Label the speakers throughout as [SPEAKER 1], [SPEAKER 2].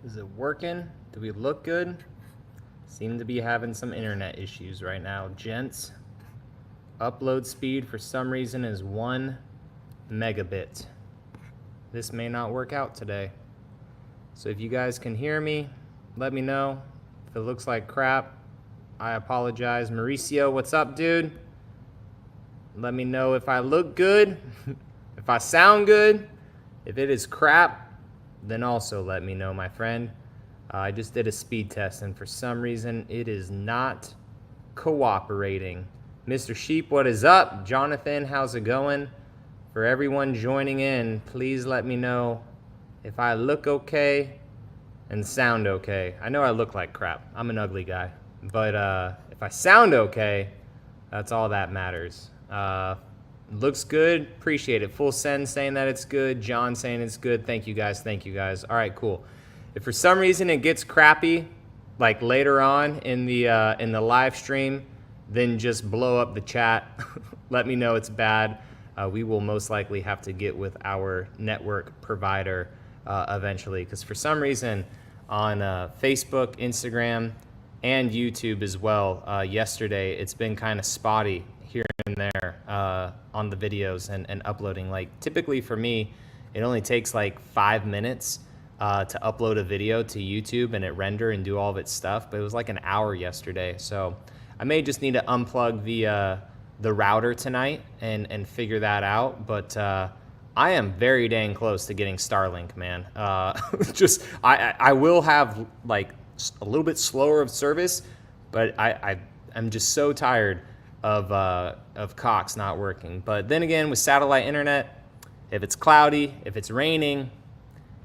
[SPEAKER 1] Is it working? Do we look good? Seem to be having some internet issues right now, gents. Upload speed for some reason is 1 megabit. This may not work out today. So if you guys can hear me, let me know. If it looks like crap, I apologize. Mauricio, what's up, dude? Let me know if I look good, if I sound good. If it is crap, then also let me know, my friend. I just did a speed test, and for some reason, it is not cooperating. Mr. Sheep, what is up? Jonathan, how's it going? For everyone joining in, please let me know if I look okay and sound okay. I know I look like crap. I'm an ugly guy. But if I sound okay, that's all that matters. Looks good. Appreciate it. Full Send saying that it's good. John saying it's good. Thank you guys. Thank you guys. All right, cool. If for some reason it gets crappy, like later on in the live stream, then just blow up the chat. Let me know it's bad. We will most likely have to get with our network provider eventually, because for some reason on Facebook, Instagram, and YouTube as well, yesterday it's been kind of spotty here and there on the videos and uploading. Like typically for me, it only takes like 5 minutes to upload a video to YouTube and it render and do all of its stuff, but it was like an hour yesterday. So I may just need to unplug the router tonight and figure that out. But I am very dang close to getting Starlink, man. I will have like a little bit slower of service, but I'm just so tired of Cox not working. But then again, with satellite internet, if it's cloudy, if it's raining,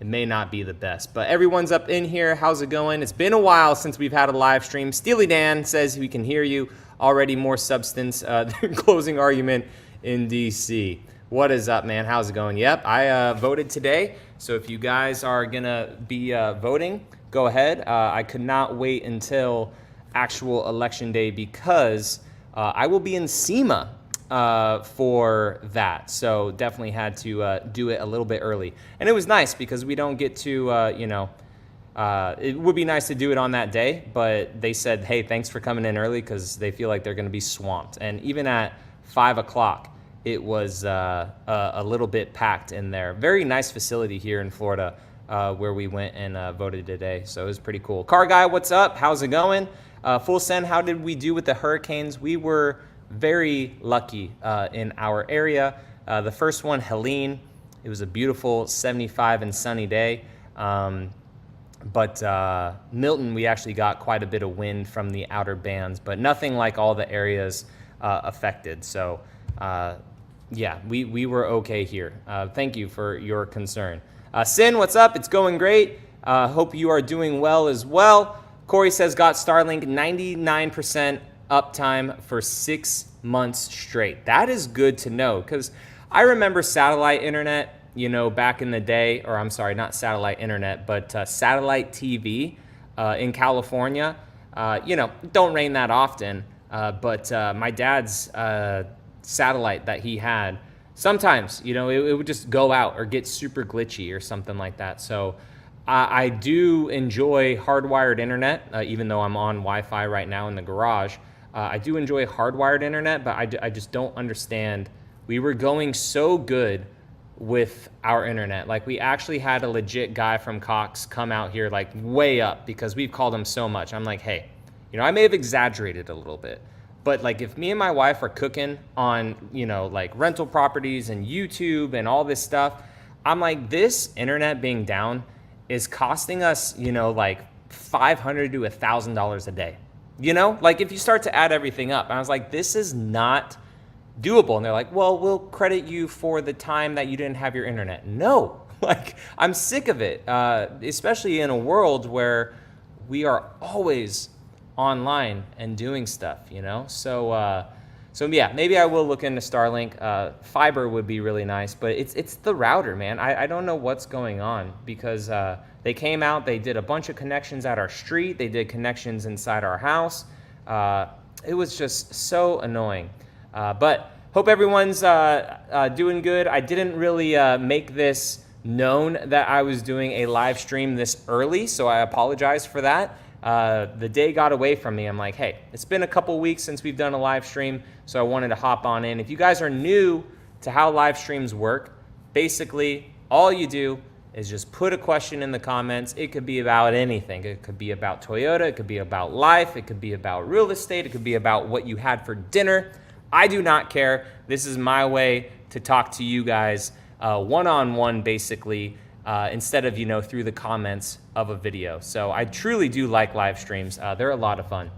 [SPEAKER 1] it may not be the best. But everyone's up in here. How's it going? It's been a while since we've had a live stream. Steely Dan says we can hear you. Already more substance than closing argument in DC. What is up, man? How's it going? Yep, I voted today. So if you guys are going to be voting, go ahead. I could not wait until actual election day because I will be in SEMA for that. So definitely had to do it a little bit early. And it was nice because we don't get to, it would be nice to do it on that day, but they said, hey, thanks for coming in early because they feel like they're going to be swamped. And even at 5 o'clock, it was a little bit packed in there. Very nice facility here in Florida where we went and voted today. So it was pretty cool. Car Guy, what's up? How's it going? Full Send, how did we do with the hurricanes? We were very lucky in our area. The first one, Helene, it was a beautiful 75 and sunny day. But Milton, we actually got quite a bit of wind from the outer bands, but nothing like all the areas affected. So yeah, we were okay here. Thank you for your concern. Sin, what's up? It's going great. Hope you are doing well as well. Corey says, got Starlink 99% uptime for 6 months straight. That is good to know because I remember satellite internet, back in the day, or I'm sorry, not satellite internet, but satellite TV in California. Don't rain that often, but my dad's satellite that he had, sometimes, it would just go out or get super glitchy or something like that. So I do enjoy hardwired internet, even though I'm on Wi-Fi right now in the garage. I do enjoy hardwired internet, but I just don't understand. We were going so good with our internet. Like we actually had a legit guy from Cox come out here like way up because we've called him so much. I'm like, hey, I may have exaggerated a little bit, but like if me and my wife are cooking on, like rental properties and YouTube and all this stuff, I'm like, this internet being down is costing us, like $500 to $1,000 a day. Like if you start to add everything up, and I was like, this is not doable. And they're like, well, we'll credit you for the time that you didn't have your internet. No, like I'm sick of it, especially in a world where we are always online and doing stuff, So yeah, maybe I will look into Starlink. Fiber would be really nice, but it's the router, man. I don't know what's going on because they came out, they did a bunch of connections at our street, they did connections inside our house. It was just so annoying. But hope everyone's doing good. I didn't really make this known that I was doing a live stream this early, so I apologize for that. The day got away from me. I'm like, hey, it's been a couple weeks since we've done a live stream, so I wanted to hop on in. If you guys are new to how live streams work, basically all you do is just put a question in the comments. It could be about anything. It could be about Toyota, it could be about life, it could be about real estate, it could be about what you had for dinner. I do not care. This is my way to talk to you guys one-on-one, basically, instead of, through the comments of a video. So I truly do like live streams. They're a lot of fun.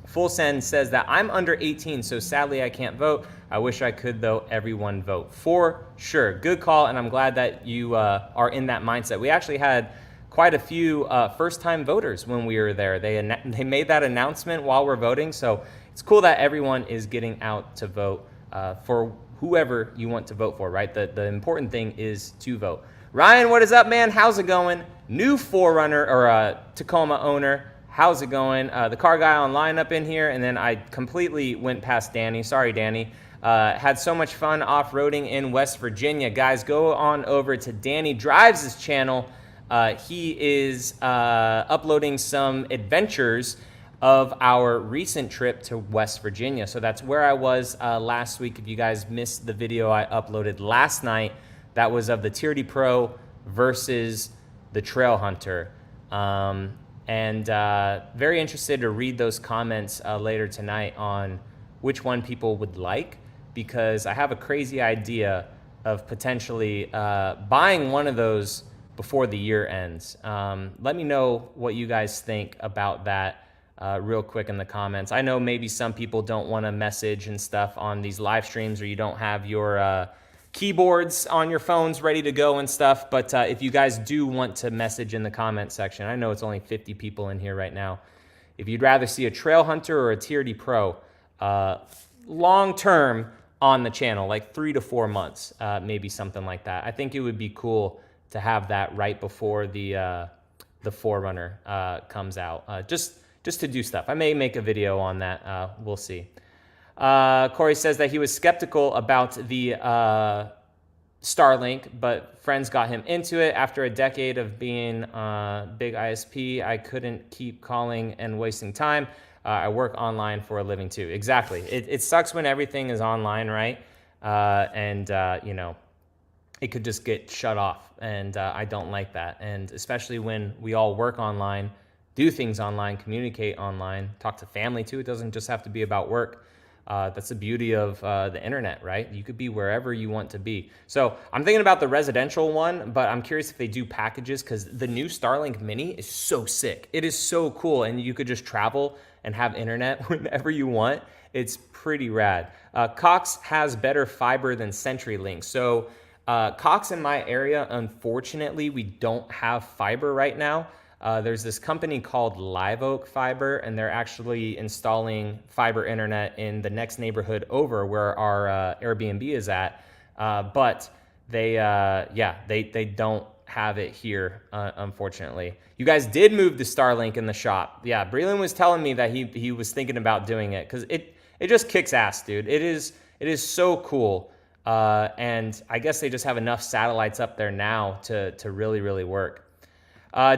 [SPEAKER 1] Full Send says that I'm under 18, so sadly I can't vote. I wish I could, though. Everyone vote. For sure. Good call, and I'm glad that you are in that mindset. We actually had quite a few first-time voters when we were there. They made that announcement while we're voting, so it's cool that everyone is getting out to vote for whoever you want to vote for, right? The important thing is to vote. Ryan, what is up, man? How's it going? New 4Runner or Tacoma owner. How's it going? The car guy online up in here, and then I completely went past Danny. Sorry, Danny. Had so much fun off-roading in West Virginia. Guys, go on over to Danny Drives' channel. He is uploading some adventures of our recent trip to West Virginia. So that's where I was last week. If you guys missed the video I uploaded last night, that was of the Tier D Pro versus the Trail Hunter. And very interested to read those comments later tonight on which one people would like, because I have a crazy idea of potentially buying one of those before the year ends. Let me know what you guys think about that real quick in the comments. I know maybe some people don't want to message and stuff on these live streams, or you don't have your keyboards on your phones ready to go and stuff, but if you guys do want to message in the comment section, I know it's only 50 people in here right now. If you'd rather see a Trail Hunter or a Tier D Pro long term on the channel, like 3 to 4 months, maybe something like that. I think it would be cool to have that right before the 4Runner comes out, just to do stuff. I may make a video on that. We'll see. Corey says that he was skeptical about the Starlink, but friends got him into it. After a decade of being big ISP, I couldn't keep calling and wasting time. I work online for a living too. Exactly. It sucks when everything is online, right? It could just get shut off, and I don't like that. And especially when we all work online, do things online, communicate online, talk to family too. It doesn't just have to be about work. That's the beauty of the internet, right? You could be wherever you want to be. So I'm thinking about the residential one, but I'm curious if they do packages, because the new Starlink Mini is so sick. It is so cool, and you could just travel and have internet whenever you want. It's pretty rad. Cox has better fiber than CenturyLink. So Cox in my area, unfortunately, we don't have fiber right now. There's this company called Live Oak Fiber, and they're actually installing fiber internet in the next neighborhood over where our Airbnb is at. But they don't have it here, unfortunately. You guys did move the Starlink in the shop. Yeah, Breland was telling me that he was thinking about doing it, because it just kicks ass, dude. It is so cool. And I guess they just have enough satellites up there now to really, really work.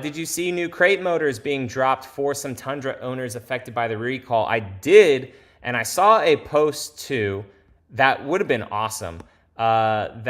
[SPEAKER 1] Did you see new crate motors being dropped for some Tundra owners affected by the recall? I did, and I saw a post too that would have been awesome. Let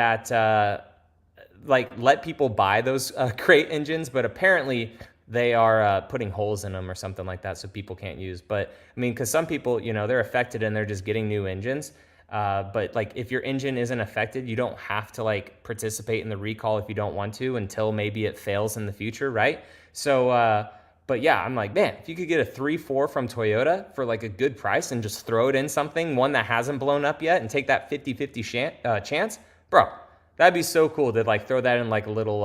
[SPEAKER 1] people buy those crate engines, but apparently they are putting holes in them or something like that, so people can't use. But I mean, because some people, they're affected and they're just getting new engines. But if your engine isn't affected, you don't have to participate in the recall if you don't want to, until maybe it fails in the future, right? So, but yeah, I'm like, man, if you could get a 3.4 from Toyota for a good price and just throw it in something, one that hasn't blown up yet, and take that 50-50 chance, bro, that'd be so cool to throw that in a little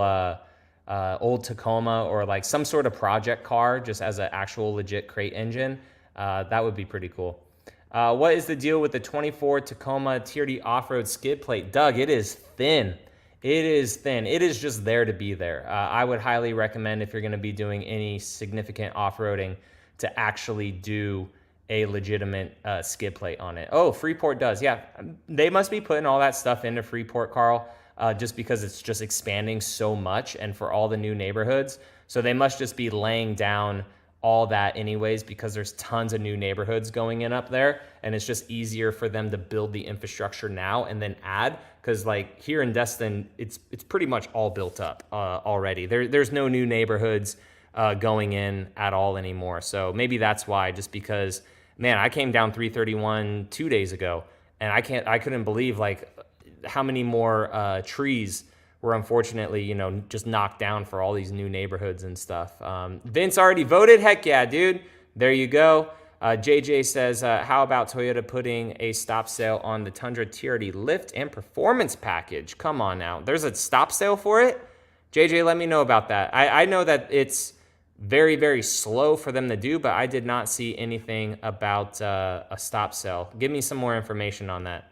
[SPEAKER 1] old Tacoma, or some sort of project car, just as an actual legit crate engine. That would be pretty cool. What is the deal with the 24 Tacoma Tier D off-road skid plate? Doug, it is thin. It is thin. It is just there to be there. I would highly recommend, if you're going to be doing any significant off-roading, to actually do a legitimate skid plate on it. Oh, Freeport does. Yeah, they must be putting all that stuff into Freeport, Carl. just because it's just expanding so much and for all the new neighborhoods. So they must just be laying down all that anyways, because there's tons of new neighborhoods going in up there, and it's just easier for them to build the infrastructure now and then add, because like here in Destin, it's pretty much all built up already. There's no new neighborhoods going in at all anymore. So maybe that's why, just because, man, I came down 331 2 days ago, and I couldn't believe like how many more trees were unfortunately, you know, just knocked down for all these new neighborhoods and stuff. Vince already voted? Heck yeah, dude. There you go. JJ says, how about Toyota putting a stop sale on the Tundra TRD lift and performance package? Come on now. There's a stop sale for it? JJ, let me know about that. I know that it's very, very slow for them to do, but I did not see anything about a stop sale. Give me some more information on that.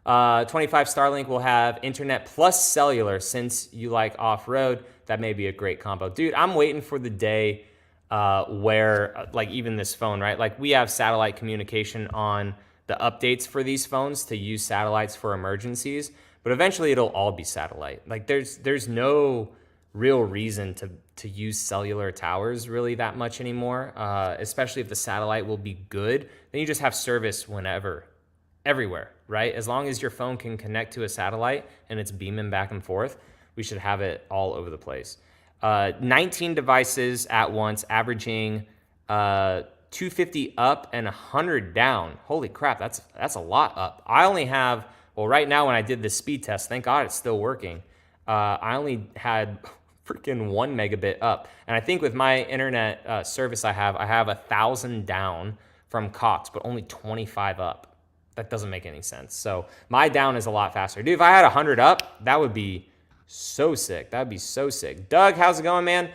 [SPEAKER 1] 25 Starlink will have internet plus cellular. Since you like off-road, that may be a great combo. Dude, I'm waiting for the day where, like even this phone, right? Like we have satellite communication on the updates for these phones to use satellites for emergencies, but eventually it'll all be satellite. Like there's no real reason to use cellular towers really that much anymore, especially if the satellite will be good. Then you just have service whenever, everywhere, right? As long as your phone can connect to a satellite and it's beaming back and forth, we should have it all over the place. 19 devices at once, averaging 250 up and 100 down. Holy crap, that's a lot up. I only have, well, right now when I did the speed test, thank God it's still working. I only had freaking 1 megabit up. And I think with my internet service I have 1,000 down from Cox, but only 25 up. That doesn't make any sense. So my down is a lot faster. Dude, if I had 100 up, that would be so sick. That would be so sick. Doug, how's it going, man?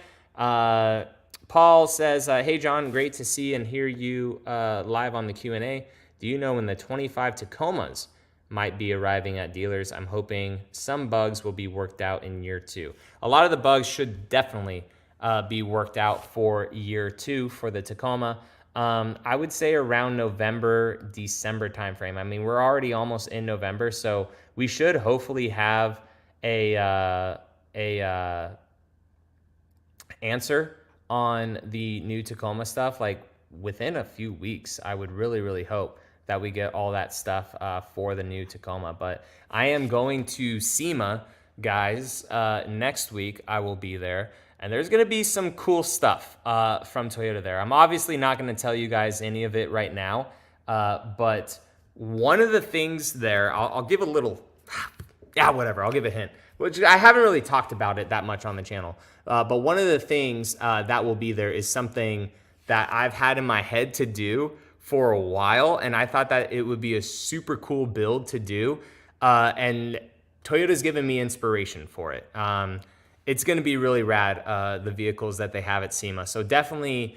[SPEAKER 1] Paul says, hey, John, great to see and hear you live on the Q&A. Do you know when the 25 Tacomas might be arriving at dealers? I'm hoping some bugs will be worked out in year 2. A lot of the bugs should definitely be worked out for year 2 for the Tacoma. I would say around November, December timeframe. I mean, we're already almost in November, so we should hopefully have a answer on the new Tacoma stuff like within a few weeks. I would really, really hope that we get all that stuff for the new Tacoma. But I am going to SEMA, guys, next week. I will be there. And there's going to be some cool stuff from Toyota there. I'm obviously not going to tell you guys any of it right now. But one of the things there, I'll give a little, whatever. I'll give a hint. Which I haven't really talked about it that much on the channel. But one of the things that will be there is something that I've had in my head to do for a while. And I thought that it would be a super cool build to do. And Toyota's given me inspiration for it. It's going to be really rad, the vehicles that they have at SEMA. So definitely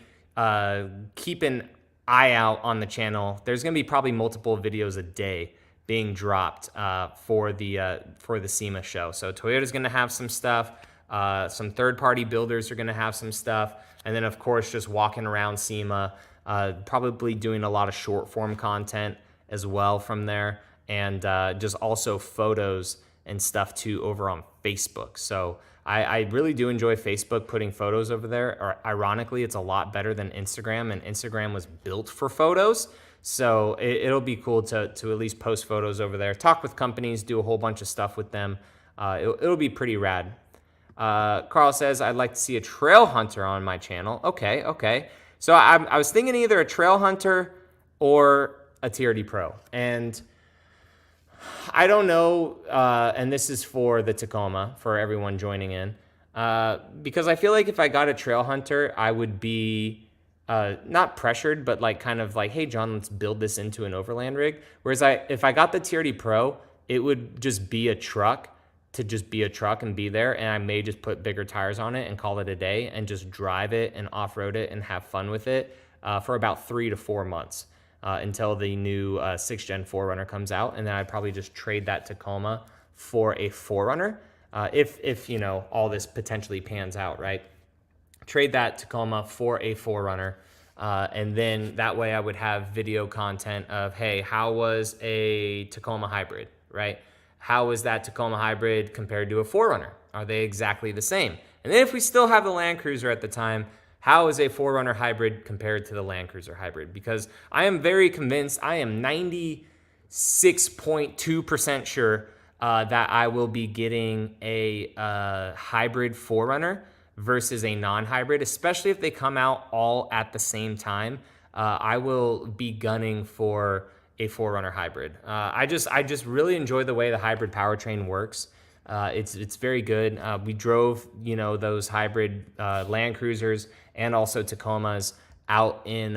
[SPEAKER 1] keep an eye out on the channel. There's going to be probably multiple videos a day being dropped for the SEMA show. So Toyota's going to have some stuff. Some third-party builders are going to have some stuff. And then, of course, just walking around SEMA, probably doing a lot of short-form content as well from there. And just also photos and stuff, too, over on Facebook. So I really do enjoy Facebook putting photos over there. Or ironically, it's a lot better than Instagram, and Instagram was built for photos. So it'll be cool to at least post photos over there, talk with companies, do a whole bunch of stuff with them. It'll be pretty rad. Carl says, I'd like to see a Trail Hunter on my channel. Okay. So I was thinking either a Trail Hunter or a TRD Pro. And I don't know, and this is for the Tacoma, for everyone joining in, because I feel like if I got a Trail Hunter, I would be not pressured, but like kind of like, hey, John, let's build this into an overland rig. Whereas if I got the TRD Pro, it would just be a truck to just be a truck and be there, and I may just put bigger tires on it and call it a day and just drive it and off-road it and have fun with it for about 3 to 4 months. Until the new 6th Gen 4Runner comes out, and then I'd probably just trade that Tacoma for a 4Runner if you know all this potentially pans out, right? Trade that Tacoma for a 4Runner, and then that way I would have video content of, hey, how was a Tacoma hybrid, right? how is that Tacoma hybrid compared to a 4Runner? Are they exactly the same? And then if we still have the Land Cruiser at the time, how is a 4Runner hybrid compared to the Land Cruiser hybrid? Because I am very convinced, I am 96.2% sure that I will be getting a hybrid 4Runner versus a non-hybrid, especially if they come out all at the same time. I will be gunning for a 4Runner hybrid. I just really enjoy the way the hybrid powertrain works. It's very good. We drove, those hybrid Land Cruisers and also Tacomas out in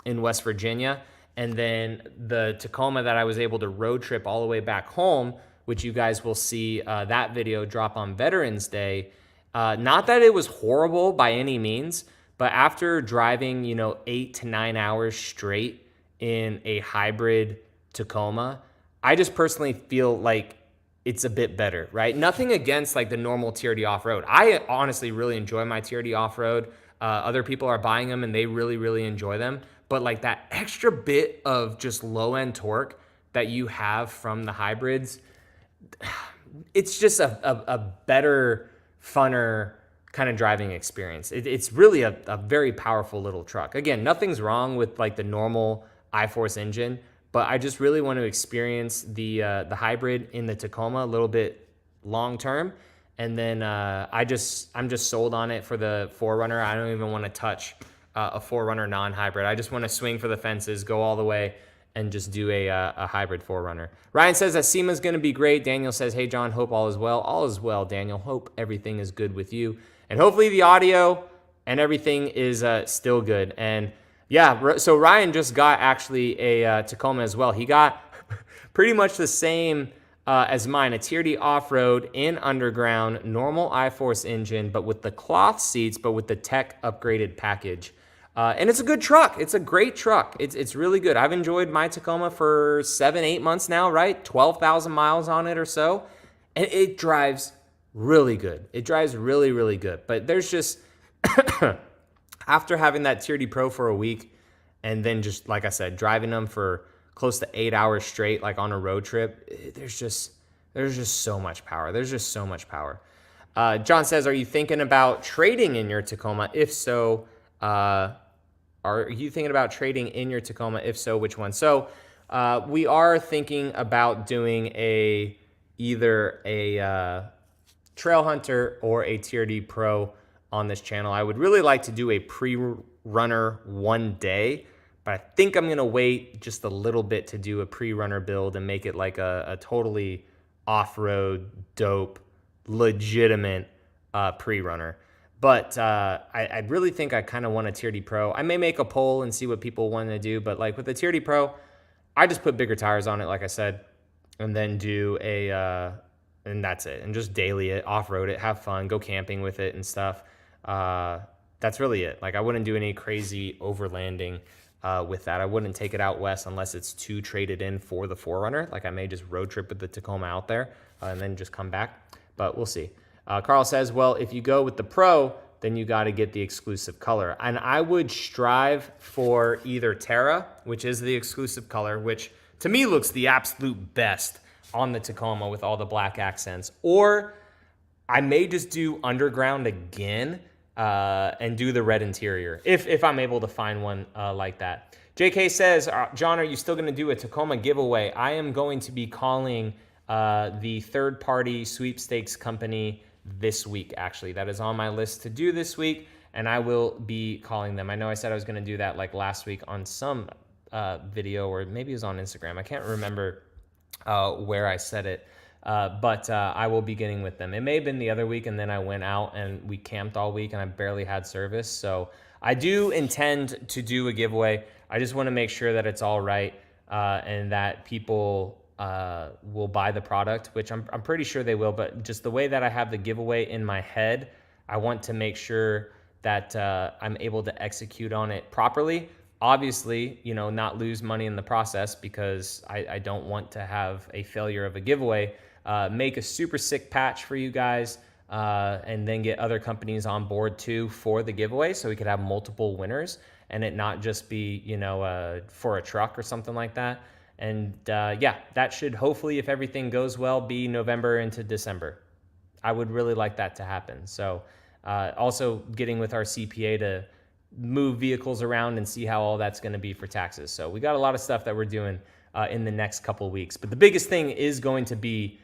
[SPEAKER 1] West Virginia. And then the Tacoma that I was able to road trip all the way back home, which you guys will see that video drop on Veterans Day. Not that it was horrible by any means, but after driving, 8 to 9 hours straight in a hybrid Tacoma, I just personally feel like it's a bit better, right? Nothing against like the normal TRD off-road. I honestly really enjoy my TRD off-road. Other people are buying them and they really, really enjoy them. But like that extra bit of just low-end torque that you have from the hybrids, it's just a better, funner kind of driving experience. It's really a very powerful little truck. Again, nothing's wrong with like the normal iForce engine, but I just really want to experience the hybrid in the Tacoma a little bit long term. And then I'm just sold on it for the 4Runner. I don't even want to touch a 4Runner non-hybrid. I just want to swing for the fences, go all the way, and just do a hybrid 4Runner. Ryan says that SEMA is going to be great. Daniel says, hey, John, hope all is well. All is well, Daniel. Hope everything is good with you. And hopefully the audio and everything is still good. And yeah, so Ryan just got actually a Tacoma as well. He got pretty much the same as mine, a TRD off-road in underground, normal iForce engine, but with the cloth seats, but with the tech upgraded package. And it's a good truck. It's a great truck. It's really good. I've enjoyed my Tacoma for 7-8 months now, right? 12,000 miles on it or so. And it drives really good. It drives really, really good. But there's just, after having that TRD Pro for a week, and then just, like I said, driving them for close to 8 hours straight, like on a road trip, there's just so much power. There's just so much power. John says, are you thinking about trading in your Tacoma? If so, are you thinking about trading in your Tacoma? If so, which one? So we are thinking about doing either a Trail Hunter or a TRD Pro on this channel. I would really like to do a pre-runner one day, but I think I'm going to wait just a little bit to do a pre-runner build and make it like a totally off-road, dope, legitimate pre-runner. But I really think I kind of want a TRD Pro. I may make a poll and see what people want to do, but like with the TRD Pro, I just put bigger tires on it, like I said, and then do and that's it. And just daily it, off-road it, have fun, go camping with it and stuff. That's really it. Like I wouldn't do any crazy overlanding with that. I wouldn't take it out west unless it's too traded in for the 4Runner. Like I may just road trip with the Tacoma out there and then just come back, but we'll see. Carl says, well, if you go with the Pro, then you got to get the exclusive color. And I would strive for either Terra, which is the exclusive color, which to me looks the absolute best on the Tacoma with all the black accents, or I may just do underground again and do the red interior if I'm able to find one like that. JK says, John, are you still going to do a Tacoma giveaway? I am going to be calling the third-party sweepstakes company this week, actually. That is on my list to do this week, and I will be calling them. I know I said I was going to do that like last week on some video, or maybe it was on Instagram. I can't remember where I said it, but I will be getting with them. It may have been the other week, and then I went out and we camped all week, and I barely had service. So I do intend to do a giveaway. I just want to make sure that it's all right and that people will buy the product, which I'm pretty sure they will. But just the way that I have the giveaway in my head, I want to make sure that I'm able to execute on it properly. Obviously, not lose money in the process, because I don't want to have a failure of a giveaway. Make a super sick patch for you guys and then get other companies on board too for the giveaway, so we could have multiple winners and it not just be, for a truck or something like that. And yeah, that should hopefully, if everything goes well, be November into December. I would really like that to happen. So also getting with our CPA to move vehicles around and see how all that's going to be for taxes. So we got a lot of stuff that we're doing in the next couple of weeks. But the biggest thing is going to be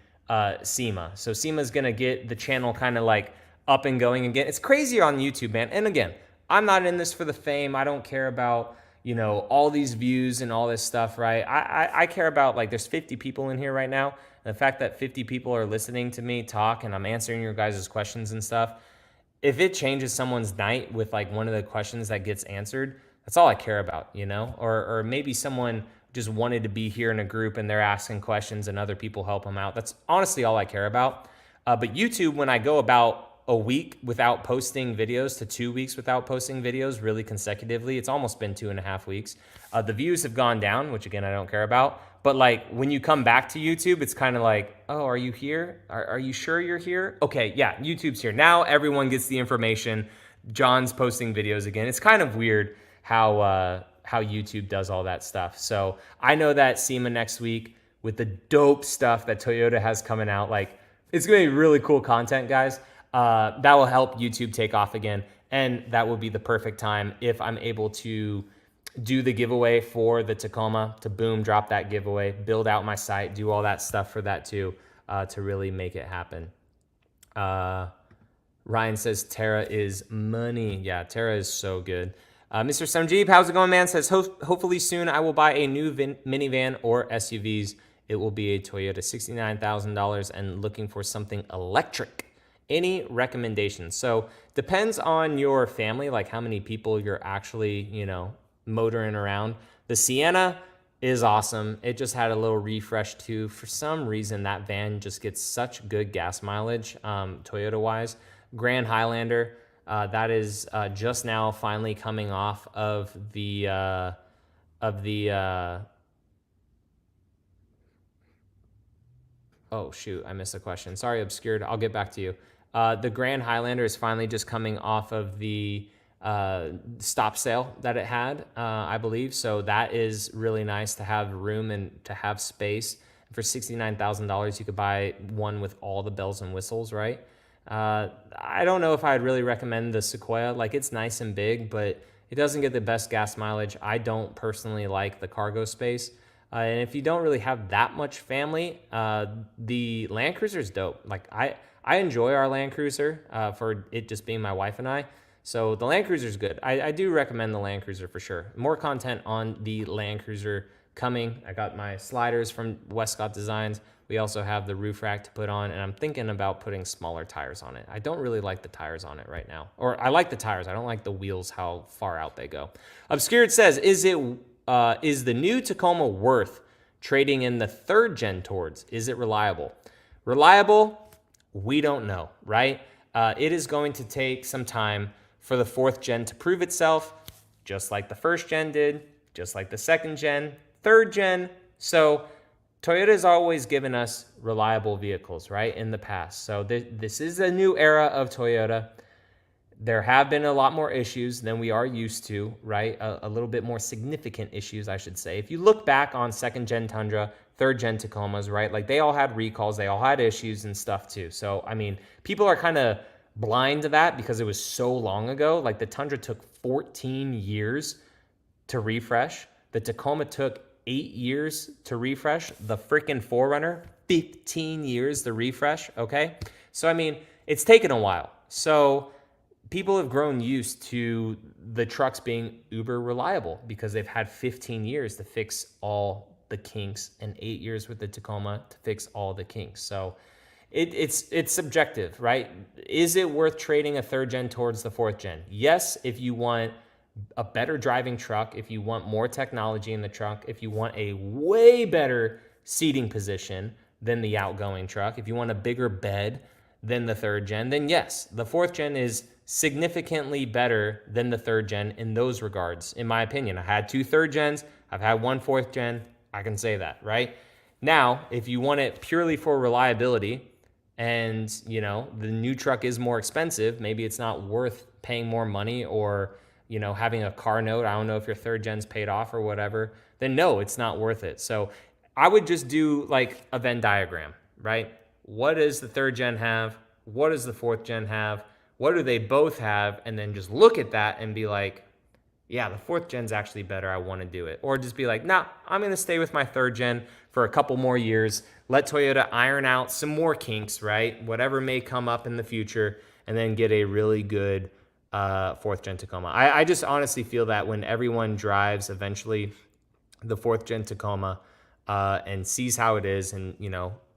[SPEAKER 1] SEMA. So SEMA is going to get the channel kind of like up and going again. It's crazy on YouTube, man. And again, I'm not in this for the fame. I don't care about, you know, all these views and all this stuff, right? I care about, like, there's 50 people in here right now. And the fact that 50 people are listening to me talk and I'm answering your guys' questions and stuff, if it changes someone's night with like one of the questions that gets answered, that's all I care about, you know? Or maybe someone just wanted to be here in a group and they're asking questions and other people help them out. That's honestly all I care about. But YouTube, when I go about a week without posting videos to 2 weeks without posting videos really consecutively, it's almost been 2.5 weeks. The views have gone down, which again, I don't care about. But like when you come back to YouTube, it's kind of like, oh, are you here? Are you sure you're here? Okay, yeah, YouTube's here. Now everyone gets the information. John's posting videos again. It's kind of weird how YouTube does all that stuff. So I know that SEMA next week with the dope stuff that Toyota has coming out, like it's gonna be really cool content, guys. That will help YouTube take off again. And that will be the perfect time if I'm able to do the giveaway for the Tacoma, to boom, drop that giveaway, build out my site, do all that stuff for that too, to really make it happen. Ryan says Terra is money. Yeah, Terra is so good. Mr. Samjeeb, how's it going, man? Says, hopefully soon I will buy a new minivan or SUVs. It will be a Toyota, $69,000, and looking for something electric. Any recommendations? So depends on your family, like how many people you're actually, you know, motoring around. The Sienna is awesome. It just had a little refresh too. For some reason, that van just gets such good gas mileage, Toyota wise. Grand Highlander, that is just now finally coming off of the oh shoot, I missed a question. Sorry, Obscured. I'll get back to you. The Grand Highlander is finally just coming off of the stop sale that it had, I believe. So that is really nice to have room and to have space. For $69,000, you could buy one with all the bells and whistles, right? I don't know if I'd really recommend the Sequoia. Like, it's nice and big, but it doesn't get the best gas mileage. I don't personally like the cargo space. And if you don't really have that much family, the Land Cruiser is dope. Like, I enjoy our Land Cruiser for it just being my wife and I. So the Land Cruiser is good. I do recommend the Land Cruiser for sure. More content on the Land Cruiser coming. I got my sliders from Westcott Designs. We also have the roof rack to put on, and I'm thinking about putting smaller tires on it. I don't really like the tires on it right now. Or I like the tires. I don't like the wheels, how far out they go. Obscured says, is the new Tacoma worth trading in the 3rd gen towards? Is it reliable? Reliable? We don't know, right? It is going to take some time for the 4th gen to prove itself, just like the 1st gen did, just like the 2nd gen, 3rd gen. So Toyota has always given us reliable vehicles, right, in the past. So this is a new era of Toyota. There have been a lot more issues than we are used to, right? A little bit more significant issues, I should say. If you look back on 2nd gen Tundra, 3rd gen Tacomas, right? Like, they all had recalls, they all had issues and stuff too. So, I mean, people are kind of blind to that because it was so long ago. Like, the Tundra took 14 years to refresh. The Tacoma took 8 years to refresh. The freaking 4Runner, 15 years to refresh, okay? So, I mean, it's taken a while. So people have grown used to the trucks being uber reliable because they've had 15 years to fix all the kinks and 8 years with the Tacoma to fix all the kinks. So it's subjective, right? Is it worth trading a 3rd gen towards the 4th gen? Yes, if you want a better driving truck, if you want more technology in the truck, if you want a way better seating position than the outgoing truck, if you want a bigger bed than the 3rd gen, then yes, the 4th gen is significantly better than the 3rd gen in those regards, in my opinion. I had 2 3rd gens, I've had 1 4th gen, I can say that, right? Now, if you want it purely for reliability and, you know, the new truck is more expensive, maybe it's not worth paying more money or, you know, having a car note, I don't know if your 3rd gen's paid off or whatever, then no, it's not worth it. So I would just do like a Venn diagram, right? What does the 3rd gen have? What does the 4th gen have? What do they both have? And then just look at that and be like, yeah, the 4th gen's actually better. I want to do it. Or just be like, nah, I'm going to stay with my 3rd gen for a couple more years. Let Toyota iron out some more kinks, right? Whatever may come up in the future, and then get a really good 4th gen Tacoma. I just honestly feel that when everyone drives eventually the 4th gen Tacoma and sees how it is, and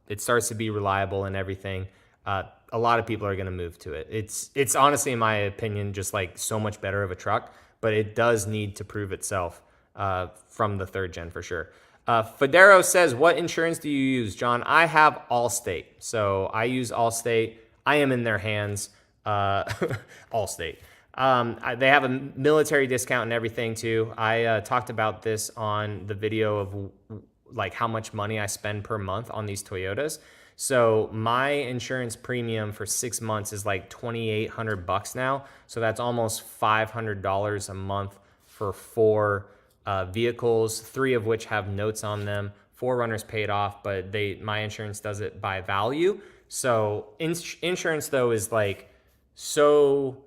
[SPEAKER 1] it starts to be reliable and everything, a lot of people are going to move to it. It's honestly, in my opinion, just like so much better of a truck, but it does need to prove itself from the 3rd gen for sure. Federo says, what insurance do you use, John? I have Allstate. So I use Allstate. I am in their hands. Allstate. They have a military discount and everything too. I talked about this on the video of like how much money I spend per month on these Toyotas. So my insurance premium for 6 months is like $2,800 now. So that's almost $500 a month for 4 vehicles, 3 of which have notes on them. 4Runners paid off, but my insurance does it by value. So insurance though is like, so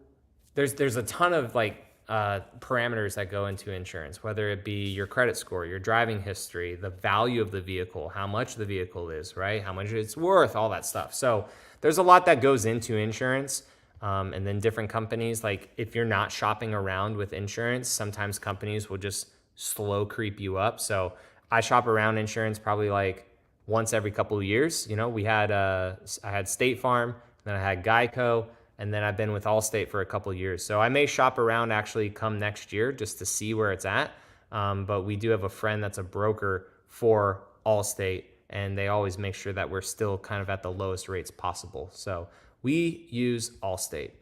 [SPEAKER 1] there's a ton of like parameters that go into insurance, whether it be your credit score, your driving history, the value of the vehicle, how much the vehicle is, right? How much it's worth, all that stuff. So there's a lot that goes into insurance. And then different companies, like if you're not shopping around with insurance, sometimes companies will just slow creep you up. So I shop around insurance probably like once every couple of years. I had State Farm, then I had Geico, and then I've been with Allstate for a couple of years. So I may shop around actually come next year just to see where it's at. But we do have a friend that's a broker for Allstate, and they always make sure that we're still kind of at the lowest rates possible. So we use Allstate.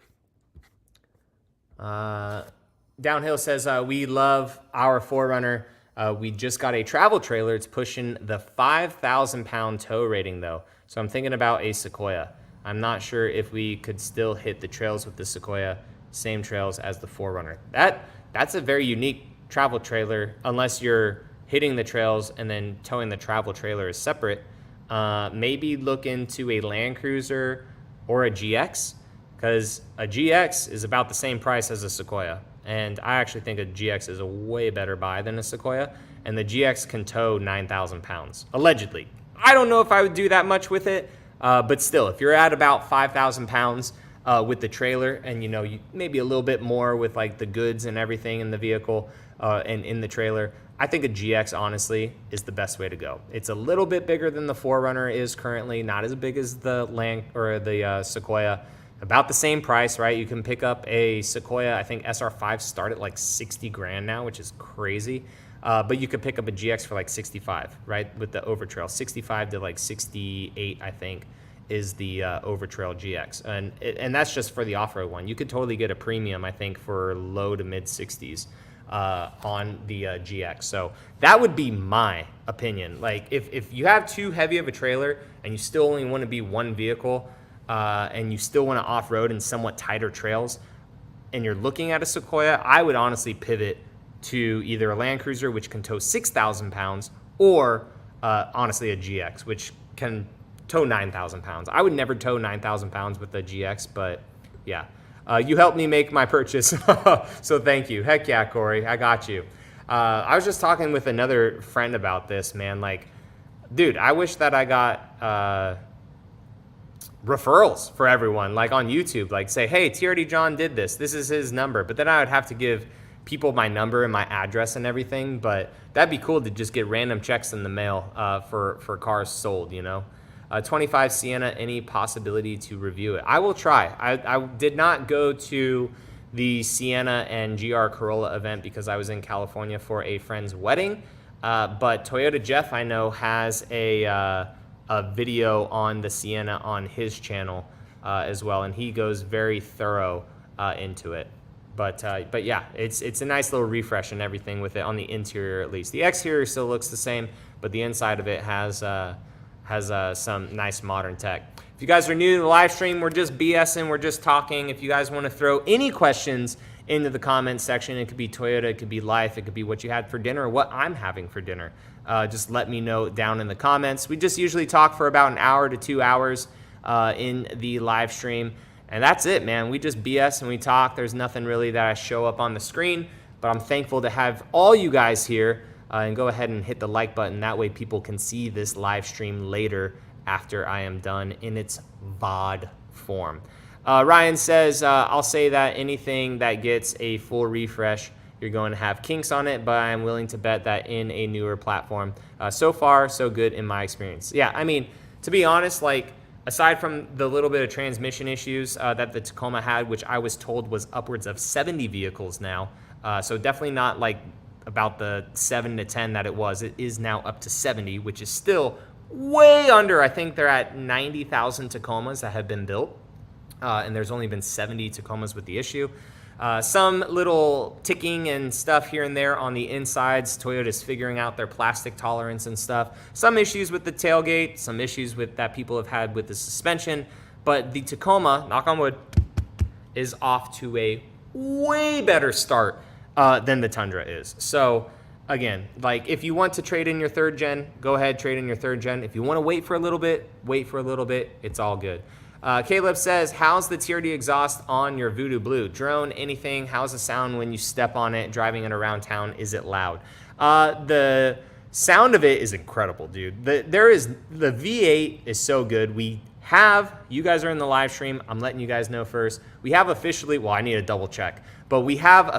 [SPEAKER 1] Downhill says, we love our 4Runner. We just got a travel trailer. It's pushing the 5,000 pound tow rating though. So I'm thinking about a Sequoia. I'm not sure if we could still hit the trails with the Sequoia, same trails as the 4Runner. That's a very unique travel trailer, unless you're hitting the trails and then towing the travel trailer is separate. Maybe look into a Land Cruiser or a GX, because a GX is about the same price as a Sequoia. And I actually think a GX is a way better buy than a Sequoia. And the GX can tow 9,000 pounds, allegedly. I don't know if I would do that much with it. But still, if you're at about 5,000 pounds with the trailer, and you maybe a little bit more with like the goods and everything in the vehicle and in the trailer, I think a GX honestly is the best way to go. It's a little bit bigger than the 4Runner is currently, not as big as the Sequoia. About the same price, right? You can pick up a Sequoia. I think SR5 start at like 60 grand now, which is crazy. But you could pick up a GX for like 65, right? With the Overtrail, 65 to like 68, I think, is the Overtrail GX. And that's just for the off-road one. You could totally get a premium, I think, for low to mid 60s on the GX. So that would be my opinion. Like if you have too heavy of a trailer and you still only want to be one vehicle and you still want to off-road in somewhat tighter trails and you're looking at a Sequoia, I would honestly pivot to either a Land Cruiser, which can tow 6,000 pounds, or honestly a GX, which can tow 9,000 pounds. I would never tow 9,000 pounds with a GX, but yeah. You helped me make my purchase, so thank you. Heck yeah, Corey, I got you. I was just talking with another friend about this, man. Like, dude, I wish that I got referrals for everyone, like on YouTube. Like, say, hey, TRD John did this. This is his number. But then I would have to give people my number and my address and everything. But that'd be cool to just get random checks in the mail for cars sold, 25 Sienna, any possibility to review it? I will try. I did not go to the Sienna and GR Corolla event because I was in California for a friend's wedding. But Toyota Jeff, I know, has a video on the Sienna on his channel as well, and he goes very thorough into it. But yeah, it's a nice little refresh and everything with it on the interior at least. The exterior still looks the same, but the inside of it has some nice modern tech. If you guys are new to the live stream, we're just BSing, we're just talking. If you guys want to throw any questions into the comments section. It could be Toyota, it could be life, it could be what you had for dinner or what I'm having for dinner. Just let me know down in the comments. We just usually talk for about an hour to 2 hours in the live stream. And that's it, man. We just BS and we talk. There's nothing really that I show up on the screen, but I'm thankful to have all you guys here. And go ahead and hit the like button. That way people can see this live stream later after I am done in its VOD form. Ryan says, I'll say that anything that gets a full refresh, you're going to have kinks on it, but I'm willing to bet that in a newer platform. So far, so good in my experience. Yeah, I mean, to be honest, like, aside from the little bit of transmission issues that the Tacoma had, which I was told was upwards of 70 vehicles now, so definitely not like about the 7 to 10 that it was. It is now up to 70, which is still way under. I think they're at 90,000 Tacomas that have been built, and there's only been 70 Tacomas with the issue. Some little ticking and stuff here and there on the insides. Toyota's figuring out their plastic tolerance and stuff. Some issues with the tailgate, some issues with that people have had with the suspension, but the Tacoma, knock on wood, is off to a way better start than the Tundra is. So again, like, if you want to trade in your 3rd gen, go ahead, trade in your 3rd gen. If you want to wait for a little bit, wait for a little bit. It's all good. Caleb says, how's the TRD exhaust on your Voodoo Blue? Drone, anything? How's the sound when you step on it, driving it around town? Is it loud? The sound of it is incredible, dude. The V8 is so good. You guys are in the live stream. I'm letting you guys know first. We have officially, well, I need a double check, but we have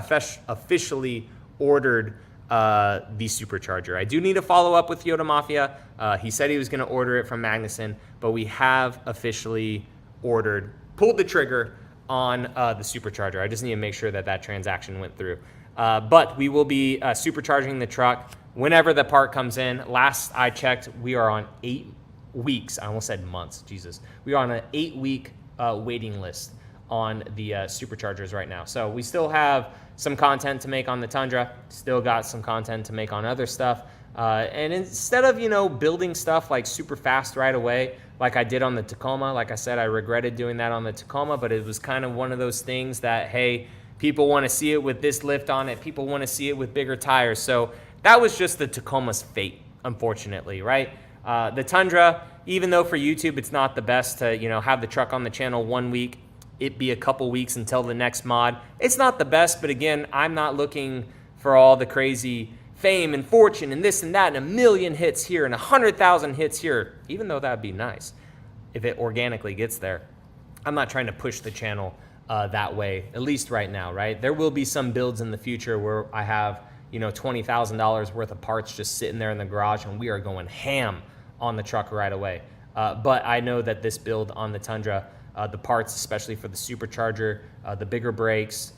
[SPEAKER 1] officially ordered the supercharger. I do need to follow up with Yoda Mafia. He said he was going to order it from Magnuson, but we have officially pulled the trigger on the supercharger. I just need to make sure that that transaction went through. But we will be supercharging the truck whenever the part comes in. Last I checked, we are on 8 weeks. I almost said months. Jesus. We are on an 8-week waiting list on the superchargers right now. So we still have some content to make on the Tundra, still got some content to make on other stuff. And instead of, building stuff like super fast right away, like I did on the Tacoma, like I said, I regretted doing that on the Tacoma, but it was kind of one of those things that, hey, people want to see it with this lift on it. People want to see it with bigger tires. So that was just the Tacoma's fate, unfortunately, right? The Tundra, even though for YouTube it's not the best to, have the truck on the channel 1 week, it be a couple weeks until the next mod. It's not the best, but again, I'm not looking for all the crazy fame and fortune and this and that and 1 million hits here and 100,000 hits here, even though that'd be nice if it organically gets there. I'm not trying to push the channel that way, at least right now, right? There will be some builds in the future where I have, $20,000 worth of parts just sitting there in the garage and we are going ham on the truck right away. But I know that this build on the Tundra, the parts, especially for the supercharger, the bigger brakes,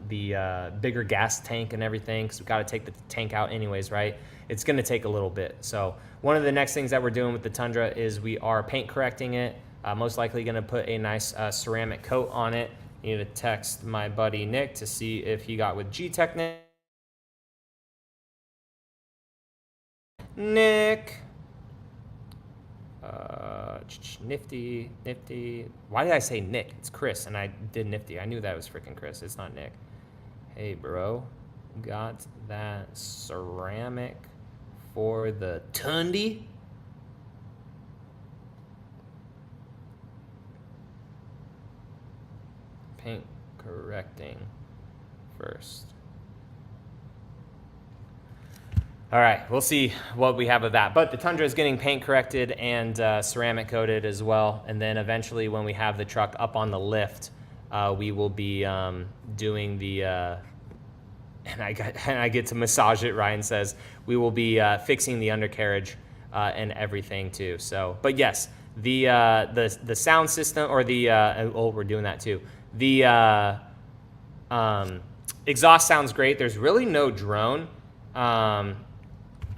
[SPEAKER 1] the bigger gas tank and everything, because we've got to take the tank out anyways, right? It's going to take a little bit. So one of the next things that we're doing with the Tundra is we are paint correcting it. Most likely going to put a nice ceramic coat on it. I need to text my buddy Nick to see if he got with G-Technic. Nick. Nifty. Why did I say Nick? It's Chris, and I did Nifty. I knew that was freaking Chris. It's not Nick. Hey, bro. Got that ceramic for the Tundi? Paint correcting first. All right, we'll see what we have of that. But the Tundra is getting paint corrected and ceramic coated as well. And then eventually when we have the truck up on the lift, we will be doing the, and I get to massage it, Ryan says, we will be fixing the undercarriage and everything too. So, but yes, the sound system or the, we're doing that too. The exhaust sounds great. There's really no drone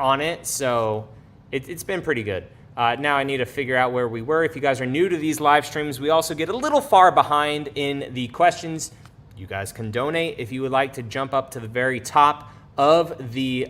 [SPEAKER 1] on it, so it's been pretty good. Now I need to figure out where we were. If you guys are new to these live streams, we also get a little far behind in the questions. You guys can donate if you would like to jump up to the very top of the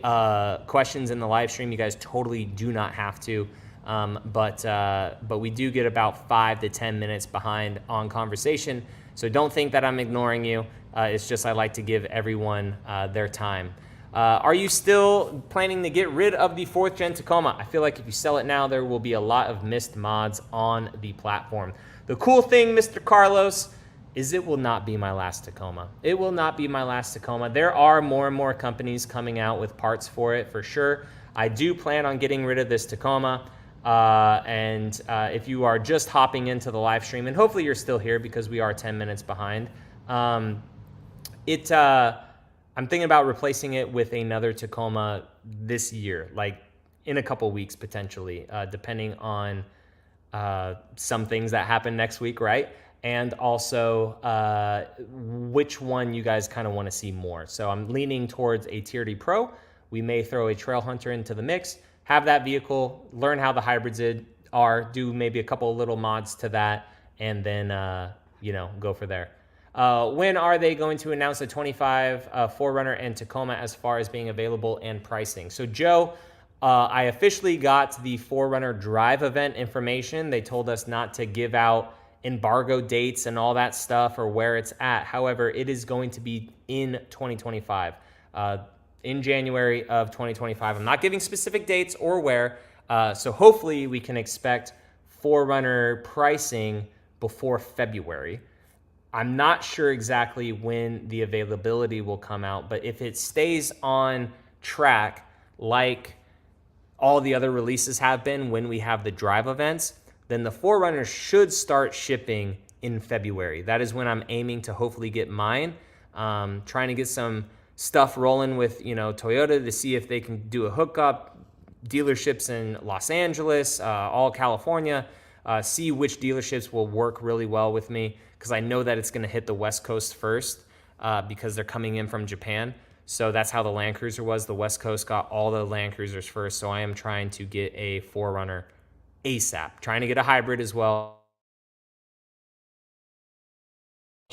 [SPEAKER 1] questions in the live stream. You guys totally do not have to, but we do get about 5 to 10 minutes behind on conversation. So don't think that I'm ignoring you. It's just I like to give everyone their time. Are you still planning to get rid of the 4th gen Tacoma? I feel like if you sell it now, there will be a lot of missed mods on the platform. The cool thing, Mr. Carlos, is it will not be my last Tacoma. It will not be my last Tacoma. There are more and more companies coming out with parts for it, for sure. I do plan on getting rid of this Tacoma. If you are just hopping into the live stream, and hopefully you're still here because we are 10 minutes behind, I'm thinking about replacing it with another Tacoma this year, like in a couple weeks potentially, depending on some things that happen next week, right? And also which one you guys kind of want to see more. So I'm leaning towards a Tier D Pro. We may throw a Trail Hunter into the mix, have that vehicle, learn how the hybrids are, do maybe a couple little mods to that, and then go for there. When are they going to announce the 25 4Runner and Tacoma as far as being available and pricing? So Joe, I officially got the 4Runner Drive event information. They told us not to give out embargo dates and all that stuff or where it's at. However, it is going to be in 2025, in January of 2025. I'm not giving specific dates or where, so hopefully we can expect 4Runner pricing before February. I'm not sure exactly when the availability will come out, but if it stays on track like all the other releases have been when we have the drive events, then the 4Runner should start shipping in February. That is when I'm aiming to hopefully get mine. Trying to get some stuff rolling with Toyota to see if they can do a hookup. Dealerships in Los Angeles, all California, see which dealerships will work really well with me, because I know that it's going to hit the West Coast first because they're coming in from Japan. So that's how the Land Cruiser was. The West Coast got all the Land Cruisers first. So I am trying to get a 4Runner ASAP. Trying to get a hybrid as well.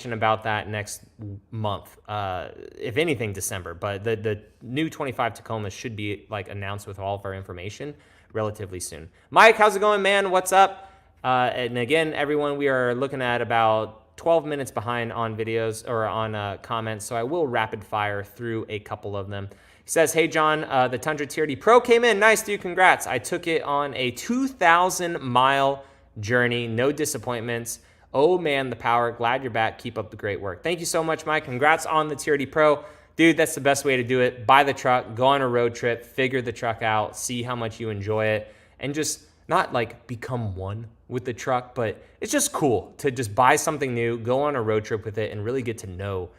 [SPEAKER 1] About that next month, if anything December, but the new 25 Tacoma should be announced with all of our information relatively soon. Mike, how's it going, man? What's up? And again, everyone, we are looking at about 12 minutes behind on videos or on comments, so I will rapid fire through a couple of them. He says, hey, John, the Tundra Tier D Pro came in. Nice, dude. Congrats. I took it on a 2,000-mile journey. No disappointments. Oh, man, the power. Glad you're back. Keep up the great work. Thank you so much, Mike. Congrats on the Tier D Pro. Dude, that's the best way to do it. Buy the truck, go on a road trip, figure the truck out, see how much you enjoy it, and just not become one with the truck, but it's just cool to just buy something new, go on a road trip with it, and really get to know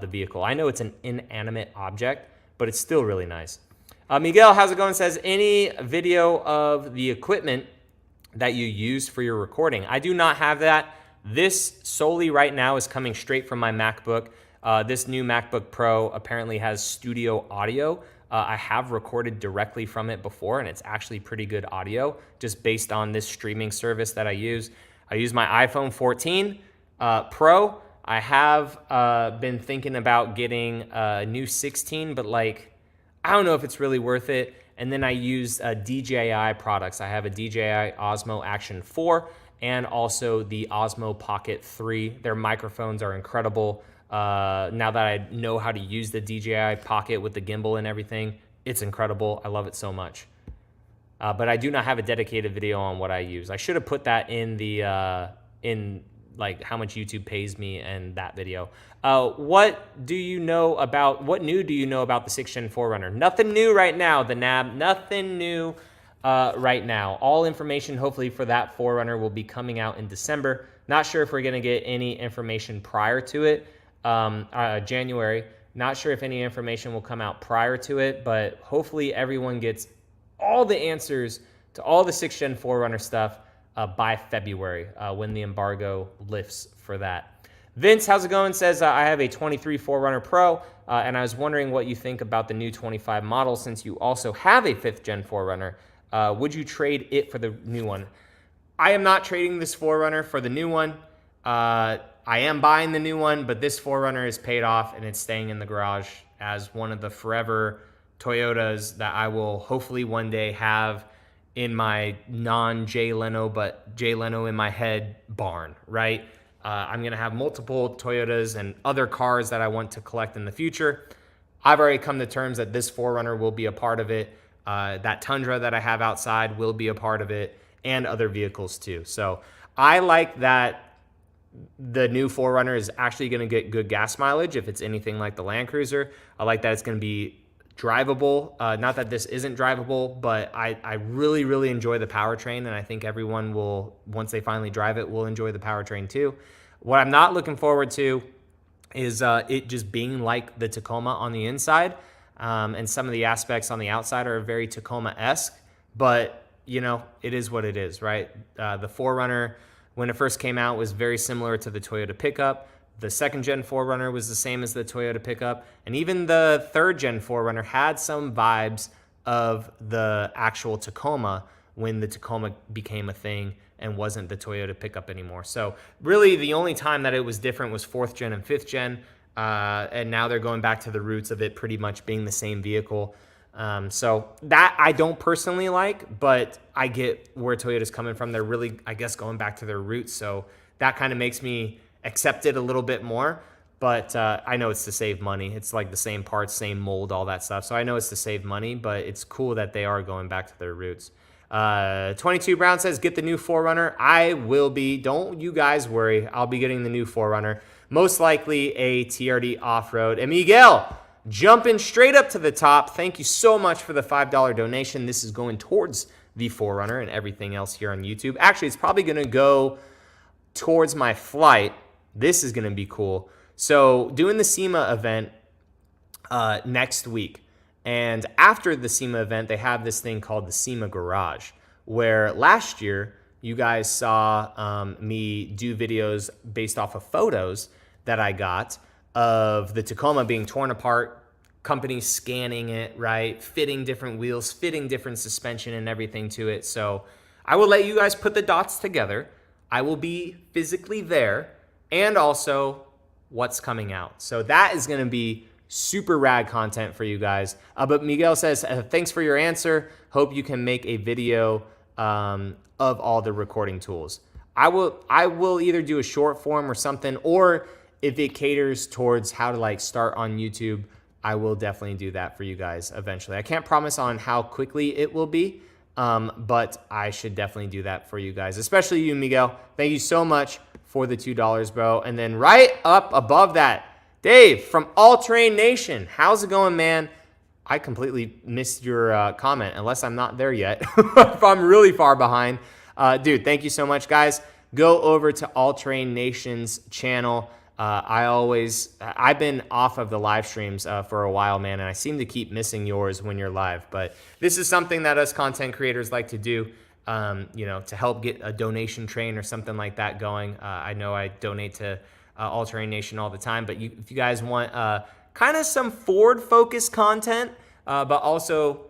[SPEAKER 1] the vehicle. I know it's an inanimate object, but it's still really nice. Miguel, how's it going? Says, any video of the equipment that you used for your recording? I do not have that. This solely right now is coming straight from my MacBook. This new MacBook Pro apparently has studio audio. I have recorded directly from it before, and it's actually pretty good audio just based on this streaming service that I use. I use my iPhone 14 Pro. I have been thinking about getting a new 16, but I don't know if it's really worth it. And then I use DJI products. I have a DJI Osmo Action 4 and also the Osmo Pocket 3. Their microphones are incredible. Now that I know how to use the DJI Pocket with the gimbal and everything, it's incredible. I love it so much. But I do not have a dedicated video on what I use. I should have put that in the how much YouTube pays me and that video. What new do you know about the 6th Gen 4Runner? Nothing new right now, the NAB. Nothing new right now. All information, hopefully, for that 4Runner will be coming out in December. Not sure if we're going to get any information prior to it. January. Not sure if any information will come out prior to it, but hopefully everyone gets all the answers to all the 6th Gen 4Runner stuff by February when the embargo lifts for that. Vince, how's it going? Says, I have a 23 4Runner Pro, and I was wondering what you think about the new 25 model since you also have a 5th Gen 4Runner. Would you trade it for the new one? I am not trading this 4Runner for the new one. I am buying the new one, but this 4Runner is paid off and it's staying in the garage as one of the forever Toyotas that I will hopefully one day have in my non-Jay Leno, but Jay Leno in my head barn, right? I'm going to have multiple Toyotas and other cars that I want to collect in the future. I've already come to terms that this 4Runner will be a part of it. That Tundra that I have outside will be a part of it, and other vehicles too. So I like that the new 4Runner is actually going to get good gas mileage if it's anything like the Land Cruiser. I like that it's going to be drivable. Not that this isn't drivable, but I really, really enjoy the powertrain, and I think everyone will, once they finally drive it, will enjoy the powertrain too. What I'm not looking forward to is it just being like the Tacoma on the inside, and some of the aspects on the outside are very Tacoma-esque, but you know, it is what it is, right? The 4Runner, when it first came out, was very similar to the Toyota pickup. The second-gen 4Runner was the same as the Toyota pickup, and even the third-gen 4Runner had some vibes of the actual Tacoma when the Tacoma became a thing and wasn't the Toyota pickup anymore. So really the only time that it was different was 4th gen and 5th gen, and now they're going back to the roots of it pretty much being the same vehicle. So that I don't personally like, but I get where Toyota's coming from. They're really, I guess, going back to their roots, so that kind of makes me accept it a little bit more. But I know it's to save money. It's like the same parts, same mold, all that stuff. So I know it's to save money, but it's cool that they are going back to their roots. 22 Brown says, get the new 4Runner. I will be. Don't you guys worry. I'll be getting the new 4Runner. Most likely a TRD off-road. And Miguel, jumping straight up to the top. Thank you so much for the $5 donation. This is going towards the 4Runner and everything else here on YouTube. Actually, it's probably going to go towards my flight. This is going to be cool. So doing the SEMA event next week. And after the SEMA event, they have this thing called the SEMA Garage, where last year you guys saw me do videos based off of photos that I got of the Tacoma being torn apart, companies scanning it, right? Fitting different wheels, fitting different suspension and everything to it. So I will let you guys put the dots together. I will be physically there, and also what's coming out. So that is going to be super rad content for you guys. But Miguel says, thanks for your answer. Hope you can make a video of all the recording tools. I will either do a short form or something, or if it caters towards how to like start on YouTube, I will definitely do that for you guys eventually. I can't promise on how quickly it will be, but I should definitely do that for you guys, especially you, Miguel. Thank you so much for the $2, bro. And then right up above that, Dave from All Terrain Nation. How's it going, man? I completely missed your comment, unless I'm not there yet. If I'm really far behind. Dude, thank you so much, guys. Go over to All Terrain Nation's channel. I've been off of the live streams for a while, man, and I seem to keep missing yours when you're live. But this is something that us content creators like to do, you know, to help get a donation train or something like that going. I know I donate to All Terrain Nation all the time, but if you guys want kind of some Ford-focused content, but also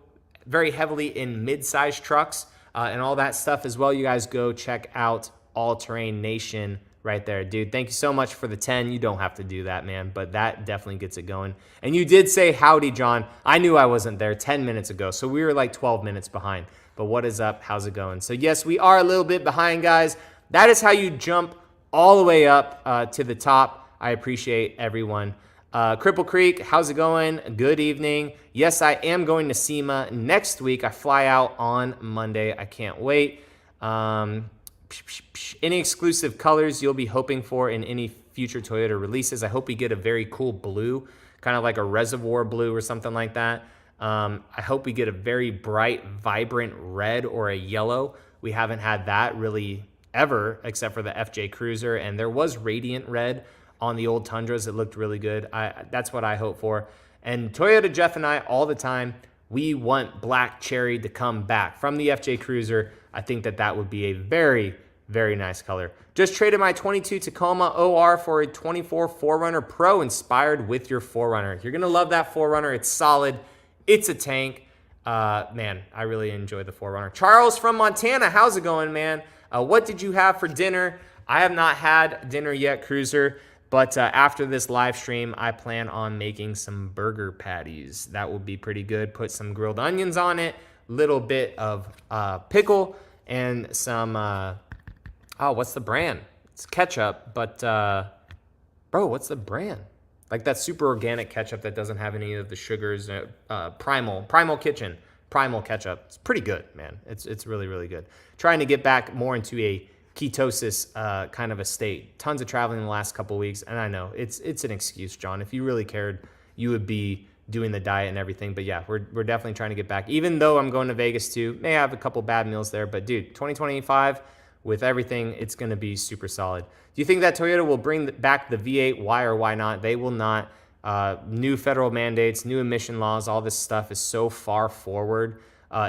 [SPEAKER 1] very heavily in mid-sized trucks and all that stuff as well, you guys go check out All Terrain Nation right there. Dude, thank you so much for the 10. You don't have to do that, man, but that definitely gets it going. And you did say howdy, John. I knew I wasn't there 10 minutes ago, so we were like 12 minutes behind. But what is up? How's it going? So yes, we are a little bit behind, guys. That is how you jump all the way up to the top. I appreciate everyone. Cripple Creek, how's it going? Good evening. Yes, I am going to SEMA next week. I fly out on Monday. I can't wait. Any exclusive colors you'll be hoping for in any future Toyota releases? I hope we get a very cool blue, kind of like a reservoir blue or something like that. I hope we get a very bright, vibrant red or a yellow. We haven't had that really ever, except for the FJ Cruiser, and there was radiant red on the old Tundras. It looked really good. That's what I hope for. And Toyota Jeff and I, all the time, we want black cherry to come back from the FJ Cruiser. I think that would be a very, very nice color. Just traded my 22 Tacoma OR for a 24 4Runner Pro inspired with your 4Runner. You're going to love that 4Runner. It's solid. It's a tank. Man, I really enjoy the 4Runner. Charles from Montana, how's it going, man? What did you have for dinner? I have not had dinner yet, Cruiser, but after this live stream, I plan on making some burger patties. That will be pretty good. Put some grilled onions on it, little bit of pickle, and some, what's the brand? It's ketchup, but bro, what's the brand? Like that super organic ketchup that doesn't have any of the sugars. Primal Kitchen, Primal ketchup. It's pretty good, man. It's really, really good. Trying to get back more into a ketosis kind of a state. Tons of traveling in the last couple of weeks, and I know it's an excuse, John. If you really cared, you would be doing the diet and everything. But yeah, we're definitely trying to get back. Even though I'm going to Vegas too, may have a couple bad meals there, but dude, 2025 with everything, it's going to be super solid. Do you think that Toyota will bring back the V8? Why or why not? They will not. New federal mandates, new emission laws, all this stuff is so far forward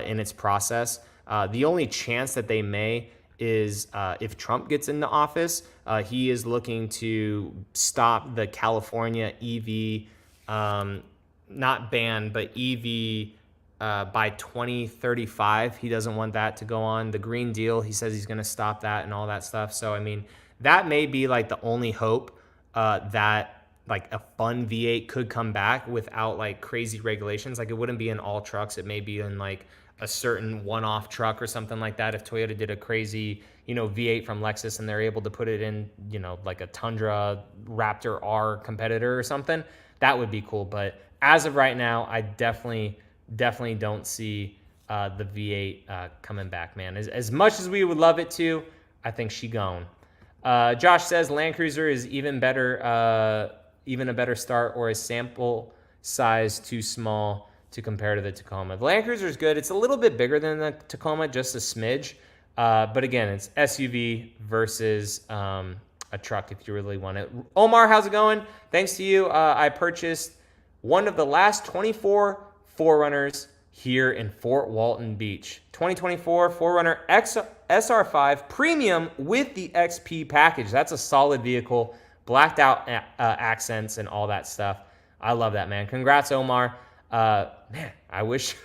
[SPEAKER 1] in its process. The only chance that they may is if Trump gets into office. He is looking to stop the California EV, not ban, but EV by 2035. He doesn't want that to go on. The Green Deal, he says he's going to stop that and all that stuff. So, I mean, that may be like the only hope that like a fun V8 could come back without like crazy regulations. Like it wouldn't be in all trucks. It may be in like a certain one-off truck or something like that. If Toyota did a crazy, V8 from Lexus and they're able to put it in, like a Tundra Raptor R competitor or something, that would be cool. But as of right now, I definitely don't see the V8 coming back, man. As much as we would love it to, I think she gone. Josh says Land Cruiser is even better, even a better start, or is sample size too small to compare to the Tacoma? The Land Cruiser is good. It's a little bit bigger than the Tacoma, just a smidge. But again, it's SUV versus a truck if you really want it. Omar, how's it going? Thanks to you, I purchased one of the last 24 4Runners here in Fort Walton Beach. 2024 4Runner SR5 Premium with the XP package. That's a solid vehicle. Blacked out accents and all that stuff. I love that, man. Congrats, Omar. Man, I wish,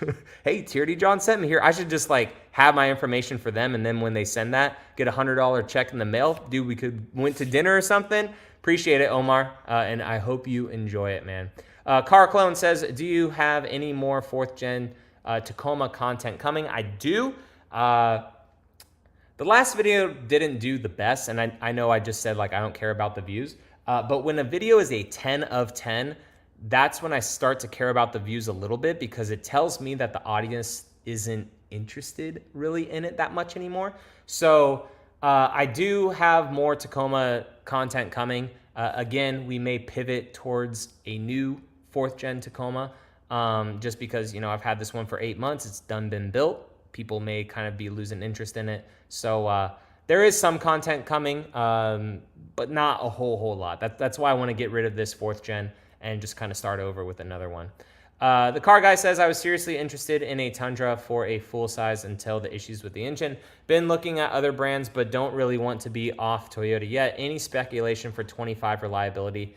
[SPEAKER 1] hey, Tier D John sent me here. I should just like have my information for them, and then when they send that, get a $100 check in the mail. Dude, we went to dinner or something. Appreciate it, Omar, and I hope you enjoy it, man. Car Clone says, do you have any more 4th gen Tacoma content coming? I do. The last video didn't do the best, and I know I just said like I don't care about the views, but when a video is a 10 of 10, that's when I start to care about the views a little bit, because it tells me that the audience isn't interested really in it that much anymore. So I do have more Tacoma content coming. Again, we may pivot towards a new 4th gen Tacoma, just because, I've had this one for 8 months. It's been built. People may kind of be losing interest in it. So there is some content coming, but not a whole lot. That's why I want to get rid of this 4th gen and just kind of start over with another one. The car guy says, I was seriously interested in a Tundra for a full size until the issues with the engine. Been looking at other brands, but don't really want to be off Toyota yet. Any speculation for 25 reliability?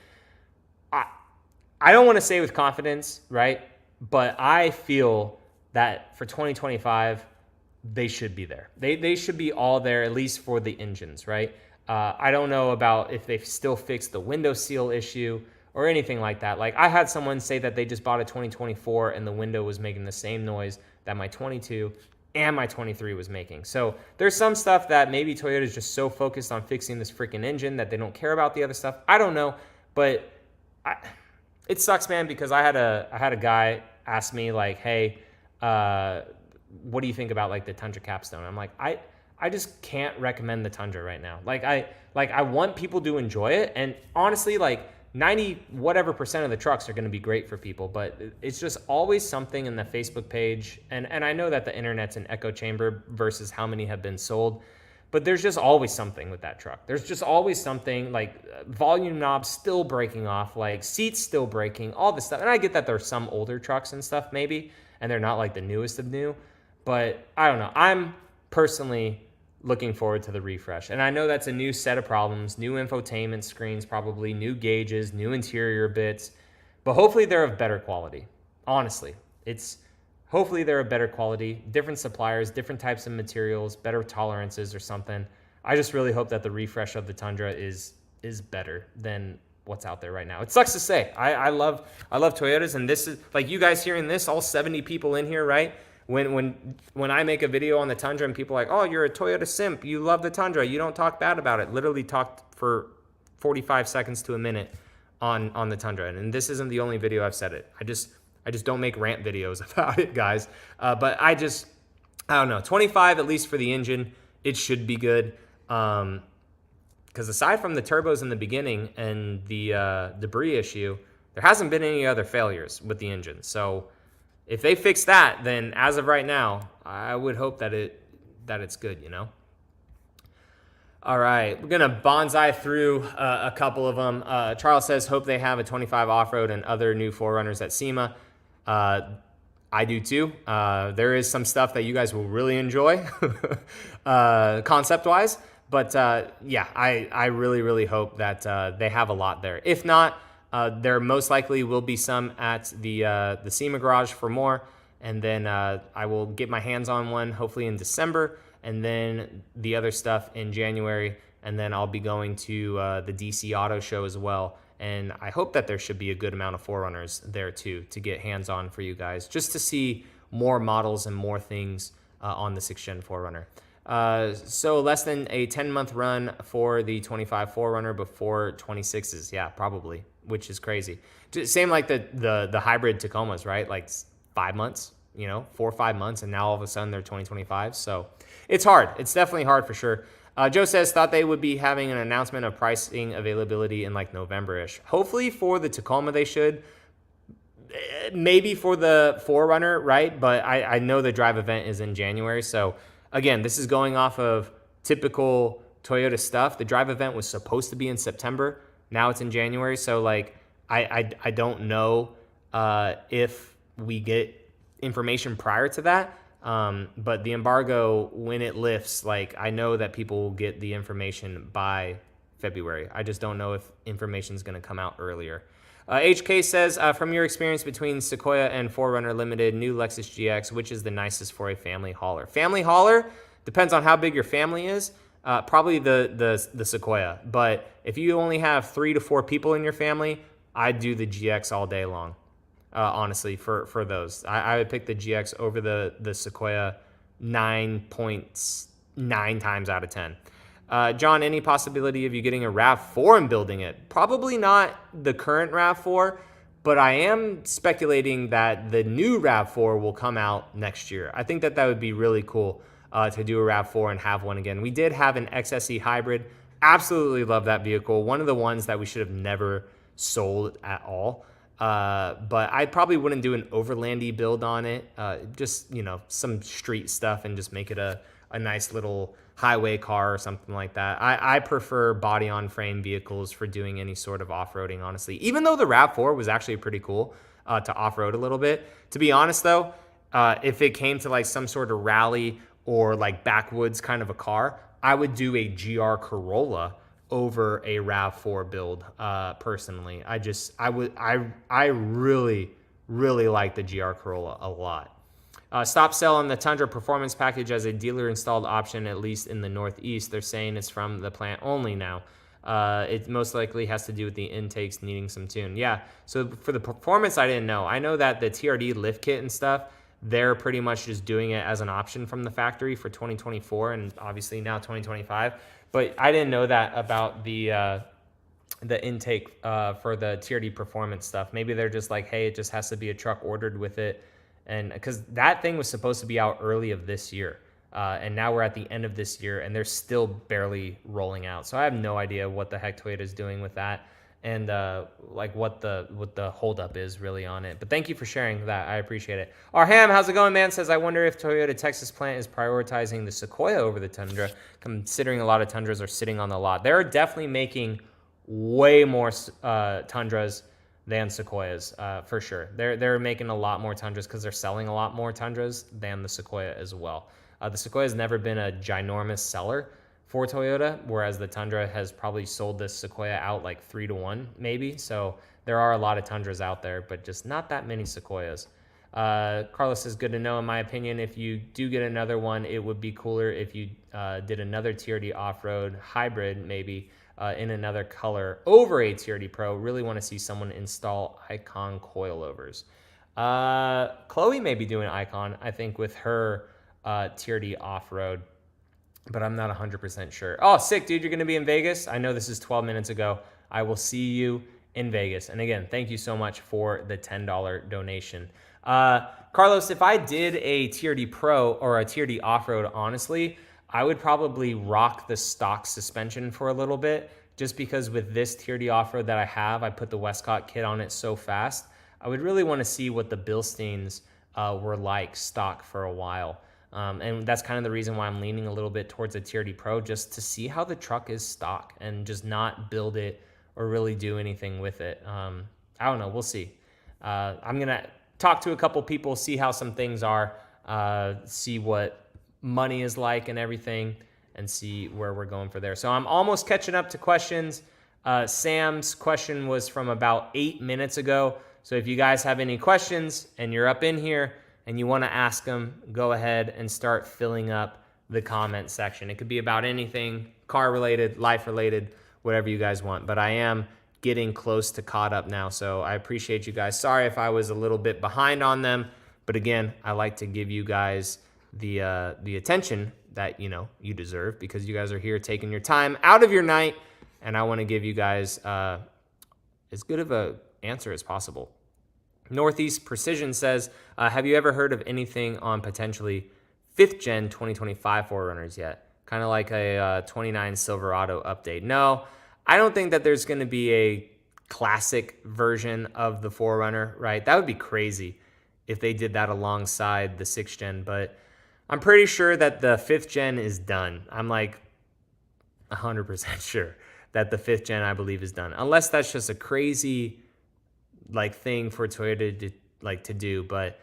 [SPEAKER 1] I don't want to say with confidence, right? But I feel that for 2025, they should be there. They should be all there, at least for the engines, right? I don't know about if they've still fixed the window seal issue or anything like that. Like I had someone say that they just bought a 2024 and the window was making the same noise that my 22 and my 23 was making. So there's some stuff that maybe Toyota is just so focused on fixing this freaking engine that they don't care about the other stuff. I don't know, but it sucks, man, because I had a guy ask me like, hey, what do you think about like the Tundra capstone? I'm like, I just can't recommend the Tundra right now. I want people to enjoy it, and honestly, like 90 whatever % of the trucks are going to be great for people, but it's just always something in the Facebook page, and I know that the internet's an echo chamber versus how many have been sold, but there's just always something with that truck. There's just always something, like volume knobs still breaking off, like seats still breaking, all this stuff. And I get that there's some older trucks and stuff maybe, and they're not like the newest of new, but I don't know. I'm personally looking forward to the refresh. And I know that's a new set of problems, new infotainment screens, probably new gauges, new interior bits, but hopefully they're of better quality. Honestly, hopefully they're of better quality, different suppliers, different types of materials, better tolerances or something. I just really hope that the refresh of the Tundra is better than what's out there right now. It sucks to say. I love Toyotas, and this is like you guys hearing this, all 70 people in here, right? When I make a video on the Tundra and people are like, oh, you're a Toyota simp, you love the Tundra, you don't talk bad about it. Literally talked for 45 seconds to a minute on the Tundra, and this isn't the only video I've said it. I just don't make rant videos about it, guys. But I don't know. 25 at least for the engine, it should be good. Because aside from the turbos in the beginning and the debris issue, there hasn't been any other failures with the engine. So if they fix that, then as of right now, I would hope that it's good, you know? All right, we're gonna bonsai through a couple of them. Charles says, hope they have a 25 off-road and other new 4Runners at SEMA. I do too. There is some stuff that you guys will really enjoy concept-wise. But yeah, I really, really hope that they have a lot there. If not, there most likely will be some at the SEMA garage for more. And then I will get my hands on one hopefully in December. And then the other stuff in January. And then I'll be going to the DC Auto Show as well. And I hope that there should be a good amount of 4Runners there too to get hands on for you guys, just to see more models and more things on the 6th Gen 4Runner. So less than a 10-month run for the 25 4Runner before 26s. Yeah, probably, which is crazy. Same like the hybrid Tacomas, right? Like 5 months, you know, 4 or 5 months, and now all of a sudden they're 2025. So it's hard. It's definitely hard for sure. Joe says, thought they would be having an announcement of pricing availability in like November-ish. Hopefully for the Tacoma they should. Maybe for the 4Runner, right? But I know the drive event is in January. So again, this is going off of typical Toyota stuff. The drive event was supposed to be in September. Now it's in January. So like I don't know if we get information prior to that. But the embargo, when it lifts, like I know that people will get the information by February. I just don't know if information is going to come out earlier. HK says, from your experience between Sequoia and 4Runner Limited, new Lexus GX, which is the nicest for a family hauler? Family hauler depends on how big your family is. Probably the Sequoia. But if you only have 3 to 4 people in your family, I'd do the GX all day long. Honestly, for those. I would pick the GX over the Sequoia 9.9 times out of 10. John, any possibility of you getting a RAV4 and building it? Probably not the current RAV4, but I am speculating that the new RAV4 will come out next year. I think that would be really cool to do a RAV4 and have one again. We did have an XSE hybrid. Absolutely love that vehicle. One of the ones that we should have never sold at all. But I probably wouldn't do an overlandy build on it. Just, you know, some street stuff and just make it a nice little highway car or something like that. I prefer body on frame vehicles for doing any sort of off-roading, honestly. Even though the RAV4 was actually pretty cool to off-road a little bit. To be honest though, if it came to like some sort of rally or like backwoods kind of a car, I would do a GR Corolla over a RAV4 build, personally. I really, really like the GR Corolla a lot. Stop selling the Tundra Performance Package as a dealer-installed option, at least in the Northeast. They're saying it's from the plant only now. It most likely has to do with the intakes needing some tune. Yeah, so for the performance, I didn't know. I know that the TRD lift kit and stuff, they're pretty much just doing it as an option from the factory for 2024 and obviously now 2025. But I didn't know that about the intake for the TRD performance stuff. Maybe they're just like, hey, it just has to be a truck ordered with it. And because that thing was supposed to be out early of this year. And now we're at the end of this year and they're still barely rolling out. So I have no idea what the heck Toyota is doing with that and like what the holdup is really on it. But thank you for sharing that. I appreciate it. Arham, how's it going, man? Says, I wonder if Toyota Texas plant is prioritizing the Sequoia over the Tundra, considering a lot of Tundras are sitting on the lot. They're definitely making way more Tundras than Sequoias, for sure. They're making a lot more Tundras because they're selling a lot more Tundras than the Sequoia as well. The Sequoia has never been a ginormous seller for Toyota, whereas the Tundra has probably sold this Sequoia out like 3-1 maybe. So there are a lot of Tundras out there, but just not that many Sequoias. Carlos says, good to know. In my opinion, if you do get another one, it would be cooler if you did another TRD off-road hybrid maybe in another color over a TRD Pro. Really want to see someone install Icon coilovers. Chloe may be doing Icon, I think, with her Tier D off-road, but I'm not 100% sure. Oh, sick, dude. You're going to be in Vegas? I know this is 12 minutes ago. I will see you in Vegas. And again, thank you so much for the $10 donation. Carlos, if I did a Tier D Pro or a Tier D off-road, honestly, I would probably rock the stock suspension for a little bit, just because with this Tier D off-road that I have, I put the Westcott kit on it so fast. I would really want to see what the Bilsteins were like stock for a while. And that's kind of the reason why I'm leaning a little bit towards a Tier D Pro, just to see how the truck is stock and just not build it or really do anything with it. I don't know. We'll see. I'm going to talk to a couple people, see how some things are, see what money is like and everything, and see where we're going for there. So I'm almost catching up to questions. Sam's question was from about 8 minutes ago. So if you guys have any questions and you're up in here and you want to ask them, go ahead and start filling up the comment section. It could be about anything, car related, life related, whatever you guys want. But I am getting close to caught up now, so I appreciate you guys. Sorry if I was a little bit behind on them, but again, I like to give you guys the attention that you deserve, because you guys are here taking your time out of your night, and I want to give you guys as good of a answer as possible. Northeast Precision says, have you ever heard of anything on potentially 5th gen 2025 4Runners yet? Kind of like a 29 Silverado update. No, I don't think that there's going to be a classic version of the 4Runner, right? That would be crazy if they did that alongside the 6th gen, but I'm pretty sure that the 5th gen is done. I'm like 100% sure that the 5th gen, I believe, is done. Unless that's just a crazy thing for Toyota to do, but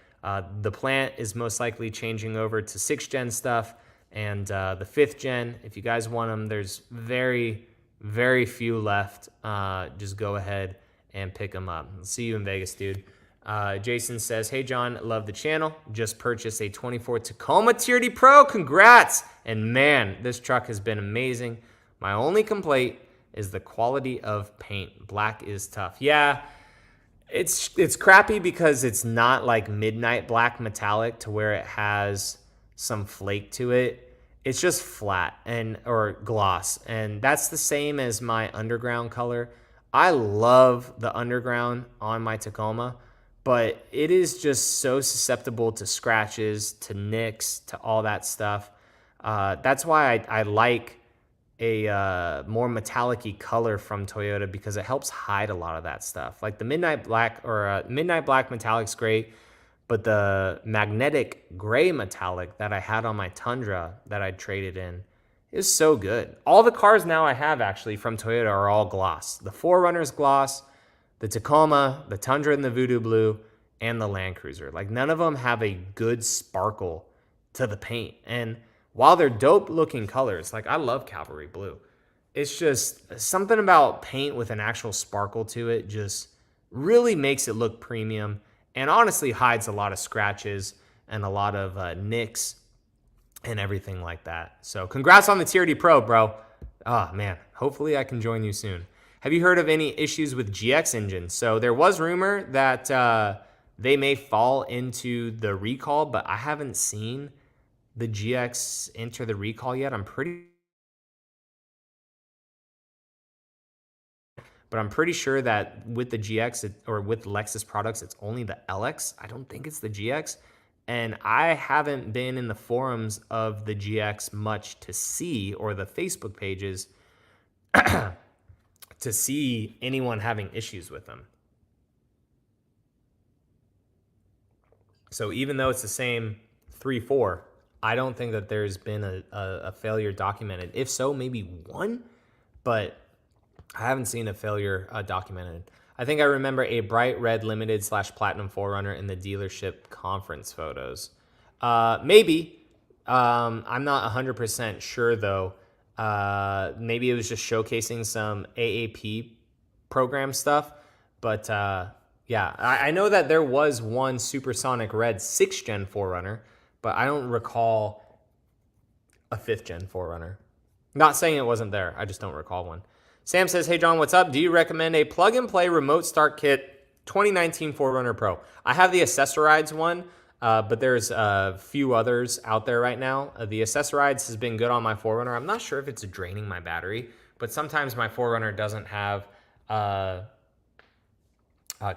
[SPEAKER 1] the plant is most likely changing over to 6th gen stuff, and the 5th gen, if you guys want them, there's very, very few left. Just go ahead and pick them up. I'll see you in Vegas, dude. Jason says, hey John, love the channel. Just purchased a 24 Tacoma Tier D Pro. Congrats! And man, this truck has been amazing. My only complaint is the quality of paint. Black is tough. Yeah, it's crappy because it's not like midnight black metallic to where it has some flake to it. It's just flat or gloss, and that's the same as my underground color. I love the underground on my Tacoma, but it is just so susceptible to scratches, to nicks, to all that stuff. That's why I like a more metallic-y color from Toyota, because it helps hide a lot of that stuff. Like the midnight black or midnight black metallic's great, but the magnetic gray metallic that I had on my Tundra that I traded in is so good. All the cars now I have actually from Toyota are all gloss. The 4Runner's gloss, the Tacoma, the Tundra and the Voodoo Blue, and the Land Cruiser. Like none of them have a good sparkle to the paint. And while they're dope looking colors, like I love Cavalry Blue, it's just something about paint with an actual sparkle to it just really makes it look premium, and honestly hides a lot of scratches and a lot of nicks and everything like that. So congrats on the Tier D Pro, bro. Oh man, hopefully I can join you soon. Have you heard of any issues with GX engines? So there was rumor that they may fall into the recall, but I haven't seen the GX enter the recall yet. I'm pretty sure that with the GX or with Lexus products, it's only the LX. I don't think it's the GX. And I haven't been in the forums of the GX much to see, or the Facebook pages to see anyone having issues with them. So even though it's the same 3.4, I don't think that there's been a failure documented. If so, maybe one, but I haven't seen a failure documented. I think I remember a bright red limited / platinum 4Runner in the dealership conference photos. Maybe. I'm not 100% sure though. Maybe it was just showcasing some AAP program stuff. But yeah, I know that there was one supersonic red 6th gen 4Runner, but I don't recall a 5th gen 4Runner. Not saying it wasn't there. I just don't recall one. Sam says, hey, John, what's up? Do you recommend a plug-and-play remote start kit 2019 4Runner Pro. I have the Accessorides one, but there's a few others out there right now. The Accessorides has been good on my 4Runner. I'm not sure if it's draining my battery, but sometimes my 4Runner doesn't have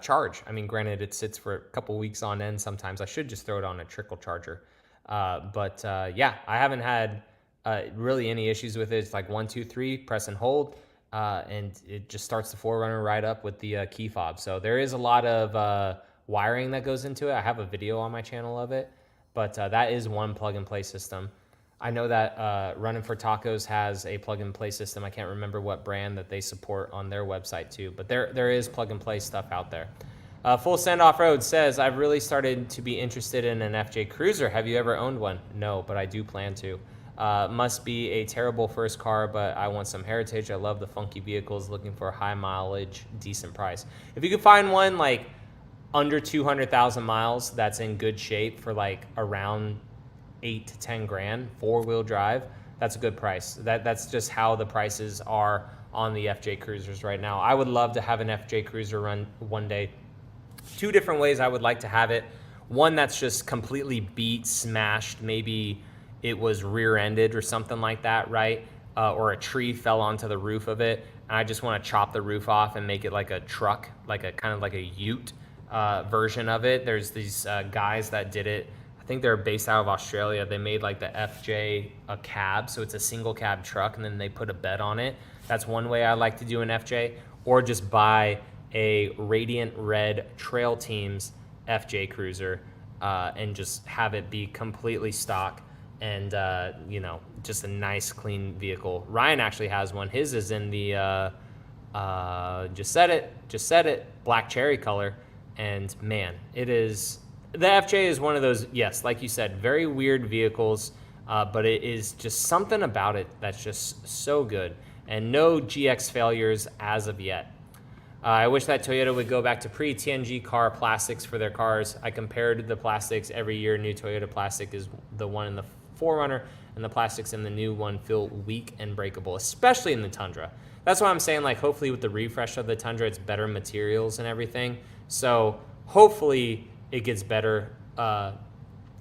[SPEAKER 1] charge. I mean, granted, it sits for a couple weeks on end sometimes. I should just throw it on a trickle charger. Yeah, I haven't had really any issues with it. It's like 1, 2, 3, press and hold. And it just starts the 4Runner right up with the key fob. So there is a lot of wiring that goes into it. I have a video on my channel of it, but that is one plug-and-play system. I know that Running for Tacos has a plug-and-play system. I can't remember what brand that they support on their website too, but there is plug-and-play stuff out there. Full Send Off-Road says, I've really started to be interested in an FJ Cruiser. Have you ever owned one? No, but I do plan to. Must be a terrible first car, but I want some heritage. I love the funky vehicles, looking for a high mileage, decent price. If you could find one like under 200,000 miles that's in good shape for like around 8 to 10 grand, 4-wheel drive, that's a good price. That's just how the prices are on the FJ Cruisers right now. I would love to have an FJ Cruiser run one day. 2 different ways I would like to have it. One that's just completely beat, smashed, maybe it was rear-ended or something like that, right? Or a tree fell onto the roof of it, and I just want to chop the roof off and make it like a truck, like a kind of like a ute version of it. There's these guys that did it. I think they're based out of Australia. They made like the FJ a cab, so it's a single cab truck, and then they put a bed on it. That's one way I like to do an FJ, or just buy a Radiant Red Trail Teams FJ Cruiser and just have it be completely stock and, you know, just a nice, clean vehicle. Ryan actually has one. His is in the, just said it, black cherry color. And man, it is, the FJ is one of those, yes, like you said, very weird vehicles, but it is just something about it that's just so good. And no GX failures as of yet. I wish that Toyota would go back to pre-TNG car plastics for their cars. I compared the plastics every year. New Toyota plastic is the one in the 4Runner, and the plastics in the new one feel weak and breakable, especially in the Tundra. That's why I'm saying, like, hopefully with the refresh of the Tundra, it's better materials and everything. So hopefully it gets better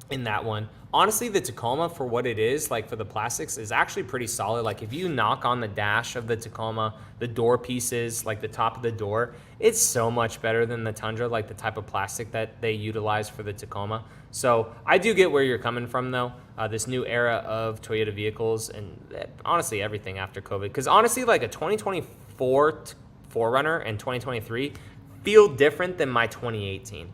[SPEAKER 1] in that one. Honestly, the Tacoma, for what it is, like for the plastics, is actually pretty solid. Like if you knock on the dash of the Tacoma, the door pieces, like the top of the door, it's so much better than the Tundra, like the type of plastic that they utilize for the Tacoma. So I do get where you're coming from though, this new era of Toyota vehicles and honestly everything after COVID. Because honestly, like a 2024 4Runner and 2023 feel different than my 2018.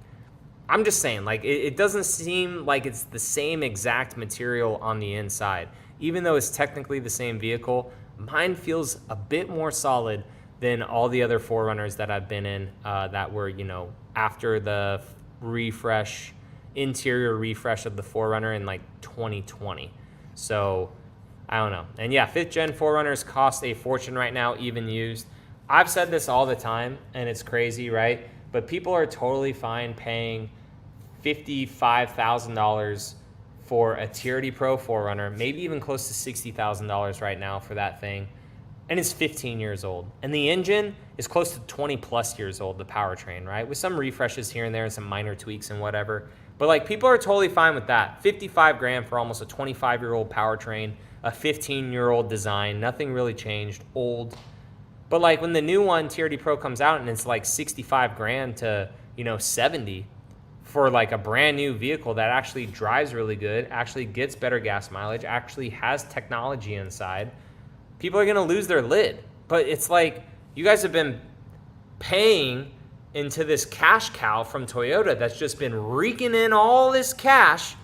[SPEAKER 1] I'm just saying, like, it doesn't seem like it's the same exact material on the inside. Even though it's technically the same vehicle, mine feels a bit more solid than all the other 4Runners that I've been in that were, you know, after the refresh, interior refresh of the 4Runner in like 2020. So, I don't know. And yeah, 5th gen 4Runners cost a fortune right now, even used. I've said this all the time, and it's crazy, right? But people are totally fine paying $55,000 for a TRD Pro 4Runner, maybe even close to $60,000 right now for that thing. And it's 15 years old. And the engine is close to 20 plus years old, the powertrain, right? With some refreshes here and there and some minor tweaks and whatever. But like people are totally fine with that. 55 grand for almost a 25-year-old powertrain, a 15-year-old design, nothing really changed, old. But like when the new one, TRD Pro, comes out and it's like 65 grand to, you know, 70 for like a brand new vehicle that actually drives really good, actually gets better gas mileage, actually has technology inside, people are gonna lose their lid. But it's like, you guys have been paying into this cash cow from Toyota that's just been raking in all this cash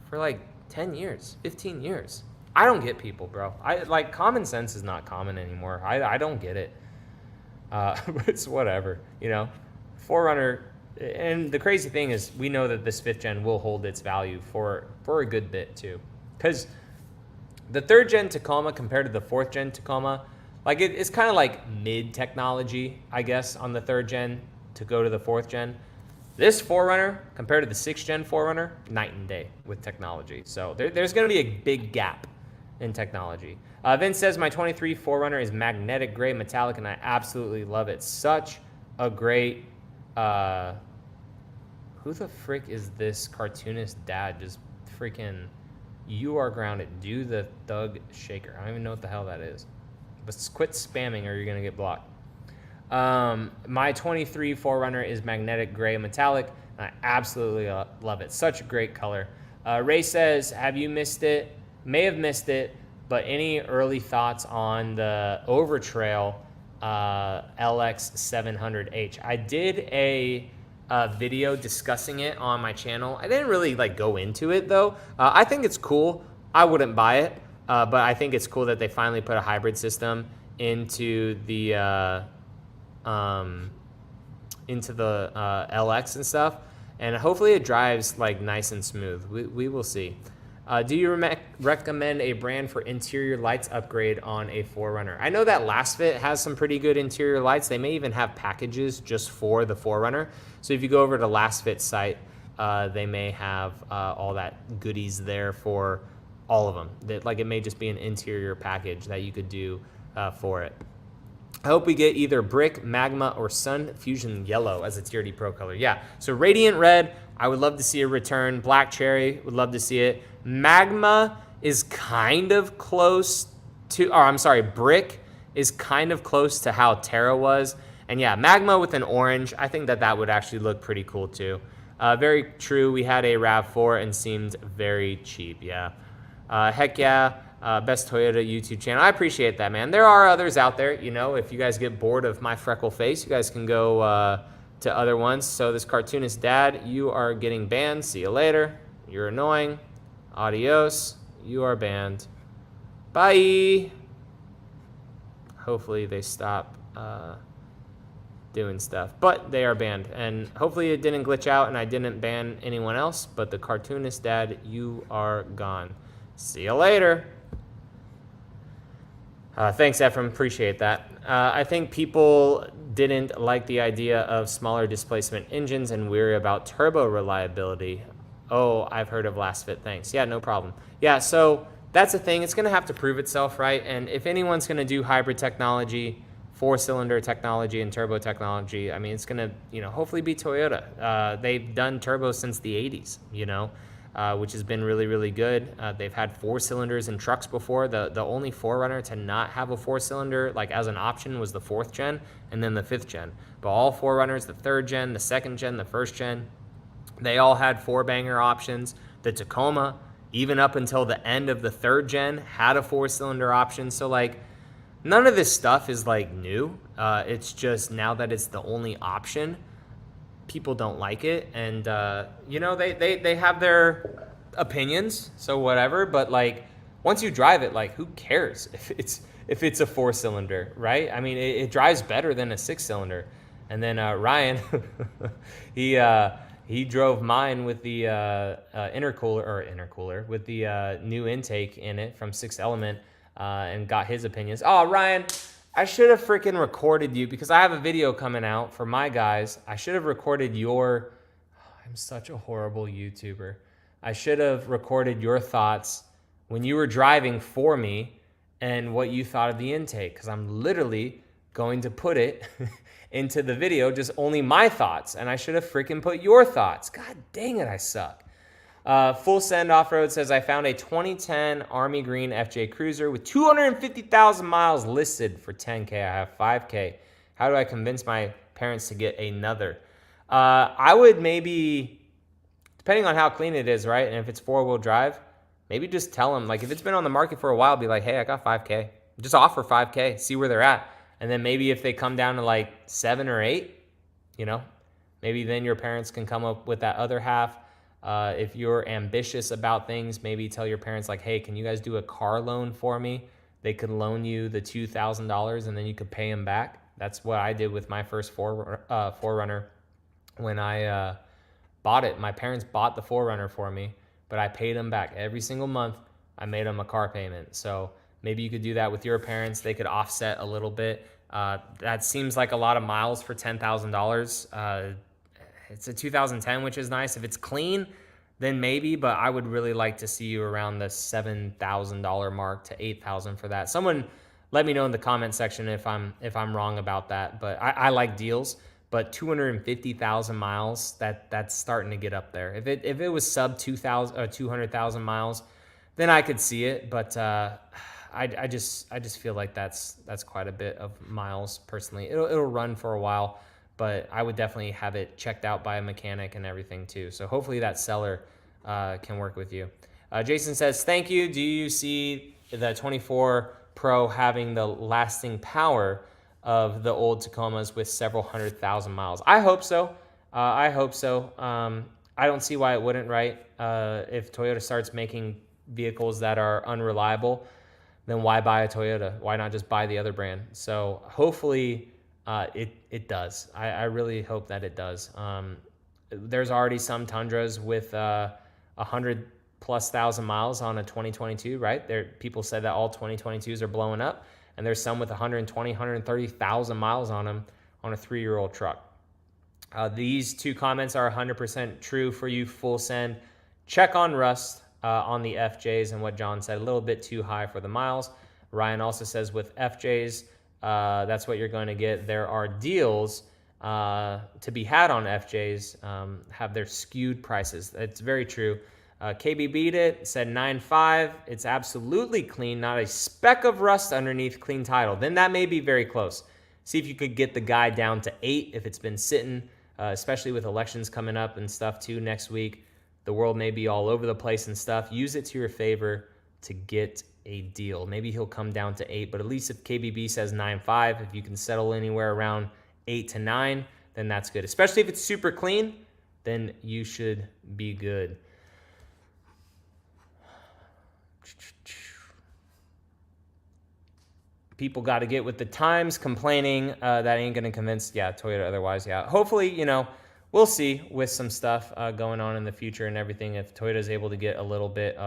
[SPEAKER 1] for like 10 years, 15 years. I don't get people, bro. Like, common sense is not common anymore. I don't get it. It's whatever, you know. 4Runner, and the crazy thing is we know that this 5th gen will hold its value for a good bit too. Because the 3rd gen Tacoma compared to the 4th gen Tacoma, like it's kind of like mid technology, I guess, on the 3rd gen to go to the 4th gen. This 4Runner compared to the 6th gen 4Runner, night and day with technology. So there's going to be a big gap in technology. Vince says, my 23 4Runner is magnetic gray metallic and I absolutely love it. Such a great Who the frick is this cartoonist dad? Just freaking, you are grounded. Do the thug shaker. I don't even know what the hell that is. But quit spamming or you're going to get blocked. My 23 4Runner is magnetic gray metallic. I absolutely love it. Such a great color. Ray says, have you missed it? May have missed it, but any early thoughts on the Overtrail LX700H? I did a video discussing it on my channel. I didn't really like go into it though. I think it's cool. I wouldn't buy it, but I think it's cool that they finally put a hybrid system into the LX and stuff, and hopefully it drives like nice and smooth. We will see. Do you recommend a brand for interior lights upgrade on a 4Runner? I know that LastFit has some pretty good interior lights. They may even have packages just for the 4Runner. So if you go over to LastFit's site, they may have all that goodies there for all of them. Like it may just be an interior package that you could do for it. I hope we get either Brick, Magma, or Sun Fusion Yellow as a TRD Pro color. Yeah, so Radiant Red, I would love to see a return. Black Cherry, would love to see it. Magma is kind of close to, or I'm sorry, Brick is kind of close to how Terra was. And yeah, Magma with an orange, I think that would actually look pretty cool too. Very true, we had a RAV4 and seemed very cheap, yeah. Heck yeah. Best Toyota YouTube channel. I appreciate that, man. There are others out there. You know, if you guys get bored of my freckle face, you guys can go to other ones. So this cartoonist dad, you are getting banned. See you later. You're annoying. Adios. You are banned. Bye. Hopefully they stop doing stuff. But they are banned. And hopefully it didn't glitch out and I didn't ban anyone else. But the cartoonist dad, you are gone. See you later. Thanks, Ephraim. Appreciate that. I think people didn't like the idea of smaller displacement engines and weary about turbo reliability. Oh, I've heard of LastFit. Thanks. Yeah, no problem. Yeah, so that's the thing. It's going to have to prove itself, right? And if anyone's going to do hybrid technology, 4-cylinder technology, and turbo technology, I mean, it's going to, you know, hopefully be Toyota. They've done turbo since the 80s, you know. Which has been really, really good. They've had 4 cylinders in trucks before. The only 4Runner to not have a 4-cylinder, like as an option, was the 4th gen and then the 5th gen. But all 4Runners, the 3rd gen, the 2nd gen, the 1st gen, they all had 4-banger options. The Tacoma, even up until the end of the 3rd gen, had a 4-cylinder option. So like, none of this stuff is like new. It's just now that it's the only option, people don't like it, and you know, they have their opinions, so whatever, but like once you drive it, like who cares if it's a 4-cylinder, right? I mean, it drives better than a 6-cylinder. And then Ryan, he drove mine with the intercooler with the new intake in it from 6 Element, and got his opinions. Oh, Ryan, I should have freaking recorded you because I have a video coming out for my guys. I should have recorded your, I'm such a horrible YouTuber. I should have recorded your thoughts when you were driving for me and what you thought of the intake, because I'm literally going to put it into the video, just only my thoughts, and I should have freaking put your thoughts. God dang it, I suck. Full Send Off-Road says, I found a 2010 Army Green FJ Cruiser with 250,000 miles listed for 10K. I have 5K. How do I convince my parents to get another? I would maybe, depending on how clean it is, right, and if it's 4-wheel drive, maybe just tell them, like if it's been on the market for a while, be like, hey, I got 5K. Just offer 5K, see where they're at. And then maybe if they come down to like 7 or 8, you know, maybe then your parents can come up with that other half. If you're ambitious about things, maybe tell your parents like, hey, can you guys do a car loan for me? They could loan you the $2,000 and then you could pay them back. That's what I did with my first 4Runner when I bought it. My parents bought the 4Runner for me, but I paid them back every single month. I made them a car payment. So maybe you could do that with your parents. They could offset a little bit. That seems like a lot of miles for $10,000. It's a 2010, which is nice. If it's clean, then maybe, but I would really like to see you around the $7,000 mark to $8,000 for that. Someone let me know in the comment section if I'm wrong about that, but I like deals. but 250,000 miles, that's starting to get up there. If it was sub 200,000 miles, then I could see it. But I just feel like that's quite a bit of miles personally. It'll run for a while, but I would definitely have it checked out by a mechanic and everything too. So hopefully that seller can work with you. Jason says, thank you. Do you see the 24 Pro having the lasting power of the old Tacomas with several 100,000 miles? I hope so. I hope so. I don't see why it wouldn't, right? If Toyota starts making vehicles that are unreliable, then why buy a Toyota? Why not just buy the other brand? So hopefully it does. I really hope that it does. There's already some Tundras with 100,000+ miles on a 2022, right? People said that all 2022s are blowing up, and there's some with 120, 130,000 miles on them on a 3-year-old truck. These two comments are 100% true for you, full send. Check on rust on the FJs and what John said, a little bit too high for the miles. Ryan also says with FJs, that's what you're going to get. There are deals to be had on FJs, have their skewed prices. It's very true. KB beat it, said 9.5. It's absolutely clean, not a speck of rust underneath, clean title. Then that may be very close. See if you could get the guy down to 8 if it's been sitting, especially with elections coming up and stuff too next week. The world may be all over the place and stuff. Use it to your favor to get a deal. Maybe he'll come down to 8, but at least if KBB says 9.5, if you can settle anywhere around 8 to 9, then that's good. Especially if it's super clean, then you should be good. People got to get with the times. Complaining that ain't going to convince, Toyota otherwise, Hopefully, we'll see with some stuff going on in the future and everything. If Toyota is able to get a little bit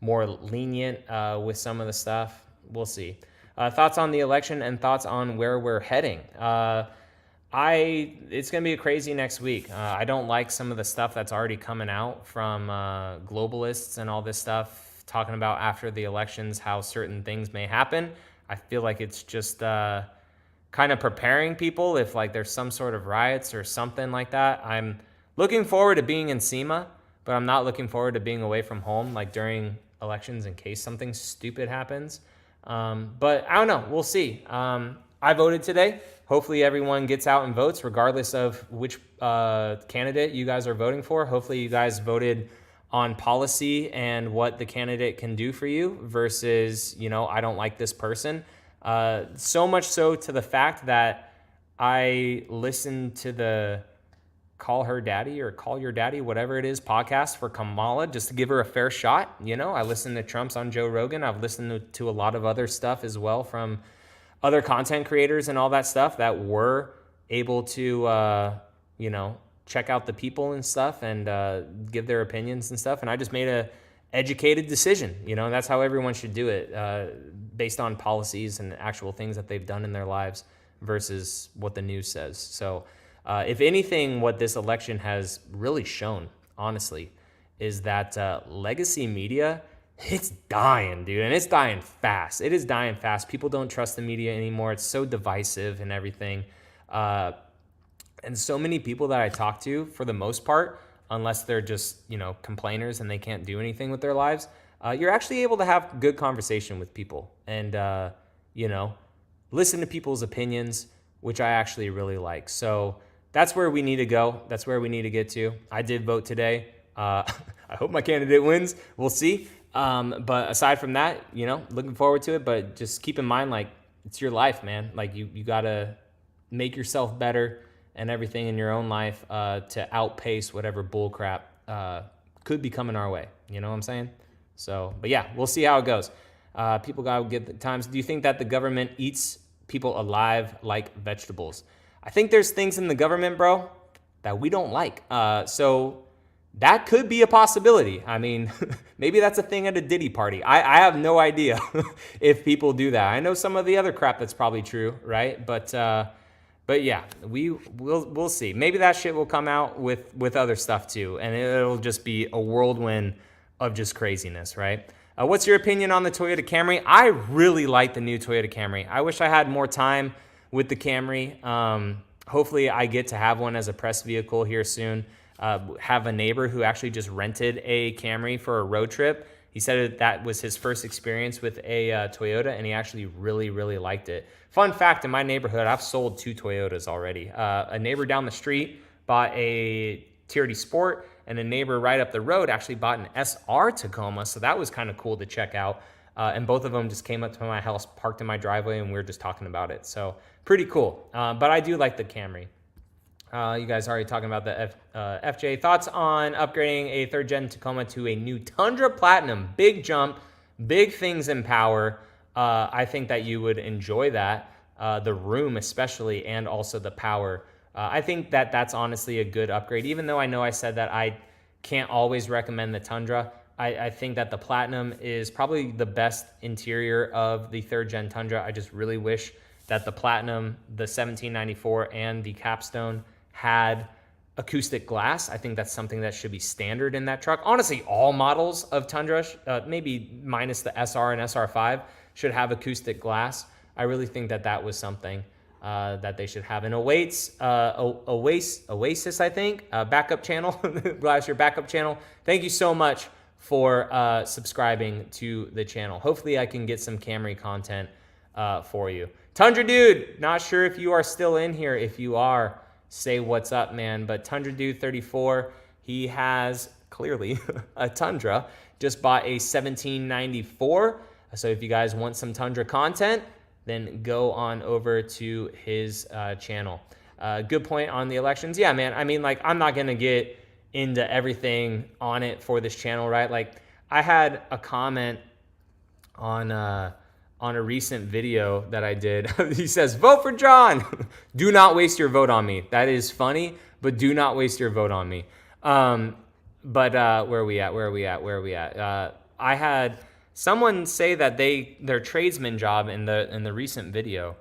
[SPEAKER 1] more lenient with some of the stuff, we'll see. Thoughts on the election and thoughts on where we're heading. It's going to be crazy next week. I don't like some of the stuff that's already coming out from globalists and all this stuff, talking about after the elections how certain things may happen. I feel like it's just kind of preparing people if like there's some sort of riots or something like that. I'm looking forward to being in SEMA, but I'm not looking forward to being away from home like during elections in case something stupid happens. But I don't know. We'll see. I voted today. Hopefully everyone gets out and votes regardless of which candidate you guys are voting for. Hopefully you guys voted on policy and what the candidate can do for you versus, I don't like this person. So much so to the fact that I listened to the Call Her Daddy or Call Your Daddy, whatever it is, podcast for Kamala just to give her a fair shot. I listened to Trump's on Joe Rogan. I've listened to a lot of other stuff as well from other content creators and all that stuff that were able to, check out the people and stuff and give their opinions and stuff. And I just made a educated decision. That's how everyone should do it, based on policies and actual things that they've done in their lives versus what the news says. So if anything, what this election has really shown, honestly, is that legacy media, it's dying, dude. And it's dying fast. It is dying fast. People don't trust the media anymore. It's so divisive and everything. And so many people that I talk to, for the most part, unless they're just, complainers and they can't do anything with their lives, you're actually able to have good conversation with people and, listen to people's opinions, which I actually really like. So that's where we need to go. That's where we need to get to. I did vote today. I hope my candidate wins. We'll see. But aside from that, looking forward to it. But just keep in mind, like, it's your life, man. Like, you got to make yourself better and everything in your own life to outpace whatever bull crap could be coming our way. You know what I'm saying? So, but yeah, we'll see how it goes. People got to get the times. Do you think that the government eats people alive like vegetables? I think there's things in the government, bro, that we don't like. So that could be a possibility. I mean, maybe that's a thing at a Diddy party. I have no idea if people do that. I know some of the other crap that's probably true, right? But yeah, we'll see. Maybe that shit will come out with other stuff too, and it'll just be a whirlwind of just craziness, right? What's your opinion on the Toyota Camry? I really like the new Toyota Camry. I wish I had more time with the Camry. Hopefully I get to have one as a press vehicle here soon. Have a neighbor who actually just rented a Camry for a road trip. He said that was his first experience with a Toyota, and he actually really, really liked it. Fun fact, in my neighborhood, I've sold 2 Toyotas already. A neighbor down the street bought a TRD Sport, and a neighbor right up the road actually bought an SR Tacoma, so that was kind of cool to check out. And both of them just came up to my house, parked in my driveway, and we were just talking about it. So pretty cool. But I do like the Camry. You guys are already talking about the FJ. Thoughts on upgrading a 3rd gen Tacoma to a new Tundra Platinum? Big jump, big things in power. I think that you would enjoy that. The room especially, and also the power. I think that that's honestly a good upgrade. Even though I know I said that I can't always recommend the Tundra, I think that the Platinum is probably the best interior of the 3rd gen Tundra. I just really wish that the Platinum, the 1794, and the Capstone had acoustic glass. I think that's something that should be standard in that truck. Honestly, all models of Tundra, maybe minus the SR and SR5, should have acoustic glass. I really think that that was something that they should have. And Oasis, I think, backup channel, glass your backup channel. Thank you so much for subscribing to the channel. Hopefully I can get some Camry content for you. Tundra Dude, not sure if you are still in here. If you are, say what's up, man. But Tundra Dude 34, he has clearly a Tundra, just bought a 1794. So if you guys want some Tundra content, then go on over to his channel. Good point on the elections. Yeah, man. I mean, like, I'm not going to get into everything on it for this channel, right? Like, I had a comment on a recent video that I did. He says, vote for John. Do not waste your vote on me. That is funny, but do not waste your vote on me. But where are we at? I had someone say that their tradesman job in the recent video,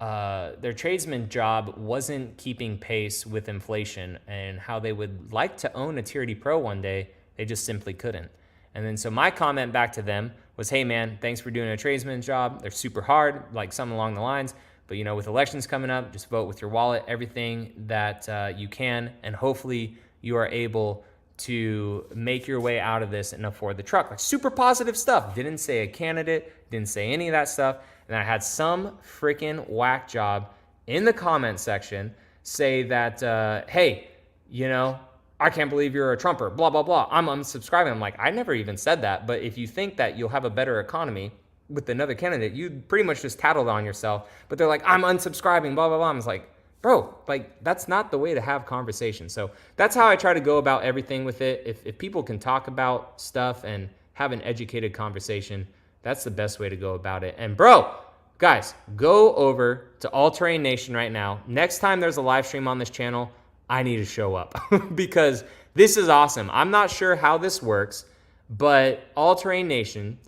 [SPEAKER 1] their tradesman job wasn't keeping pace with inflation, and how they would like to own a TRD Pro one day, they just simply couldn't. And then so my comment back to them was, hey man, thanks for doing a tradesman's job. They're super hard, like something along the lines, but you know, with elections coming up, just vote with your wallet, everything that you can, and hopefully you are able to make your way out of this and afford the truck. Like, super positive stuff. Didn't say a candidate, didn't say any of that stuff. And I had some freaking whack job in the comment section say that, hey, you know, I can't believe you're a Trumper, blah, blah, blah. I'm unsubscribing. I'm like, I never even said that. But if you think that you'll have a better economy with another candidate, you pretty much just tattled on yourself. But they're like, I'm unsubscribing, blah, blah, blah. I was like, bro, like, that's not the way to have conversation. So that's how I try to go about everything with it. If people can talk about stuff and have an educated conversation, that's the best way to go about it. And bro, guys, go over to All Terrain Nation right now. Next time there's a live stream on this channel, I need to show up because this is awesome. I'm not sure how this works, but All Terrain Nation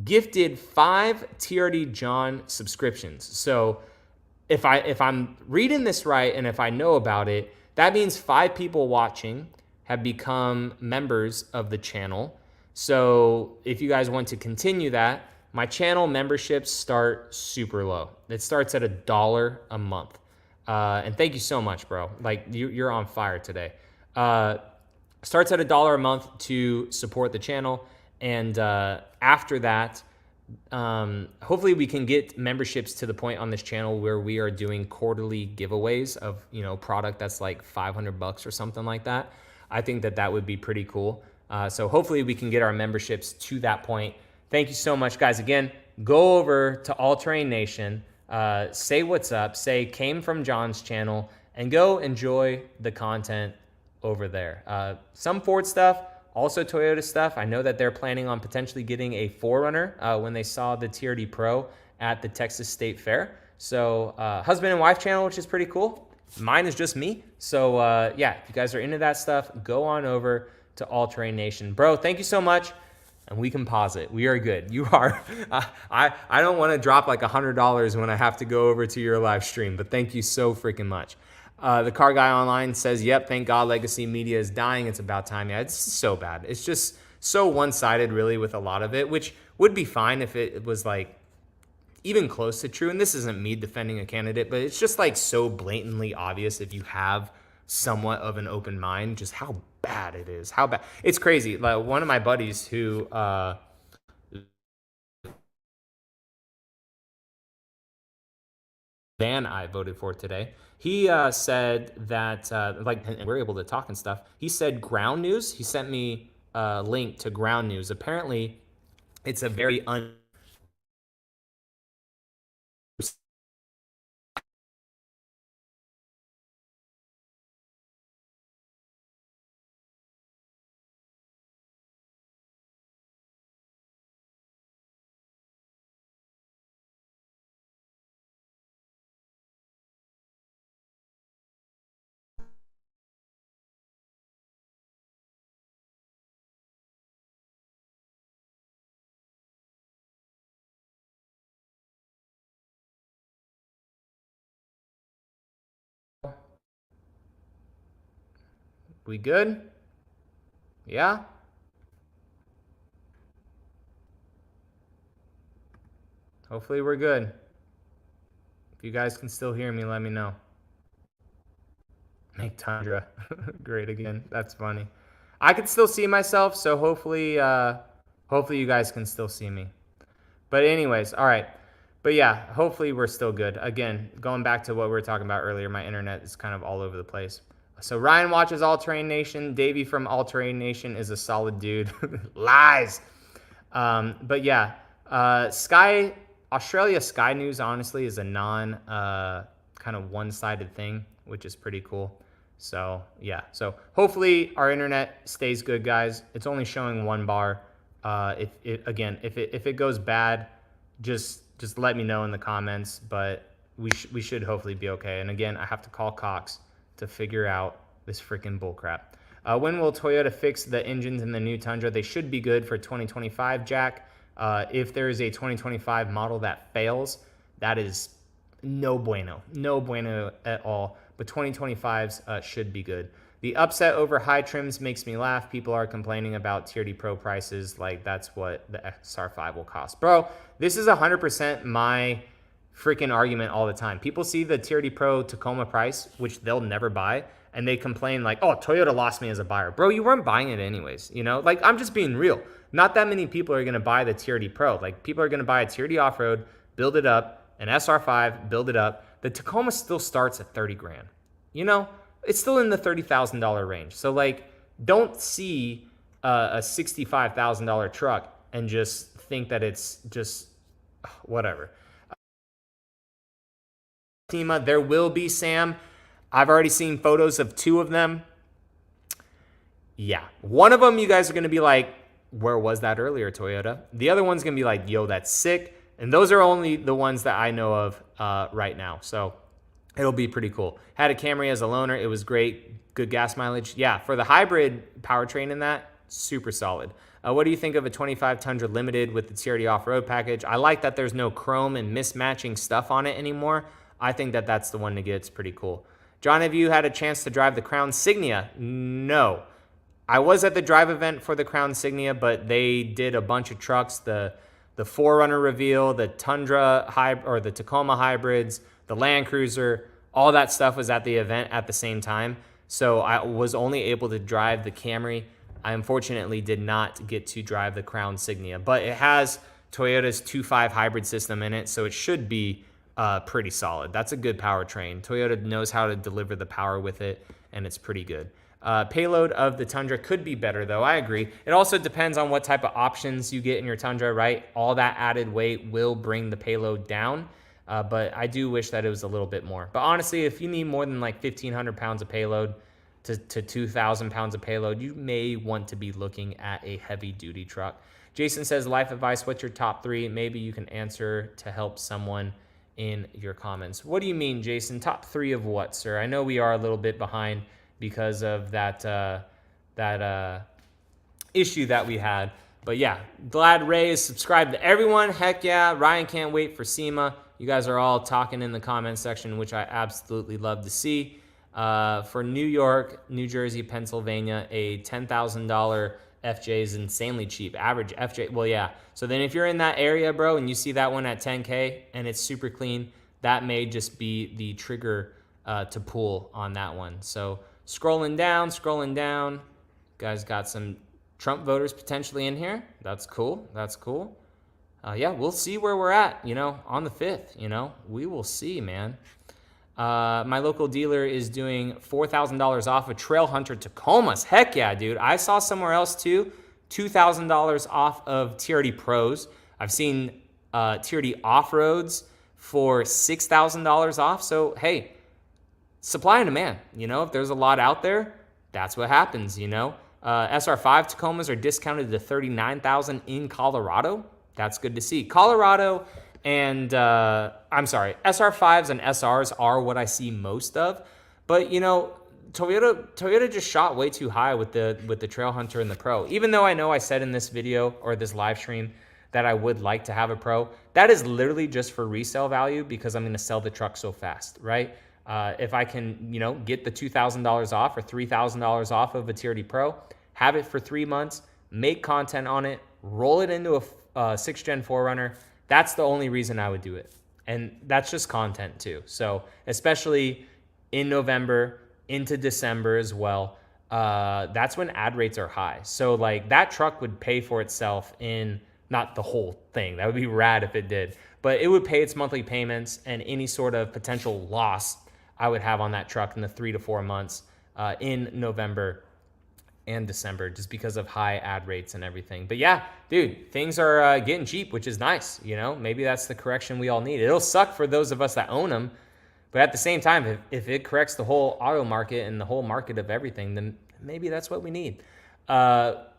[SPEAKER 1] gifted 5 TRD John subscriptions. So if I'm reading this right, and if I know about it, that means 5 people watching have become members of the channel. So if you guys want to continue that, my channel memberships start super low. It starts at $1 a month. And thank you so much, bro. Like, you're on fire today. Starts at $1 a month to support the channel. And after that, hopefully we can get memberships to the point on this channel where we are doing quarterly giveaways of, you know, product that's like $500 or something like that. I think that that would be pretty cool. So hopefully we can get our memberships to that point. Thank you so much, guys. Again, go over to All Terrain Nation, say what's up, say came from John's channel, and go enjoy the content over there. Some Ford stuff, also Toyota stuff. I know that they're planning on potentially getting a 4Runner when they saw the TRD Pro at the Texas State Fair. So husband and wife channel, which is pretty cool. Mine is just me. So yeah, if you guys are into that stuff, go on over to All Terrain Nation. Bro, thank you so much. And we can pause it. We are good. You are. I don't want to drop like $100 when I have to go over to your live stream, but thank you so freaking much. The Car Guy Online says, yep, thank God legacy media is dying. It's about time. Yeah, it's so bad. It's just so one-sided really with a lot of it, which would be fine if it was like, even close to true. And this isn't me defending a candidate, but it's just like so blatantly obvious if you have somewhat of an open mind, just how bad it is. How bad. It's crazy. Like one of my buddies who, Van I voted for today. He said that, and we're able to talk and stuff. He said Ground News. He sent me a link to Ground News. Apparently, it's a very We good? Yeah? Hopefully we're good. If you guys can still hear me, let me know. Make Tundra great again. That's funny. I can still see myself, so hopefully hopefully you guys can still see me. But anyways, all right. But yeah, hopefully we're still good. Again, going back to what we were talking about earlier, my internet is kind of all over the place. So Ryan watches All Terrain Nation. Davey from All Terrain Nation is a solid dude. Lies. But yeah, Australia Sky News honestly is a non kind of one-sided thing, which is pretty cool. So yeah, so hopefully our internet stays good, guys. It's only showing one bar. If it goes bad, just let me know in the comments. But we should hopefully be okay. And again, I have to call Cox to figure out this freaking bullcrap. When will Toyota fix the engines in the new Tundra? They should be good for 2025, Jack. If there is a 2025 model that fails, that is no bueno at all. But 2025s should be good. The upset over high trims makes me laugh. People are complaining about Tier D Pro prices like that's what the XR5 will cost. Bro, this is 100% my freaking argument all the time. People see the Tier D Pro Tacoma price, which they'll never buy, and they complain like, oh, Toyota lost me as a buyer. Bro, you weren't buying it anyways, you know? Like, I'm just being real. Not that many people are going to buy the Tier D Pro. Like, people are going to buy a Tier D off-road, build it up, an SR5, build it up. The Tacoma still starts at 30 grand. You know, it's still in the $30,000 range. So like, don't see a $65,000 truck and just think that it's just whatever. SEMA, there will be, Sam. I've already seen photos of 2 of them. Yeah, one of them you guys are going to be like, where was that earlier, Toyota? The other one's going to be like, yo, that's sick. And those are only the ones that I know of right now. So it'll be pretty cool. Had a Camry as a loaner. It was great. Good gas mileage. Yeah, for the hybrid powertrain in that, super solid. What do you think of a 25 Tundra Limited with the TRD off-road package? I like that there's no chrome and mismatching stuff on it anymore. I think that that's the one to get. It's pretty cool. John, have you had a chance to drive the Crown Signia? No. I was at the drive event for the Crown Signia, but they did a bunch of trucks. The 4Runner reveal, the Tundra or the Tacoma hybrids, the Land Cruiser, all that stuff was at the event at the same time. So I was only able to drive the Camry. I unfortunately did not get to drive the Crown Signia, but it has Toyota's 2.5 hybrid system in it, so it should be pretty solid. That's a good powertrain. Toyota knows how to deliver the power with it, and it's pretty good. Payload of the Tundra could be better, though. I agree. It also depends on what type of options you get in your Tundra, right? All that added weight will bring the payload down, but I do wish that it was a little bit more. But honestly, if you need more than like 1,500 pounds of payload to 2,000 pounds of payload, you may want to be looking at a heavy-duty truck. Jason says, life advice, what's your top 3? Maybe you can answer to help someone in your comments. What do you mean, Jason? Top 3 of what, sir? I know we are a little bit behind because of that issue that we had. But yeah, glad Ray is subscribed to everyone. Heck yeah, Ryan can't wait for SEMA. You guys are all talking in the comment section, which I absolutely love to see. For New York, New Jersey, Pennsylvania, a $10,000 FJ is insanely cheap. Average FJ, well, yeah. So then if you're in that area, bro, and you see that one at 10K and it's super clean, that may just be the trigger to pull on that one. So scrolling down. Guys got some Trump voters potentially in here. That's cool. Yeah, we'll see where we're at, on the 5th, we will see, man. My local dealer is doing $4,000 off a Trail Hunter Tacomas. Heck yeah, dude. I saw somewhere else too, $2,000 off of TRD Pros. I've seen TRD Off-Roads for $6,000 off. So, hey, supply and demand. If there's a lot out there, that's what happens, SR5 Tacomas are discounted to $39,000 in Colorado. That's good to see. Colorado and SR5s and SRs are what I see most of. But Toyota just shot way too high with the Trail Hunter and the Pro. Even though I said in this video or this live stream that I would like to have a Pro, that is literally just for resale value because I'm going to sell the truck so fast, right? If I can, get the $2,000 off or $3,000 off of a TRD Pro, have it for 3 months, make content on it, roll it into a 6th Gen 4Runner. That's the only reason I would do it. And that's just content too. So especially in November into December as well, that's when ad rates are high. So like that truck would pay for itself in, not the whole thing. That would be rad if it did. But it would pay its monthly payments and any sort of potential loss I would have on that truck in the 3 to 4 months in November and December, just because of high ad rates and everything. But yeah, dude, things are getting cheap, which is nice. Maybe that's the correction we all need. It'll suck for those of us that own them, but at the same time, if it corrects the whole auto market and the whole market of everything, then maybe that's what we need.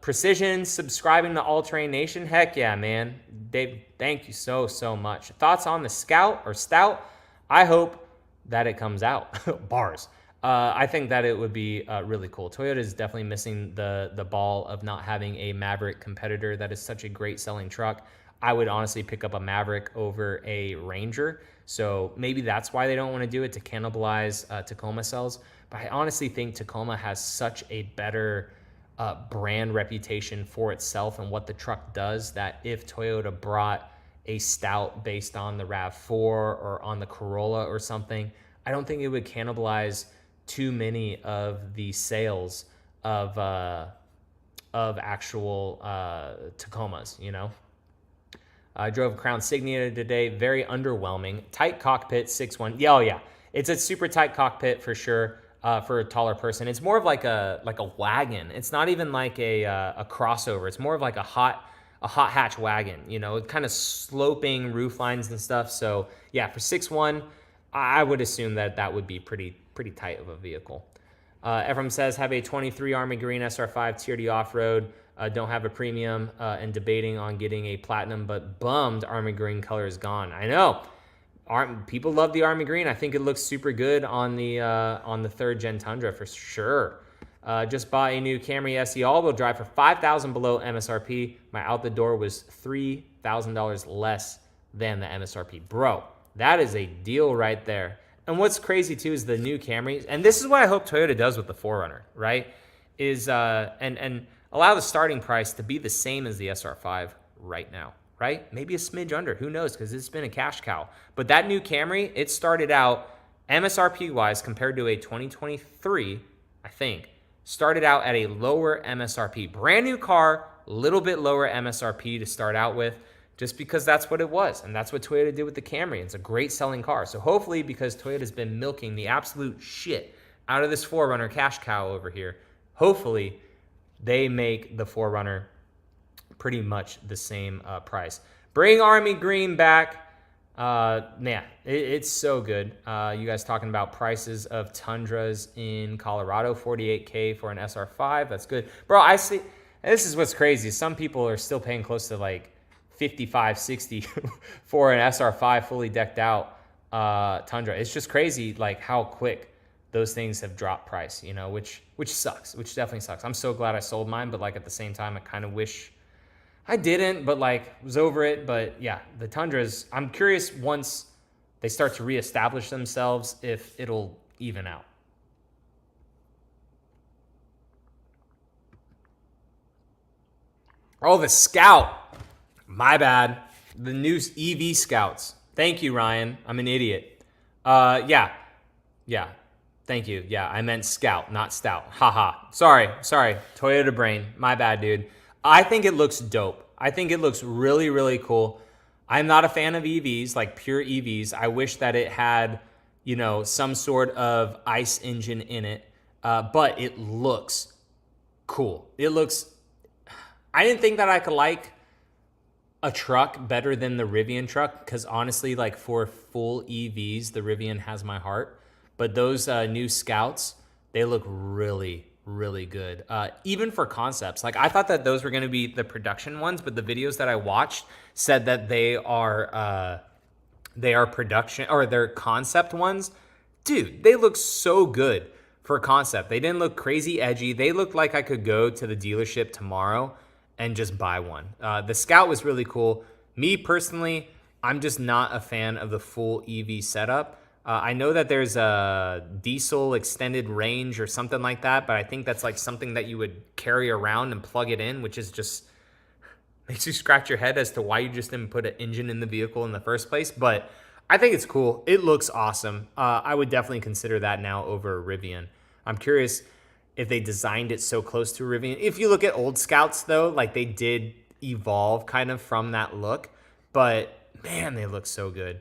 [SPEAKER 1] Precision subscribing to All Terrain Nation. Heck yeah, man. Dave, thank you so much. Thoughts on the Scout or Stout? I hope that it comes out. Bars. I think that it would be really cool. Toyota is definitely missing the ball of not having a Maverick competitor that is such a great selling truck. I would honestly pick up a Maverick over a Ranger. So maybe that's why they don't want to do it, to cannibalize Tacoma sales. But I honestly think Tacoma has such a better brand reputation for itself and what the truck does, that if Toyota brought a Stout based on the RAV4 or on the Corolla or something, I don't think it would cannibalize too many of the sales of actual Tacomas, I drove Crown Signia today, very underwhelming. Tight cockpit, 6'1". Yeah, oh yeah, it's a super tight cockpit for sure for a taller person. It's more of like a wagon. It's not even like a crossover. It's more of like a hot hatch wagon, kind of sloping roof lines and stuff. So yeah, for 6'1", I would assume that would be pretty tight of a vehicle. Ephraim says, have a 23 Army Green SR5 TRD off-road. Don't have a premium and debating on getting a platinum, but bummed Army Green color is gone. I know. People love the Army Green. I think it looks super good on the 3rd Gen Tundra for sure. Just bought a new Camry SE all-wheel drive for $5,000 below MSRP. My out the door was $3,000 less than the MSRP. Bro, that is a deal right there. And what's crazy too is the new Camry, and this is what I hope Toyota does with the 4Runner, right? Is and allow the starting price to be the same as the SR5 right now, right? Maybe a smidge under, who knows, because it's been a cash cow. But that new Camry, it started out MSRP-wise compared to a 2023, I think, started out at a lower MSRP. Brand new car, a little bit lower MSRP to start out with, just because that's what it was. And that's what Toyota did with the Camry. It's a great selling car. So hopefully, because Toyota's been milking the absolute shit out of this 4Runner cash cow over here, hopefully they make the 4Runner pretty much the same price. Bring Army Green back. Yeah, it's so good. You guys talking about prices of Tundras in Colorado, $48K for an SR5. That's good. Bro, I see. This is what's crazy. Some people are still paying close to like 55, 60 for an SR5 fully decked out Tundra. It's just crazy like how quick those things have dropped price, which sucks, which definitely sucks. I'm so glad I sold mine, but like at the same time, I kind of wish I didn't, but like was over it. But yeah, the Tundras, I'm curious once they start to reestablish themselves if it'll even out. Oh, the Scout. My bad. The new EV Scouts. Thank you, Ryan. I'm an idiot. Yeah. Thank you. Yeah, I meant Scout, not Stout. Haha. Sorry. Toyota brain. My bad, dude. I think it looks dope. I think it looks really, really cool. I'm not a fan of EVs, like pure EVs. I wish that it had, some sort of ICE engine in it. But it looks cool. I didn't think that I could like a truck better than the Rivian truck, because honestly, like for full EVs, the Rivian has my heart. But those new Scouts, they look really, really good. Even for concepts, like I thought that those were going to be the production ones, but the videos that I watched said that they are production, or they're concept ones. Dude, they look so good for concept. They didn't look crazy edgy. They looked like I could go to the dealership tomorrow and just buy one. The Scout was really cool. Me personally, I'm just not a fan of the full EV setup. I know that there's a diesel extended range or something like that, but I think that's like something that you would carry around and plug it in, which is just makes you scratch your head as to why you just didn't put an engine in the vehicle in the first place. But I think it's cool. It looks awesome. I would definitely consider that now over a Rivian. I'm curious if they designed it so close to a Rivian. If you look at old Scouts, though, like they did evolve kind of from that look. But, man, they look so good.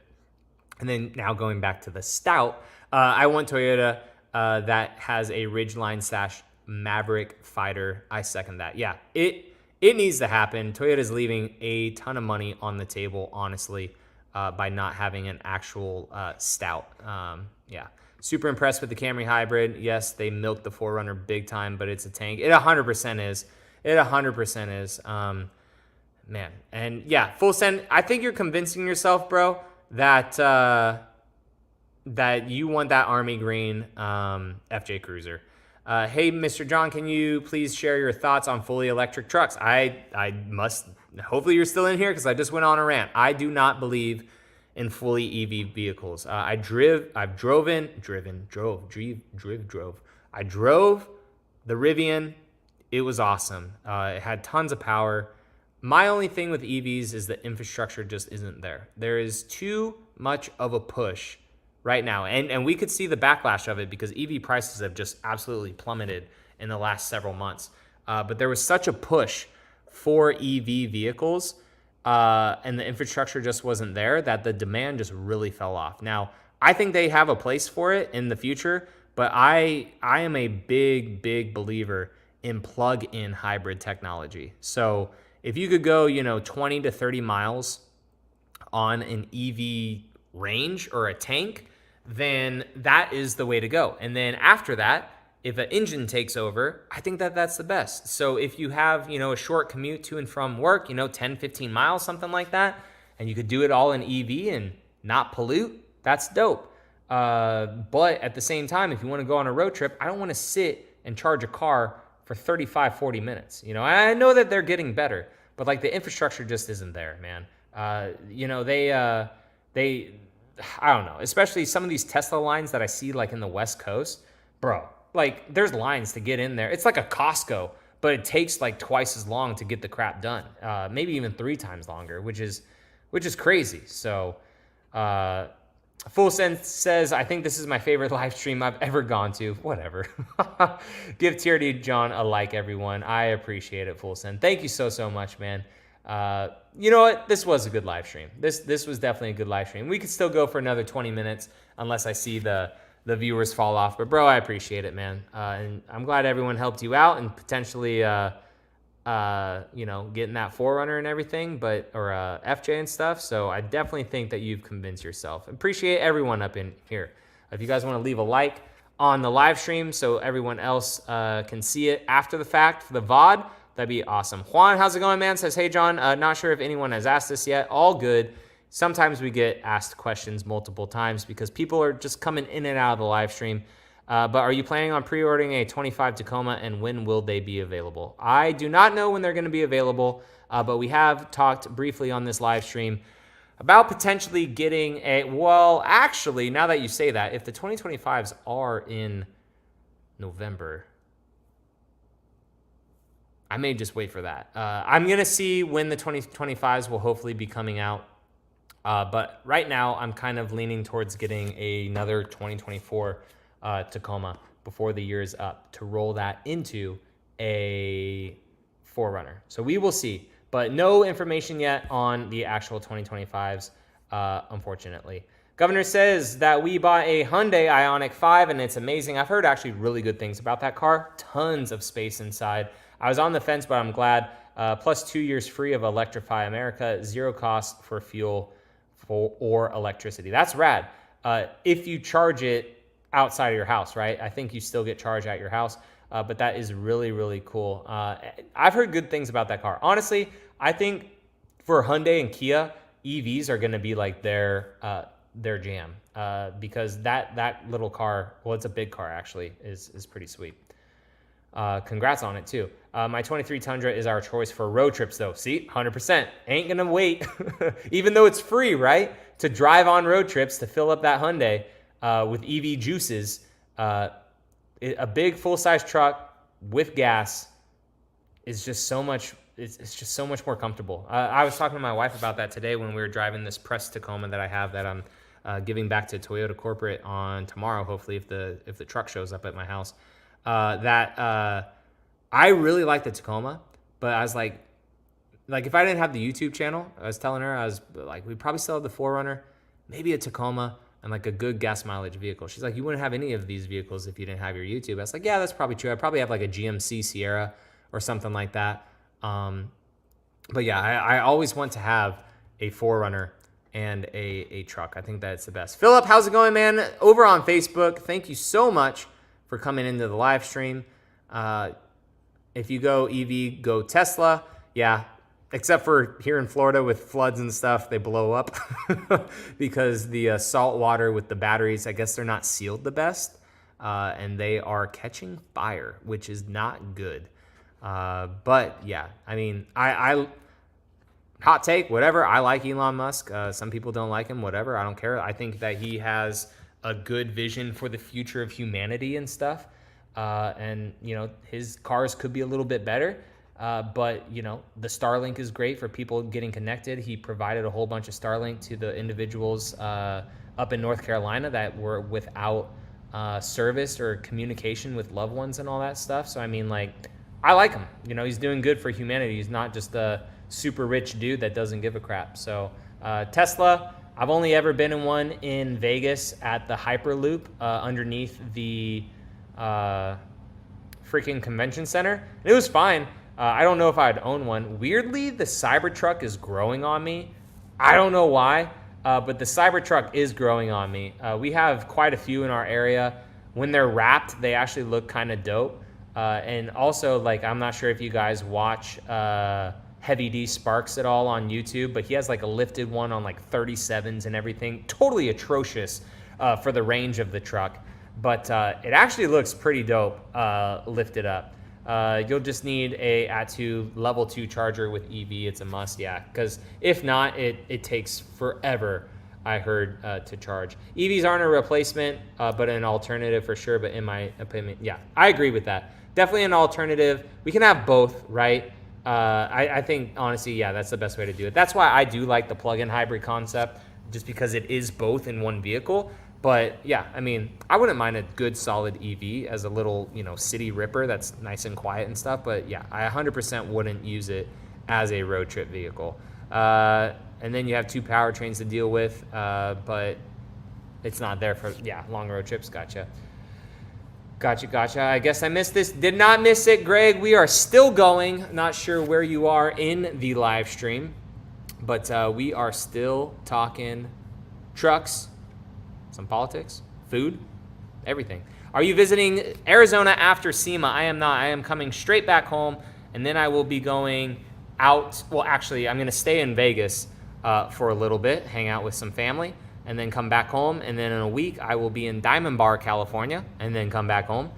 [SPEAKER 1] And then now going back to the Stout, I want Toyota that has a Ridgeline / Maverick Fighter. I second that. Yeah, it needs to happen. Toyota's leaving a ton of money on the table, honestly, by not having an actual Stout. Yeah. Super impressed with the Camry Hybrid. Yes, they milked the 4Runner big time, but it's a tank. It 100% is. Man. And yeah, full send. I think you're convincing yourself, bro, that that you want that Army Green FJ Cruiser. Hey, Mr. John, can you please share your thoughts on fully electric trucks? I must. Hopefully you're still in here because I just went on a rant. I do not believe in fully EV vehicles. I drove the Rivian. It was awesome. It had tons of power. My only thing with EVs is the infrastructure just isn't there. There is too much of a push right now. And we could see the backlash of it because EV prices have just absolutely plummeted in the last several months. But there was such a push for EV vehicles and the infrastructure just wasn't there that the demand just really fell off. Now, I think they have a place for it in the future, but I am a big believer in plug-in hybrid technology. So if you could go, 20 to 30 miles on an EV range or a tank, then that is the way to go. And then after that, if an engine takes over, I think that that's the best. So if you have, a short commute to and from work, 10, 15 miles, something like that, and you could do it all in EV and not pollute, that's dope. But at the same time, if you want to go on a road trip, I don't want to sit and charge a car for 35, 40 minutes. I know that they're getting better, but like the infrastructure just isn't there, man. They I don't know, especially some of these Tesla lines that I see like in the West Coast, bro, like there's lines to get in there. It's like a Costco, but it takes like twice as long to get the crap done. Maybe even 3 times longer, which is crazy. So, Full Sense says, I think this is my favorite live stream I've ever gone to. Whatever. Give Tierney John a like, everyone. I appreciate it, Full Sense. Thank you so much, man. You know what? This was a good live stream. This was definitely a good live stream. We could still go for another 20 minutes unless I see the viewers fall off. But, bro, I appreciate it, man. And I'm glad everyone helped you out and potentially, getting that 4Runner and everything, or FJ and stuff. So I definitely think that you've convinced yourself. Appreciate everyone up in here. If you guys want to leave a like on the live stream so everyone else can see it after the fact for the VOD, that'd be awesome. Juan, how's it going, man? Says, hey, John, not sure if anyone has asked this yet. All good. Sometimes we get asked questions multiple times because people are just coming in and out of the live stream. But are you planning on pre-ordering a 25 Tacoma, and when will they be available? I do not know when they're going to be available, but we have talked briefly on this live stream about potentially getting actually, now that you say that, if the 2025s are in November, I may just wait for that. I'm going to see when the 2025s will hopefully be coming out. But right now, I'm kind of leaning towards getting another 2024 Tacoma before the year is up to roll that into a 4Runner. So we will see. But no information yet on the actual 2025s, unfortunately. Governor says that we bought a Hyundai Ioniq 5, and it's amazing. I've heard actually really good things about that car. Tons of space inside. I was on the fence, but I'm glad. Plus 2 years free of Electrify America. Zero cost for fuel or electricity. That's rad. If you charge it outside of your house, right? I think you still get charged at your house. But that is really, really cool. I've heard good things about that car. Honestly, I think for Hyundai and Kia, EVs are going to be like their jam because that little car, well, it's a big car actually, is pretty sweet. Congrats on it too. My 23 Tundra is our choice for road trips though. See, 100%. Ain't going to wait, even though it's free, right? To drive on road trips to fill up that Hyundai with EV juices. A big full-size truck with gas is just so much. It's just so much more comfortable. I was talking to my wife about that today when we were driving this press Tacoma that I have that I'm giving back to Toyota corporate on tomorrow. Hopefully, if the truck shows up at my house, I really like the Tacoma, but I was like if I didn't have the YouTube channel, I was telling her I was like we'd probably still have the 4Runner, maybe a Tacoma. And like a good gas mileage vehicle. She's like, you wouldn't have any of these vehicles if you didn't have your YouTube. I was like, yeah, that's probably true. I'd probably have like a GMC Sierra or something like that. But yeah, I always want to have a 4Runner and a truck. I think that's the best. Philip, how's it going, man? Over on Facebook, thank you so much for coming into the live stream. If you go EV, go Tesla. Yeah. Except for here in Florida with floods and stuff, they blow up because the salt water with the batteries, I guess they're not sealed the best, and they are catching fire, which is not good. But yeah, I mean, I hot take, whatever. I like Elon Musk. Some people don't like him, whatever. I don't care. I think that he has a good vision for the future of humanity and stuff. And, you know, his cars could be a little bit better. But, you know, the Starlink is great for people getting connected. He provided a whole bunch of Starlink to the individuals up in North Carolina that were without service or communication with loved ones and all that stuff. So, I mean, like, I like him. You know, he's doing good for humanity. He's not just a super rich dude that doesn't give a crap. So, Tesla, I've only ever been in one in Vegas at the Hyperloop underneath the freaking convention center. And it was fine. I don't know if I'd own one. Weirdly, the Cybertruck is growing on me. I don't know why, but the Cybertruck is growing on me. We have quite a few in our area. When they're wrapped, they actually look kind of dope. And also, like, I'm not sure if you guys watch Heavy D Sparks at all on YouTube, but he has like a lifted one on like 37s and everything. Totally atrocious for the range of the truck, but it actually looks pretty dope lifted up. You'll just need a AT2 level 2 charger with EV. It's a must, yeah. Because if not, it takes forever, I heard, to charge. EVs aren't a replacement, but an alternative for sure. But in my opinion, yeah, I agree with that. Definitely an alternative. We can have both, right? I think, honestly, yeah, that's the best way to do it. That's why I do like the plug-in hybrid concept, just because it is both in one vehicle. But yeah, I mean, I wouldn't mind a good solid EV as a little, you know, city ripper that's nice and quiet and stuff. But yeah, I 100% wouldn't use it as a road trip vehicle. And then you have two powertrains to deal with, but it's not there for, yeah, long road trips. Gotcha. I guess I missed this. Did not miss it, Greg. We are still going. Not sure where you are in the live stream, but we are still talking trucks, some politics, food, everything. Are you visiting Arizona after SEMA? I am not. I am coming straight back home, and then I will be going out. Well, actually, I'm going to stay in Vegas for a little bit, hang out with some family, and then come back home. And then in a week, I will be in Diamond Bar, California, and then come back home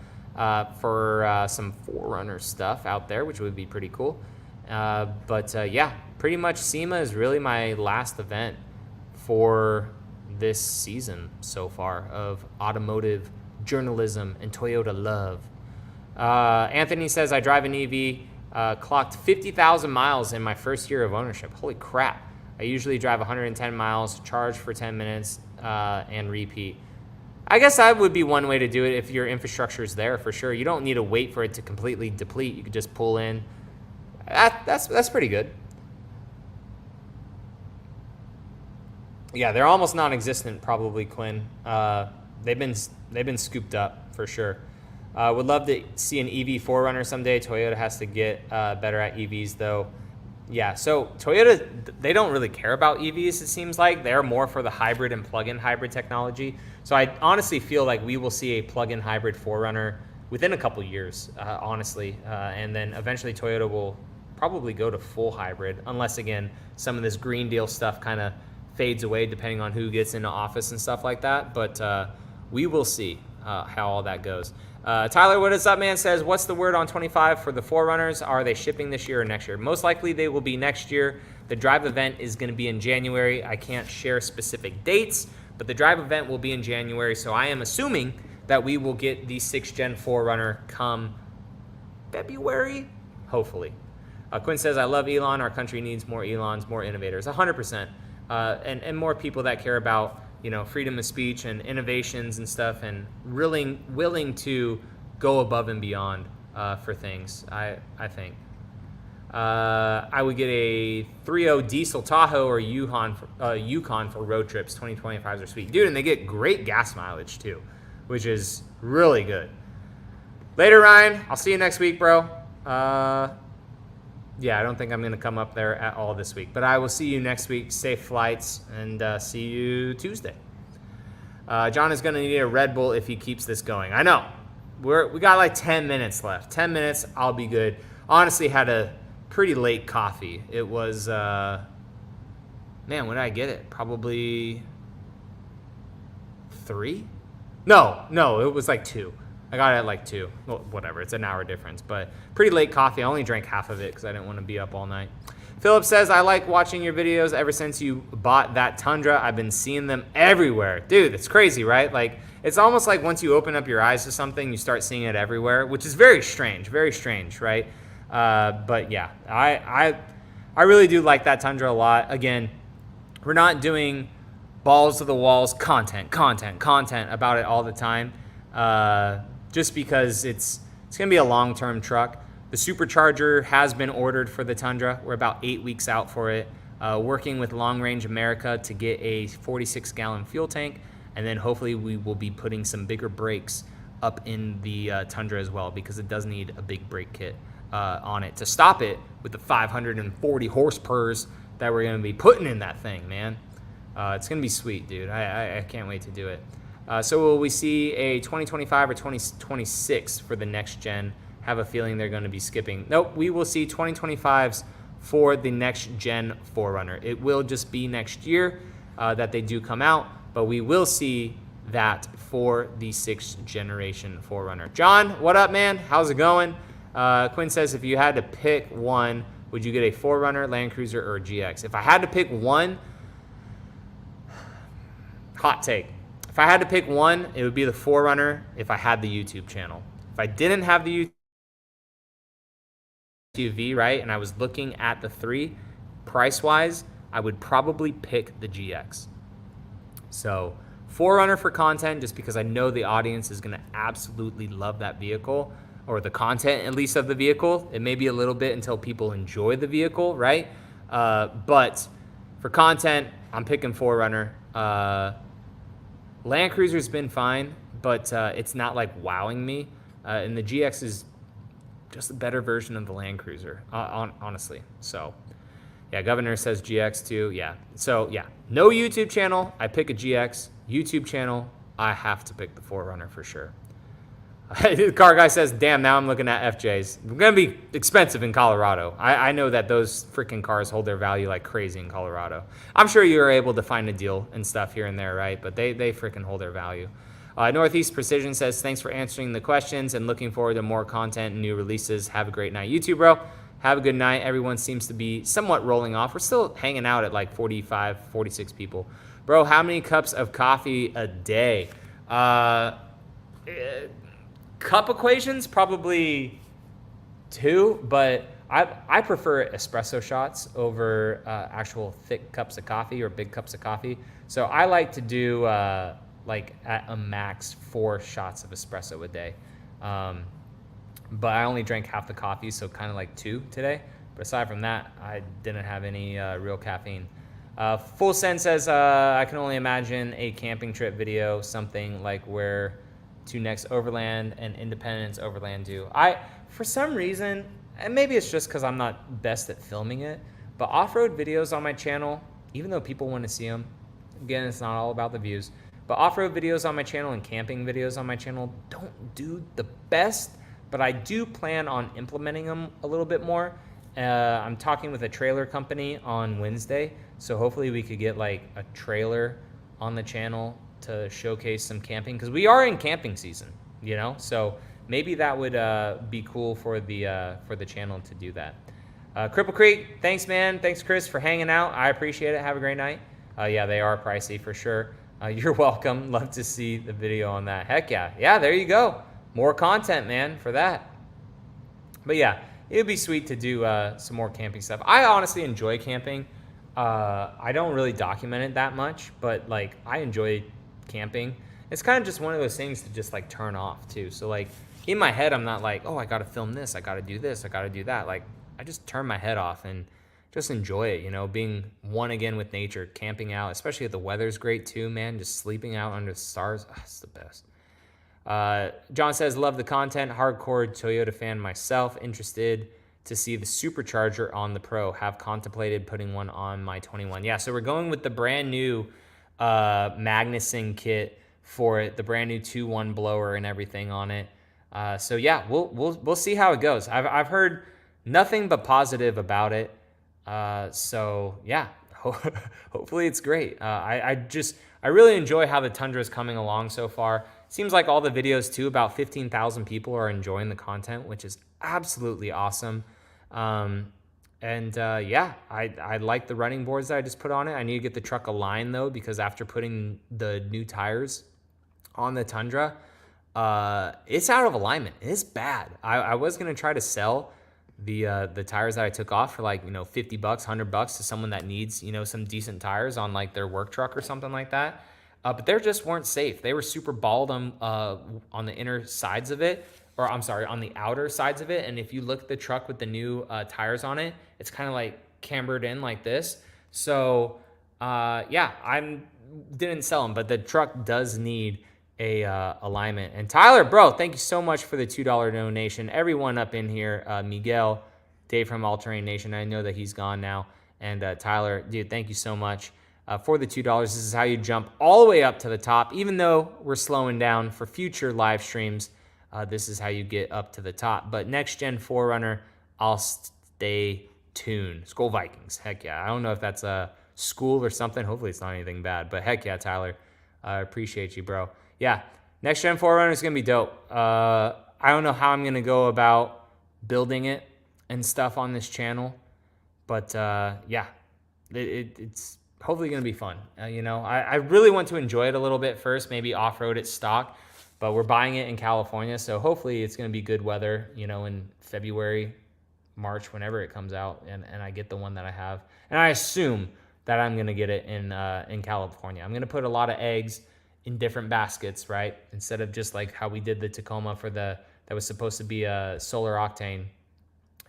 [SPEAKER 1] for some 4Runner stuff out there, which would be pretty cool. But yeah, pretty much SEMA is really my last event for this season so far of automotive journalism and Toyota love. Anthony says, I drive an EV Clocked 50,000 miles in my first year of ownership. Holy crap. I usually drive 110 miles, charge for 10 minutes, and repeat. I guess that would be one way to do it if your infrastructure is there for sure. You don't need to wait for it to completely deplete. You could just pull in. That's pretty good. Yeah, they're almost non-existent probably, Quinn. They've been scooped up for sure. Would love to see an EV 4Runner someday. Toyota has to get better at EVs though. Yeah, so Toyota, they don't really care about EVs, it seems like. They're more for the hybrid and plug-in hybrid technology. So I honestly feel like we will see a plug-in hybrid 4Runner within a couple years, honestly. And then eventually Toyota will probably go to full hybrid, unless, again, some of this Green Deal stuff kind of fades away depending on who gets into office and stuff like that. But we will see how all that goes. Tyler, what is up, man? Says, what's the word on 25 for the 4Runners? Are they shipping this year or next year? Most likely they will be next year. The drive event is going to be in January. I can't share specific dates, but the drive event will be in January. So I am assuming that we will get the 6th Gen 4Runner come February, hopefully. Quinn says, I love Elon. Our country needs more Elons, more innovators. 100%. And more people that care about, you know, freedom of speech and innovations and stuff, and really willing to go above and beyond for things, I think. I would get a 3.0 diesel Tahoe or Yukon for road trips. 2025s are sweet. Dude, and they get great gas mileage too, which is really good. Later, Ryan. I'll see you next week, bro. Yeah, I don't think I'm going to come up there at all this week. But I will see you next week. Safe flights, and see you Tuesday. John is going to need a Red Bull if he keeps this going. I know. We got like 10 minutes left. 10 minutes, I'll be good. Honestly, had a pretty late coffee. It was, man, when did I get it? Probably 3? No, it was like 2. I got it at like 2. Well, whatever. It's an hour difference. But pretty late coffee. I only drank half of it because I didn't want to be up all night. Philip says, I like watching your videos. Ever since you bought that Tundra, I've been seeing them everywhere. Dude, it's crazy, right? Like, it's almost like once you open up your eyes to something, you start seeing it everywhere, which is very strange, right? But yeah, I really do like that Tundra a lot. Again, we're not doing balls to the walls content about it all the time. Just because it's going to be a long-term truck. The supercharger has been ordered for the Tundra. We're about 8 weeks out for it. Working with Long Range America to get a 46-gallon fuel tank, and then hopefully we will be putting some bigger brakes up in the Tundra as well, because it does need a big brake kit on it to stop it with the 540 horsepower that we're going to be putting in that thing, man. It's going to be sweet, dude. I can't wait to do it. So will we see a 2025 or 2026 for the next gen? Have a feeling they're going to be skipping. Nope, we will see 2025s for the next gen 4Runner. It will just be next year that they do come out, but we will see that for the 6th generation 4Runner. John, what up, man? How's it going? Quinn says, if you had to pick one, would you get a 4Runner, Land Cruiser, or a GX? If I had to pick one, hot take. If I had to pick one, it would be the 4Runner if I had the YouTube channel. If I didn't have the SUV, right, and I was looking at the 3, price-wise, I would probably pick the GX. So 4Runner for content, just because I know the audience is going to absolutely love that vehicle, or the content at least of the vehicle. It may be a little bit until people enjoy the vehicle, right? But for content, I'm picking 4Runner. Land Cruiser's been fine, but it's not like wowing me. And the GX is just a better version of the Land Cruiser, honestly. So, yeah, Governor says GX too. Yeah. So, yeah, no YouTube channel, I pick a GX. YouTube channel, I have to pick the 4Runner for sure. The car guy says, damn, now I'm looking at FJs. They're going to be expensive in Colorado. I know that those freaking cars hold their value like crazy in Colorado. I'm sure you are able to find a deal and stuff here and there, right? But they freaking hold their value. Northeast Precision says, thanks for answering the questions and looking forward to more content and new releases. Have a great night. You too, bro. Have a good night. Everyone seems to be somewhat rolling off. We're still hanging out at like 45, 46 people. Bro, how many cups of coffee a day? Cup equations, probably 2, but I prefer espresso shots over actual thick cups of coffee or big cups of coffee. So I like to do like at a max 4 shots of espresso a day. But I only drank half the coffee, so kind of like 2 today. But aside from that, I didn't have any real caffeine. Full Send says, I can only imagine a camping trip video, something like where to next Overland and Independence Overland do. For some reason, and maybe it's just because I'm not best at filming it, but off-road videos on my channel, even though people want to see them, again, it's not all about the views, but off-road videos on my channel and camping videos on my channel don't do the best, but I do plan on implementing them a little bit more. I'm talking with a trailer company on Wednesday, so hopefully we could get like a trailer on the channel to showcase some camping, because we are in camping season, you know, so maybe that would be cool for the channel to do that. Cripple Creek, thanks, man. Thanks, Chris, for hanging out. I appreciate it. Have a great night. Yeah, they are pricey for sure. You're welcome. Love to see the video on that. Heck yeah. Yeah, there you go. More content, man, for that. But yeah, it would be sweet to do some more camping stuff. I honestly enjoy camping. I don't really document it that much, but like I enjoy camping. It's kind of just one of those things to just like turn off too. So like in my head, I'm not like, oh, I got to film this, I got to do this, I got to do that. Like I just turn my head off and just enjoy it, you know, being one again with nature, camping out, especially if the weather's great too, man, just sleeping out under the stars. Oh, it's the best. John says, love the content, hardcore Toyota fan myself, interested to see the supercharger on the Pro, have contemplated putting one on my 21. Yeah, so we're going with the brand new Magnuson kit for it, the brand new 2.1 blower and everything on it. So yeah, we'll see how it goes. I've heard nothing but positive about it. So yeah, hopefully it's great. I really enjoy how the Tundra is coming along so far. Seems like all the videos too, about 15,000 people are enjoying the content, which is absolutely awesome. Yeah, I like the running boards that I just put on it. I need to get the truck aligned though, because after putting the new tires on the Tundra, it's out of alignment. It's bad. I was going to try to sell the tires that I took off for like, $50, $100 to someone that needs, some decent tires on like their work truck or something like that. But they just weren't safe. They were super bald on the inner sides of it, or I'm sorry, on the outer sides of it. And if you look at the truck with the new tires on it, it's kind of like cambered in like this. So yeah, I didn't sell them, but the truck does need a alignment. And Tyler, bro, thank you so much for the $2 donation. Everyone up in here, Miguel, Dave from All Terrain Nation, I know that he's gone now. And Tyler, dude, thank you so much. For the $2, this is how you jump all the way up to the top. Even though we're slowing down for future live streams, this is how you get up to the top. But Next Gen 4Runner, I'll stay tuned. Skol Vikings, heck yeah. I don't know if that's a school or something. Hopefully it's not anything bad. But heck yeah, Tyler, I appreciate you, bro. Yeah, Next Gen 4Runner is going to be dope. I don't know how I'm going to go about building it and stuff on this channel. But yeah, it's hopefully going to be fun. I really want to enjoy it a little bit first, maybe off-road it stock, but we're buying it in California, so hopefully it's going to be good weather, in February, March, whenever it comes out, and I get the one that I have. And I assume that I'm going to get it in California. I'm going to put a lot of eggs in different baskets, right? Instead of just like how we did the Tacoma that was supposed to be a solar octane,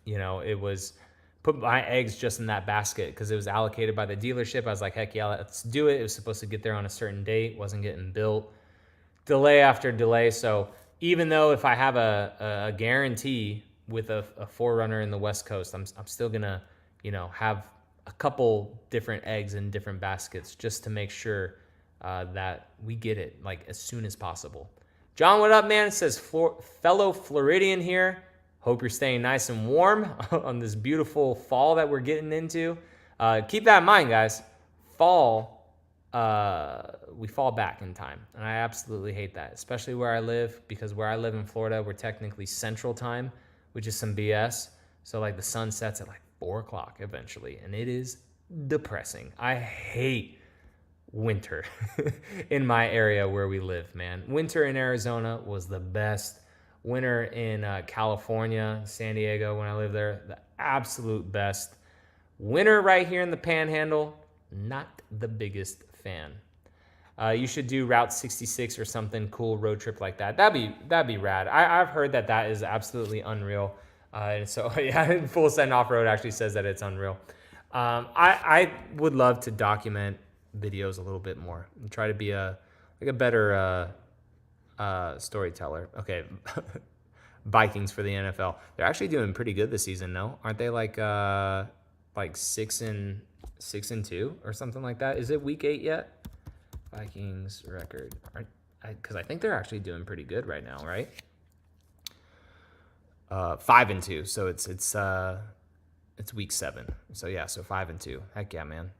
[SPEAKER 1] it was put my eggs just in that basket because it was allocated by the dealership. I was like, heck yeah, let's do it. It was supposed to get there on a certain date, wasn't getting built. Delay after delay. So even though if I have a guarantee with a 4Runner in the West Coast, I'm still gonna, have a couple different eggs in different baskets just to make sure that we get it like as soon as possible. John, what up, man? It says fellow Floridian here. Hope you're staying nice and warm on this beautiful fall that we're getting into. Keep that in mind, guys. Fall, we fall back in time. And I absolutely hate that, especially where I live, because where I live in Florida, we're technically Central Time, which is some BS. So like the sun sets at like 4 o'clock eventually, and it is depressing. I hate winter in my area where we live, man. Winter in Arizona was the best. Winter in California, San Diego, when I lived there, the absolute best. Winner right here in the Panhandle, not the biggest fan. You should do Route 66 or something cool road trip like that. That'd be rad. I've heard that is absolutely unreal. So yeah, Full Send Off Road actually says that it's unreal. I would love to document videos a little bit more and try to be a better storyteller. Okay, Vikings for the NFL. They're actually doing pretty good this season, no? Aren't they like 6-2 or something like that? Is it week 8 yet? Vikings record, because I think they're actually doing pretty good right now, right? 5-2, so it's week 7. So yeah, so 5-2. Heck yeah, man.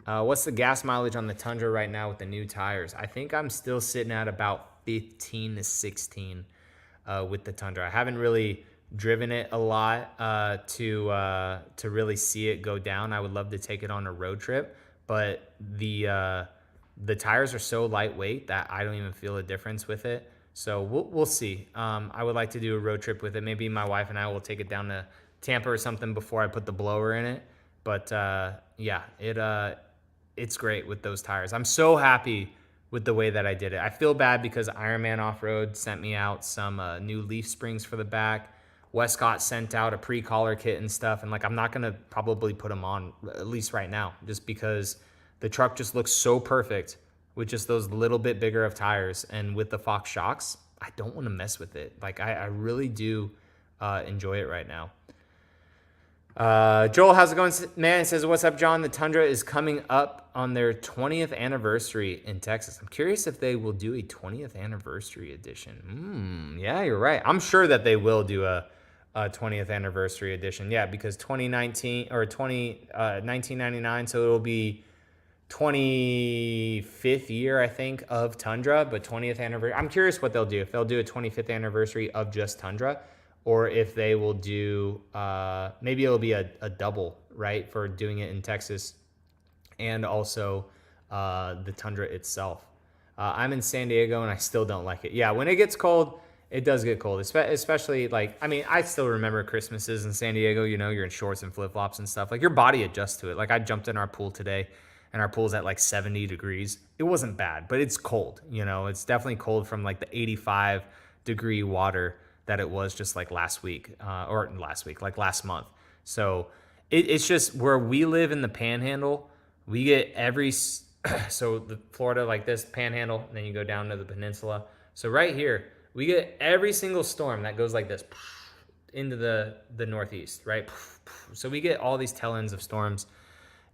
[SPEAKER 1] What's the gas mileage on the Tundra right now with the new tires? I think I'm still sitting at about 15 to 16 with the Tundra. I haven't really driven it a lot to really see it go down. I would love to take it on a road trip, but the tires are so lightweight that I don't even feel a difference with it. So we'll see. I would like to do a road trip with it. Maybe my wife and I will take it down to Tampa or something before I put the blower in it. But yeah, it's great with those tires. I'm so happy with the way that I did it. I feel bad because Ironman Off-Road sent me out some new leaf springs for the back. Westcott sent out a pre-collar kit and stuff, and like I'm not gonna probably put them on, at least right now, just because the truck just looks so perfect with just those little bit bigger of tires, and with the Fox shocks, I don't want to mess with it. Like I really do enjoy it right now. Joel, how's it going, man? He says, what's up, John? The Tundra is coming up on their 20th anniversary in Texas. I'm curious if they will do a 20th anniversary edition. Yeah, you're right. I'm sure that they will do a 20th anniversary edition. Yeah, because 1999, so it'll be 25th year, I think, of Tundra, but 20th anniversary. I'm curious what they'll do. If they'll do a 25th anniversary of just Tundra, or if they will do, maybe it'll be a double, right, for doing it in Texas and also the Tundra itself. I'm in San Diego and I still don't like it. Yeah, when it gets cold, it does get cold, especially like, I mean, I still remember Christmases in San Diego, you know, you're in shorts and flip-flops and stuff. Like your body adjusts to it. Like I jumped in our pool today and our pool's at like 70 degrees. It wasn't bad, but it's cold, you know, it's definitely cold from like the 85-degree water that it was just like last week, like last month. So it's just where we live in the Panhandle, we get so the Florida like this Panhandle, and then you go down to the peninsula. So right here, we get every single storm that goes like this into the Northeast, right? So we get all these tail ends of storms.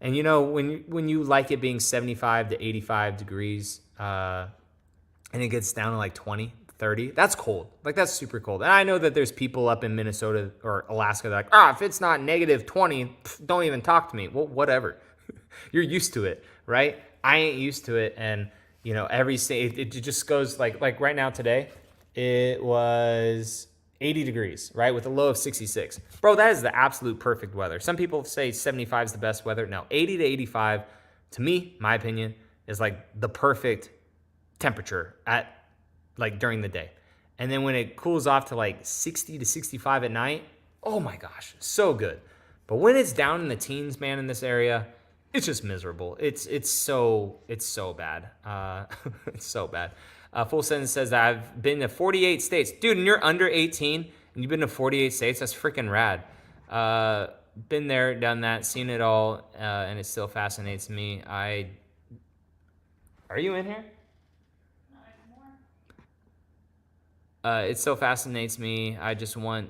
[SPEAKER 1] And you know, when you like it being 75 to 85 degrees, and it gets down to like 20, 30, that's cold. Like that's super cold. And I know that there's people up in Minnesota or Alaska that are like, if it's not negative 20, don't even talk to me. Well, whatever. You're used to it, right? I ain't used to it. And you know, every state, it just goes like right now today, it was 80 degrees, right? With a low of 66. Bro, that is the absolute perfect weather. Some people say 75 is the best weather. No, 80 to 85, to me, my opinion, is like the perfect temperature at like during the day. And then when it cools off to like 60 to 65 at night, oh my gosh, so good. But when it's down in the teens, man, in this area, it's just miserable. It's so bad. It's so bad. Full Sentence says that I've been to 48 states. Dude, and you're under 18 and you've been to 48 states. That's freaking rad. Been there, done that, seen it all, and it still fascinates me. Are you in here? It still fascinates me. I just want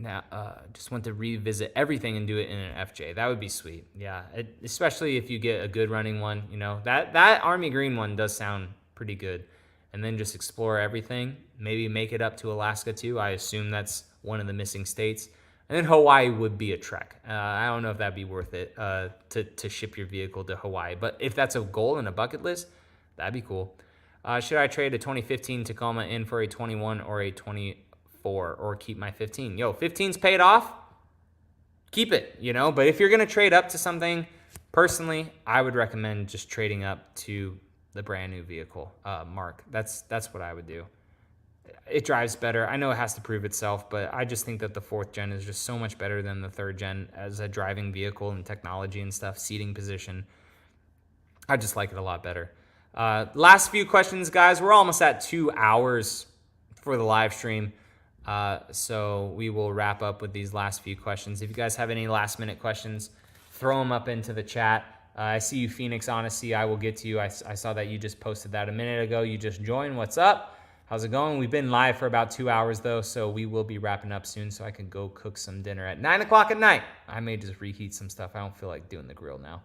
[SPEAKER 1] to revisit everything and do it in an FJ. That would be sweet. Yeah, especially if you get a good running one. You know, that Army Green one does sound pretty good. And then just explore everything. Maybe make it up to Alaska too. I assume that's one of the missing states. And then Hawaii would be a trek. I don't know if that'd be worth it to ship your vehicle to Hawaii. But if that's a goal and a bucket list, that'd be cool. Should I trade a 2015 Tacoma in for a 21 or a 24 or keep my 15? Yo, 15's paid off. Keep it, you know. But if you're going to trade up to something, personally, I would recommend just trading up to the brand new vehicle, Mark. That's what I would do. it drives better. I know it has to prove itself, but I just think that the 4th gen is just so much better than the 3rd gen as a driving vehicle and technology and stuff, seating position. I just like it a lot better. Last few questions, guys. We're almost at 2 hours for the live stream. So we will wrap up with these last few questions. If you guys have any last minute questions, throw them up into the chat. I see you, Phoenix Honesty. I will get to you. I saw that you just posted that a minute ago. You just joined. What's up? How's it going? We've been live for about 2 hours, though, so we will be wrapping up soon so I can go cook some dinner at 9 o'clock at night. I may just reheat some stuff. I don't feel like doing the grill now.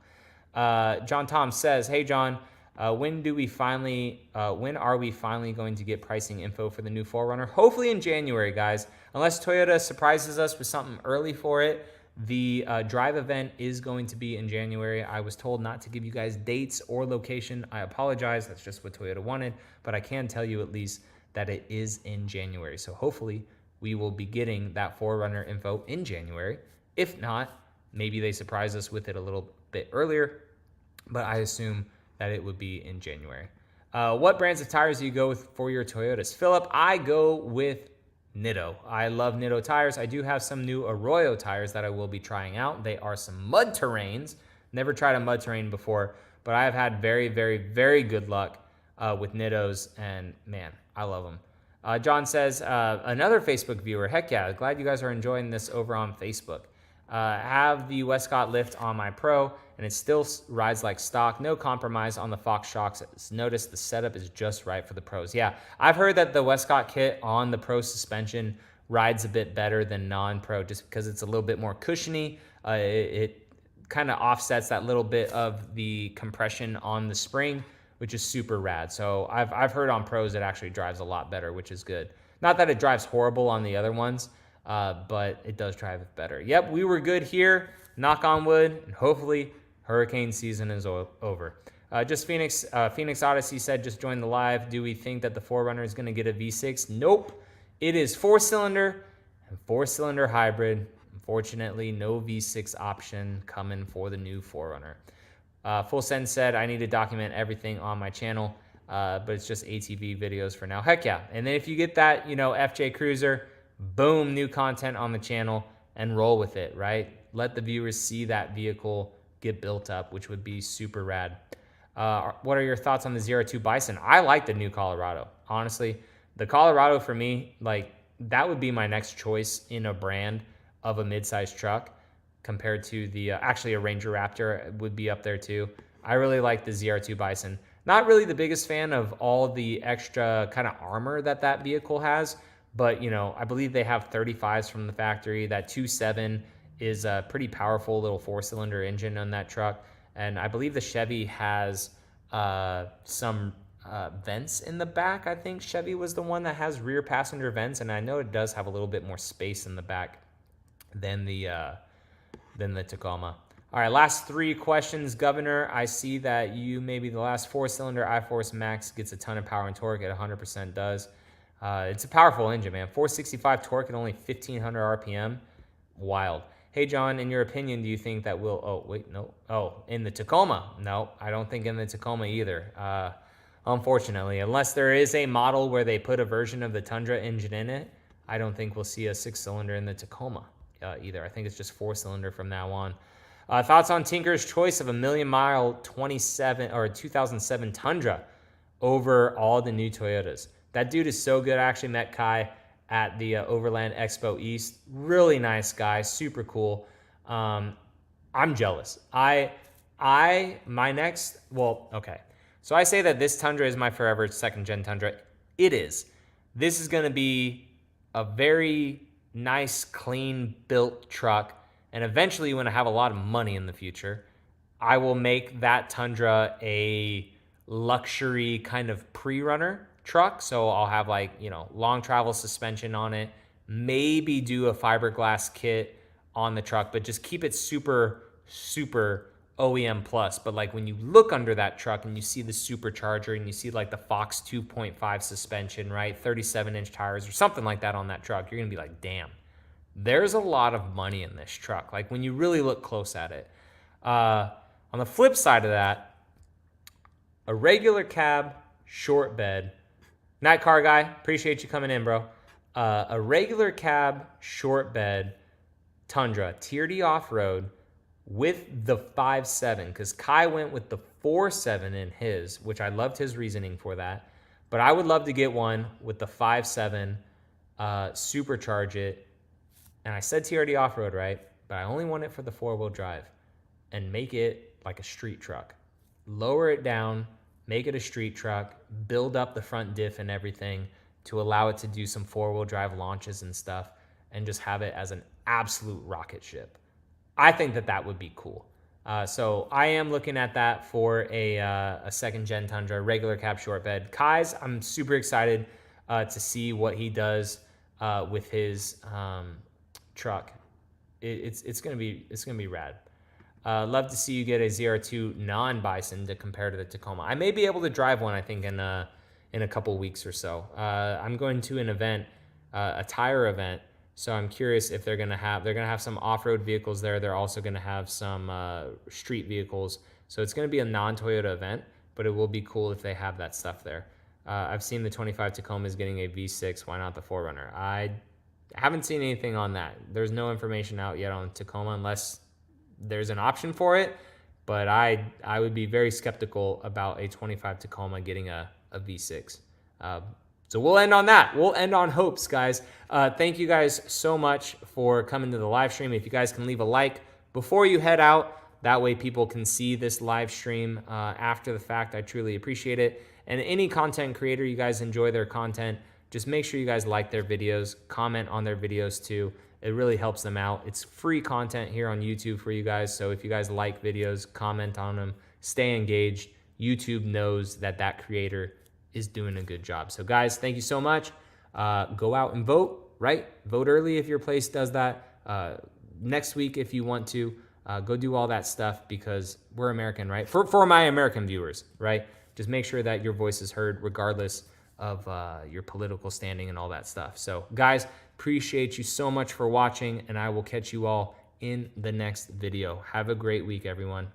[SPEAKER 1] John Tom says, hey, John, when are we finally going to get pricing info for the new 4Runner? Hopefully in January, guys. Unless Toyota surprises us with something early for it, the drive event is going to be in January. I was told not to give you guys dates or location. I apologize. That's just what Toyota wanted. But I can tell you at least that it is in January. So hopefully we will be getting that 4Runner info in January. If not, maybe they surprise us with it a little bit earlier. But I assume that it would be in January. What brands of tires do you go with for your Toyotas? Philip, I go with Nitto. I love Nitto tires. I do have some new Arroyo tires that I will be trying out. They are some mud terrains. Never tried a mud terrain before, but I have had very, very, very good luck with Nittos, and man, I love them. John says, another Facebook viewer, heck yeah, glad you guys are enjoying this over on Facebook. Have the Westcott lift on my Pro, and it still rides like stock. No compromise on the Fox shocks. Notice the setup is just right for the Pros. Yeah, I've heard that the Westcott kit on the Pro suspension rides a bit better than non-Pro just because it's a little bit more cushiony. It kind of offsets that little bit of the compression on the spring, which is super rad. So I've heard on Pros it actually drives a lot better, which is good. Not that it drives horrible on the other ones, but it does drive better. Yep, we were good here. Knock on wood, and hopefully hurricane season is over. Just Phoenix Odyssey said, just joined the live. Do we think that the 4Runner is going to get a V6? Nope. It is 4-cylinder and 4-cylinder hybrid. Unfortunately, no V6 option coming for the new 4Runner. Full Send said, I need to document everything on my channel, but it's just ATV videos for now. Heck yeah. And then if you get that, FJ Cruiser, boom, new content on the channel and roll with it, right? Let the viewers see that vehicle get built up, which would be super rad. What are your thoughts on the 02 Bison? I like the new Colorado. Honestly, the Colorado for me, that would be my next choice in a brand of a mid-sized truck compared to the, actually a Ranger Raptor would be up there too. I really like the ZR2 Bison. Not really the biggest fan of all the extra kind of armor that vehicle has, but I believe they have 35s from the factory. That 2.7 is a pretty powerful little 4-cylinder engine on that truck. And I believe the Chevy has some vents in the back. I think Chevy was the one that has rear passenger vents, and I know it does have a little bit more space in the back than the Tacoma. All right, last 3 questions. Governor, I see that you maybe the last 4-cylinder iForce Max gets a ton of power and torque. It 100% does. It's a powerful engine, man. 465 torque at only 1,500 RPM. Wild. Hey, John, in your opinion, do you think that in the Tacoma? No, I don't think in the Tacoma either. Unfortunately, unless there is a model where they put a version of the Tundra engine in it, I don't think we'll see a 6-cylinder in the Tacoma either. I think it's just 4-cylinder from now on. Thoughts on Tinker's choice of a million-mile 2007 Tundra over all the new Toyotas? That dude is so good. I actually met Kai at the Overland Expo East. Really nice guy, super cool. I'm jealous. So I say that this Tundra is my forever 2nd-gen Tundra. It is. This is going to be a very nice, clean built truck. And eventually, when I have a lot of money in the future, I will make that Tundra a luxury kind of pre-runner truck. So I'll have long travel suspension on it, maybe do a fiberglass kit on the truck, but just keep it super, super OEM plus. But when you look under that truck and you see the supercharger and you see the Fox 2.5 suspension, right? 37-inch tires or something like that on that truck, you're going to be like, damn, there's a lot of money in this truck. When you really look close at it. On the flip side of that, a regular cab, short bed, Night car guy, appreciate you coming in, bro. A regular cab, short bed, Tundra, Tier D off-road with the 5.7, because Kai went with the 4.7 in his, which I loved his reasoning for that. But I would love to get one with the 5.7, supercharge it. And I said TRD off-road, right? But I only want it for the 4-wheel drive and make it like a street truck. Lower it down, make it a street truck, build up the front diff and everything to allow it to do some 4-wheel drive launches and stuff, and just have it as an absolute rocket ship. I think that would be cool. So I am looking at that for a second gen Tundra, regular cab short bed. Kai's, I'm super excited to see what he does with his truck. It's gonna be rad. Love to see you get a ZR2 non-Bison to compare to the Tacoma. I may be able to drive one, I think, in a couple weeks or so. I'm going to an event, a tire event, so I'm curious if they're gonna have some off-road vehicles there. They're also gonna have some street vehicles. So it's gonna be a non-Toyota event, but it will be cool if they have that stuff there. I've seen the 25 Tacoma is getting a V6. Why not the 4Runner? I haven't seen anything on that. There's no information out yet on Tacoma unless there's an option for it. But I would be very skeptical about a 25 Tacoma getting a V6. So we'll end on that. We'll end on hopes, guys. Thank you guys so much for coming to the live stream. If you guys can leave a like before you head out, that way people can see this live stream after the fact. I truly appreciate it. And any content creator, you guys enjoy their content, just make sure you guys like their videos, comment on their videos too. It really helps them out. It's free content here on YouTube for you guys. So if you guys like videos, comment on them, stay engaged. YouTube knows that creator is doing a good job. So guys, thank you so much. Go out and vote, right? Vote early if your place does that. Next week, if you want to, go do all that stuff because we're American, right? For my American viewers, right? Just make sure that your voice is heard regardless of your political standing and all that stuff. So guys, appreciate you so much for watching, and I will catch you all in the next video. Have a great week, everyone.